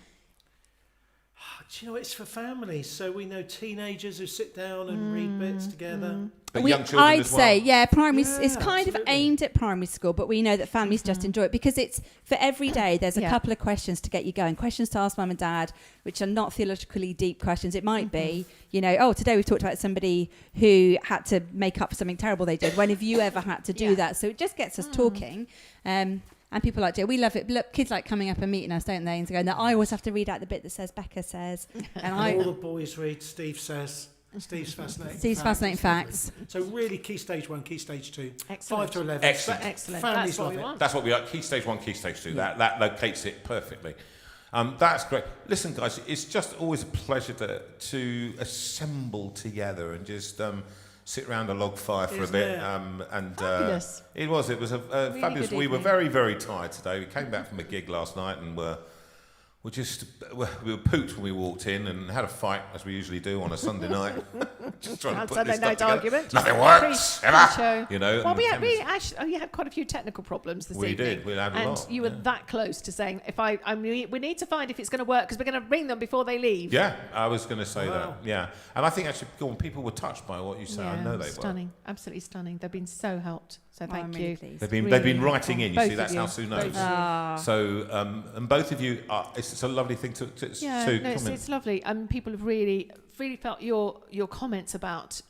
Do you know, it's for families, so we know teenagers who sit down and read bits together. But young children as well. I'd say, primary. Yeah, it's kind of aimed at primary school, but we know that families just enjoy it because it's for every day. There's a couple of questions to get you going. Questions to ask mum and dad, which are not theologically deep questions. It might be, today we've talked about somebody who had to make up for something terrible they did. When have you ever had to do that? So it just gets us talking. And people like it. We love it. Look, kids like coming up and meeting us, don't they? And going, I always have to read out the bit that says Bekah says. And all the boys read Steve says. Steve's fascinating facts. So really, key stage 1, key stage 2, Excellent. 5 to 11. Excellent. Families That's what love we it. want. That's what we like. Key stage 1, key stage 2. That locates it perfectly. That's great. Listen, guys, it's just always a pleasure to assemble together and just sit around a log fire for a bit. Fabulous. It was a Really fabulous. good We were evening. very, very tired today. We came back from a gig last night and we were pooped when we walked in and had a fight as we usually do on a Sunday night. Just trying to put Sunday this night stuff together. argument. Nothing works ever. Pre-show. Well, Well, we had quite a few technical problems this We evening. did. We had a and lot, you were that close to saying, we need to find if it's going to work because we're going to ring them before they leave. Yeah, I was going to say Wow. that. Yeah, and I think actually, people were touched by what you said. I know they stunning, absolutely stunning. They've been so helped. So thank I'm you. really pleased. were. They've Really been writing in. You both see, of that's you. how Sue knows. Both of you. So, and both of you, it's a lovely thing to comment. It's lovely. People have really felt your comments about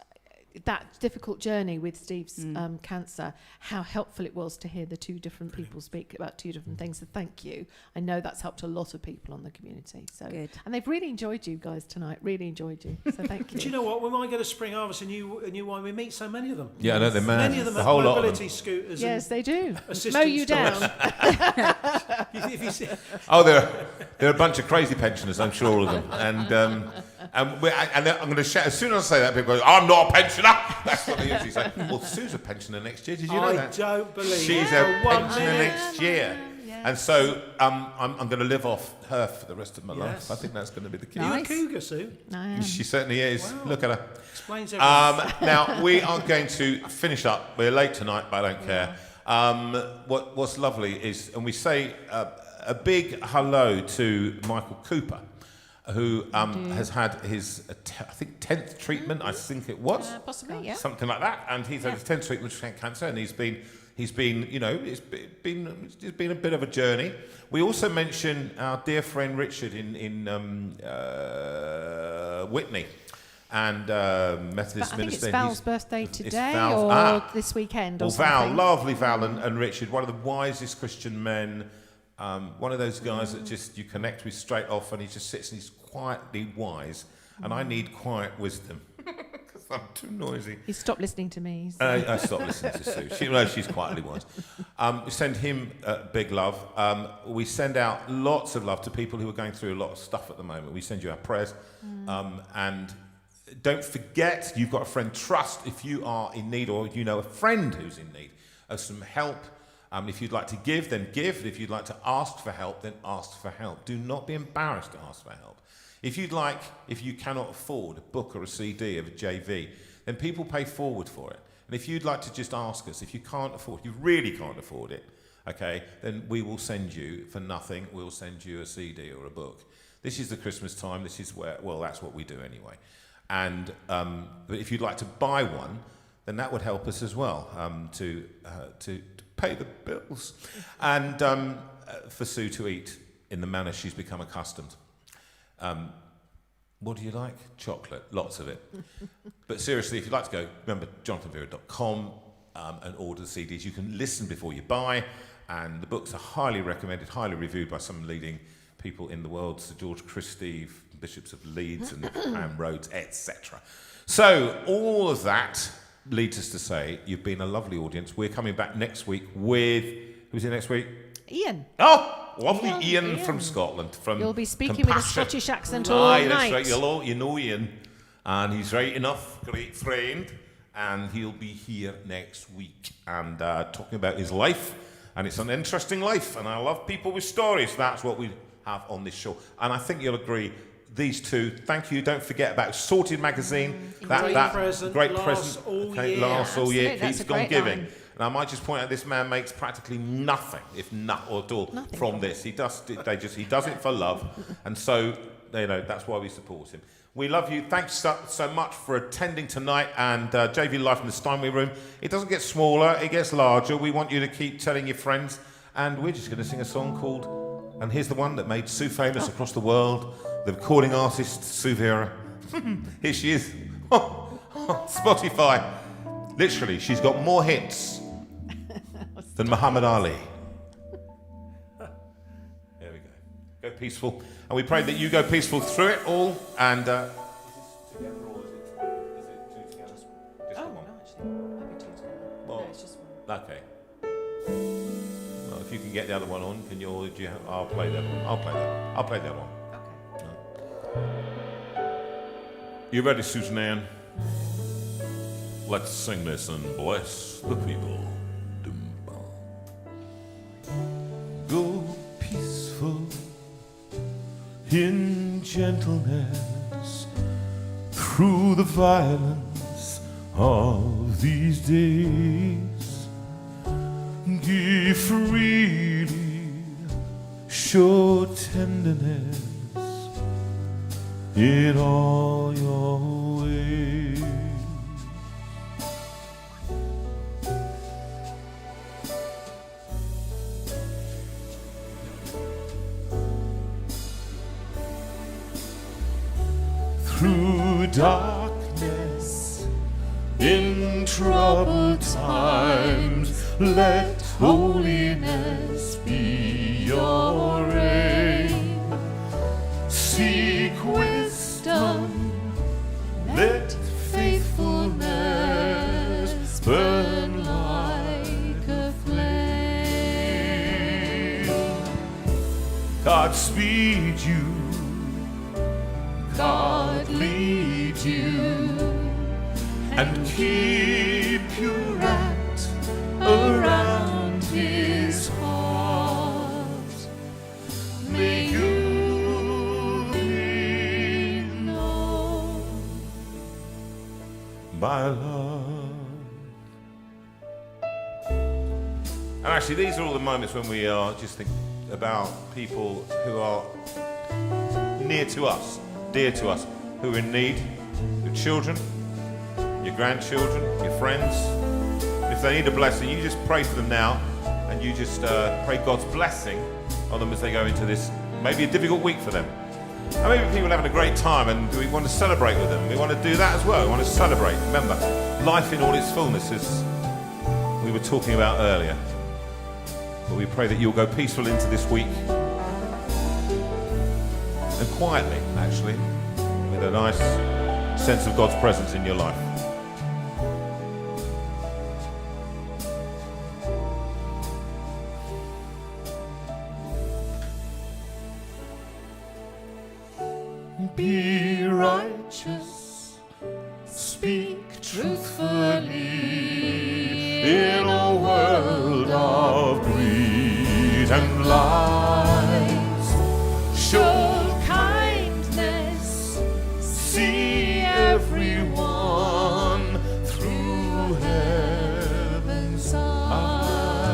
that difficult journey with Steve's cancer, how helpful it was to hear the two different people speak about two different things. So thank you. I know that's helped a lot of people on the community. So Good. And they've really enjoyed you guys tonight. Really enjoyed you. So thank you. Do you know what? When I go to Spring Harvest and new wine, we meet so many of them. Yeah, I know they're mad. Many of them The have whole lot of mobility them. scooters. Yes, they do. Mow assistance you dogs. down. If you see, Oh, they're a bunch of crazy pensioners, I'm sure, all of them. And I'm going to shout, as soon as I say that, people go, I'm not a pensioner. That's what they usually say. Well, Sue's a pensioner next year. Did you know I that? don't believe She's it. a For 1 pensioner minute. next year. And so I'm going to live off her for the rest of my life. I think that's going to be the key. Nice. You're a cougar, Sue. I am. She certainly is. Wow. Look at her. Explains everything. Now, we are going to finish up. We're late tonight, but I don't care. What's lovely is, and we say a big hello to Michael Cooper, who has had his, I think, 10th treatment, I think it was. Possibly, yeah. Something like that. And he's had his 10th treatment for cancer, and he's been, you know, it's been a bit of a journey. We also mention our dear friend Richard in Whitney. And Methodist I think minister. it's Val's birthday today Val's, or this weekend or well, Val, something. lovely Val and Richard, one of the wisest Christian men, one of those guys that just you connect with straight off, and he just sits and he's quietly wise, and I need quiet wisdom because I'm too noisy. He stopped listening to me. So. I stopped listening to Sue. She's quietly wise. We send him big love. We send out lots of love to people who are going through a lot of stuff at the moment. We send you our prayers, and don't forget, you've got a friend. Trust if you are in need, or you know a friend who's in need of some help. If you'd like to give, then give. If you'd like to ask for help, then ask for help. Do not be embarrassed to ask for help. If you cannot afford a book or a CD of a JV, then people pay forward for it. And if you'd like to just ask us, if you really can't afford it, okay, then we will send you for nothing. We'll send you a CD or a book. This is the Christmas time. This is where, well, that's what we do anyway. And but if you'd like to buy one, then that would help us as well to pay the bills and for Sue to eat in the manner she's become accustomed. What do you like? Chocolate, lots of it. But seriously, if you'd like to go, remember jonathanveira.com and order the CDs. You can listen before you buy, and the books are highly recommended, highly reviewed by some leading people in the world, Sir George Christie, Bishops of Leeds and Pam Rhodes, etc. So all of that leads us to say you've been a lovely audience. We're coming back next week with, who's here next week? Ian. Oh, lovely Ian from Scotland. You'll be speaking Compassion. with a Scottish accent all night. That's right. You know Ian, and he's right enough, great friend, and he'll be here next week and talking about his life, and it's an interesting life, and I love people with stories. That's what we have on this show, and I think you'll agree. These two, thank you. Don't forget about Sorted magazine. That present, great lasts present. all Okay, year. lasts all year. Absolutely, Keeps that's a on great giving. line. And I might just point out this man makes practically nothing, if not at all, from this. He does it for love, and so that's why we support him. We love you. Thanks so much for attending tonight. And JV Live from the Steinway room. It doesn't get smaller; it gets larger. We want you to keep telling your friends, and we're just going to sing a song called. And here's the one that made Sue famous across the world. The recording artist, Sue Veira. Here she is. Spotify. Literally, she's got more hits than Muhammad Ali. There we go. Go peaceful. And we pray that you go peaceful through it all. And is it together or is it two together? Just Oh, one. no, actually. Might be two together. Well, No, it's just one. Okay. Well, if you can get the other one on, I'll play that one. I'll play that one. You ready, Susan Ann? Let's sing this and bless the people. Go peaceful in gentleness through the violence of these days. Give freely, show tenderness in all your ways. Through darkness, in troubled times, let holiness be your aim. Seek wisdom, let faithfulness burn like a flame. God speed you, God lead you, and keep you wrapped around His heart. by love. And actually, these are all the moments when we are just think about people who are near to us, dear to us, who are in need, your children, your grandchildren, your friends. If they need a blessing, you just pray for them now, and you just pray God's blessing on them as they go into this, maybe a difficult week for them. And maybe people are having a great time and we want to celebrate with them. We want to do that as well. We want to celebrate. Remember, life in all its fullness, as we were talking about earlier. But we pray that you'll go peaceful into this week. And quietly, actually, with a nice sense of God's presence in your life. Be righteous, speak truthfully in a world of greed and lies. Show kindness, see everyone through heaven's eyes.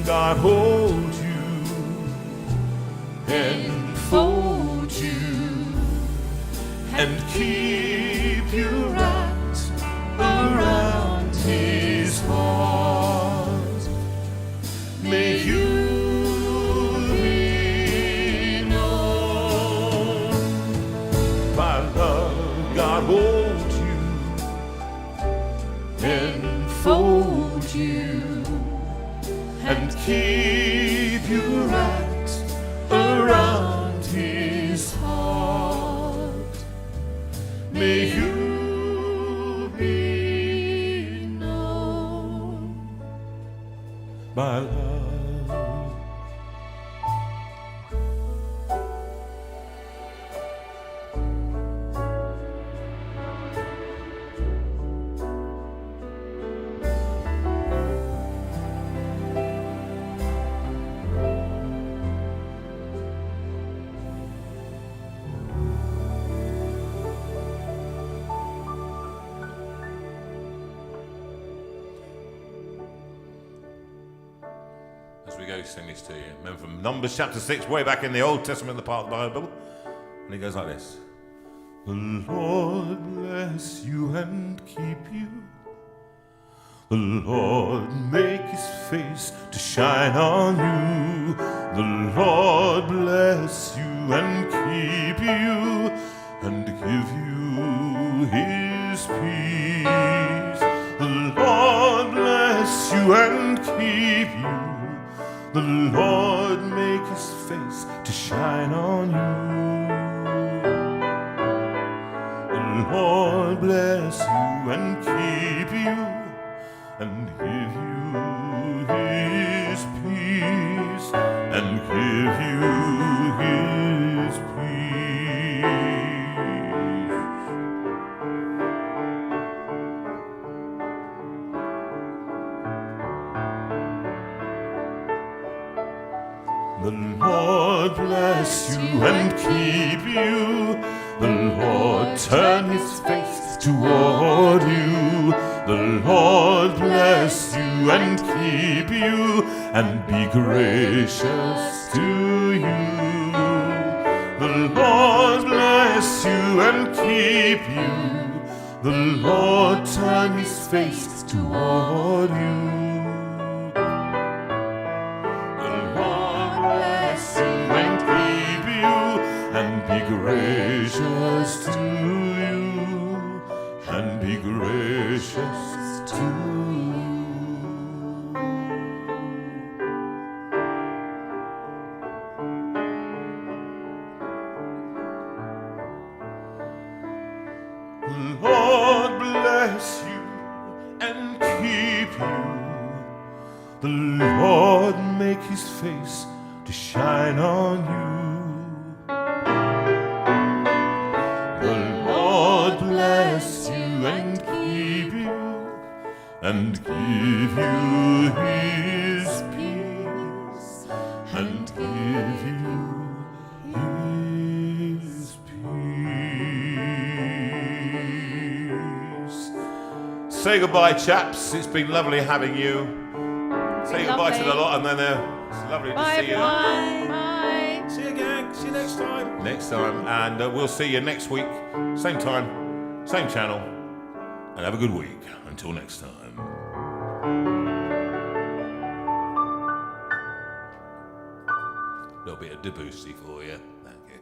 God hold you and fold you and keep you wrapped around his heart. May you be known by love. God hold you and fold you and keep you wrapped around his heart. May you be known by love. As we go sing this to you, remember from Numbers chapter 6, way back in the Old Testament, the part of the Bible, and it goes like this. The Lord bless you and keep you. The Lord make his face to shine on you. The Lord bless you and keep you and give you his peace. The Lord bless you and keep you. The Lord make his face to shine on you. The Lord bless you and keep you and give you his peace and give you his peace. The Lord bless you and keep you. The Lord turn his face toward you. The Lord bless you and keep you and be gracious to you. The Lord bless you and keep you. The Lord turn his face toward you. And be gracious to you, and be gracious to you. The Lord bless you and keep you. The Lord make his face to shine on you. Bless you and keep you and give you his peace and give you his peace. say goodbye, chaps. It's been lovely having you. Say goodbye to the lot, and then it's lovely to see you. Bye. See you again. See you next time. Next time, and we'll see you next week, same time, same channel, and have a good week. Until next time. A little bit of Debussy for you. Thank you.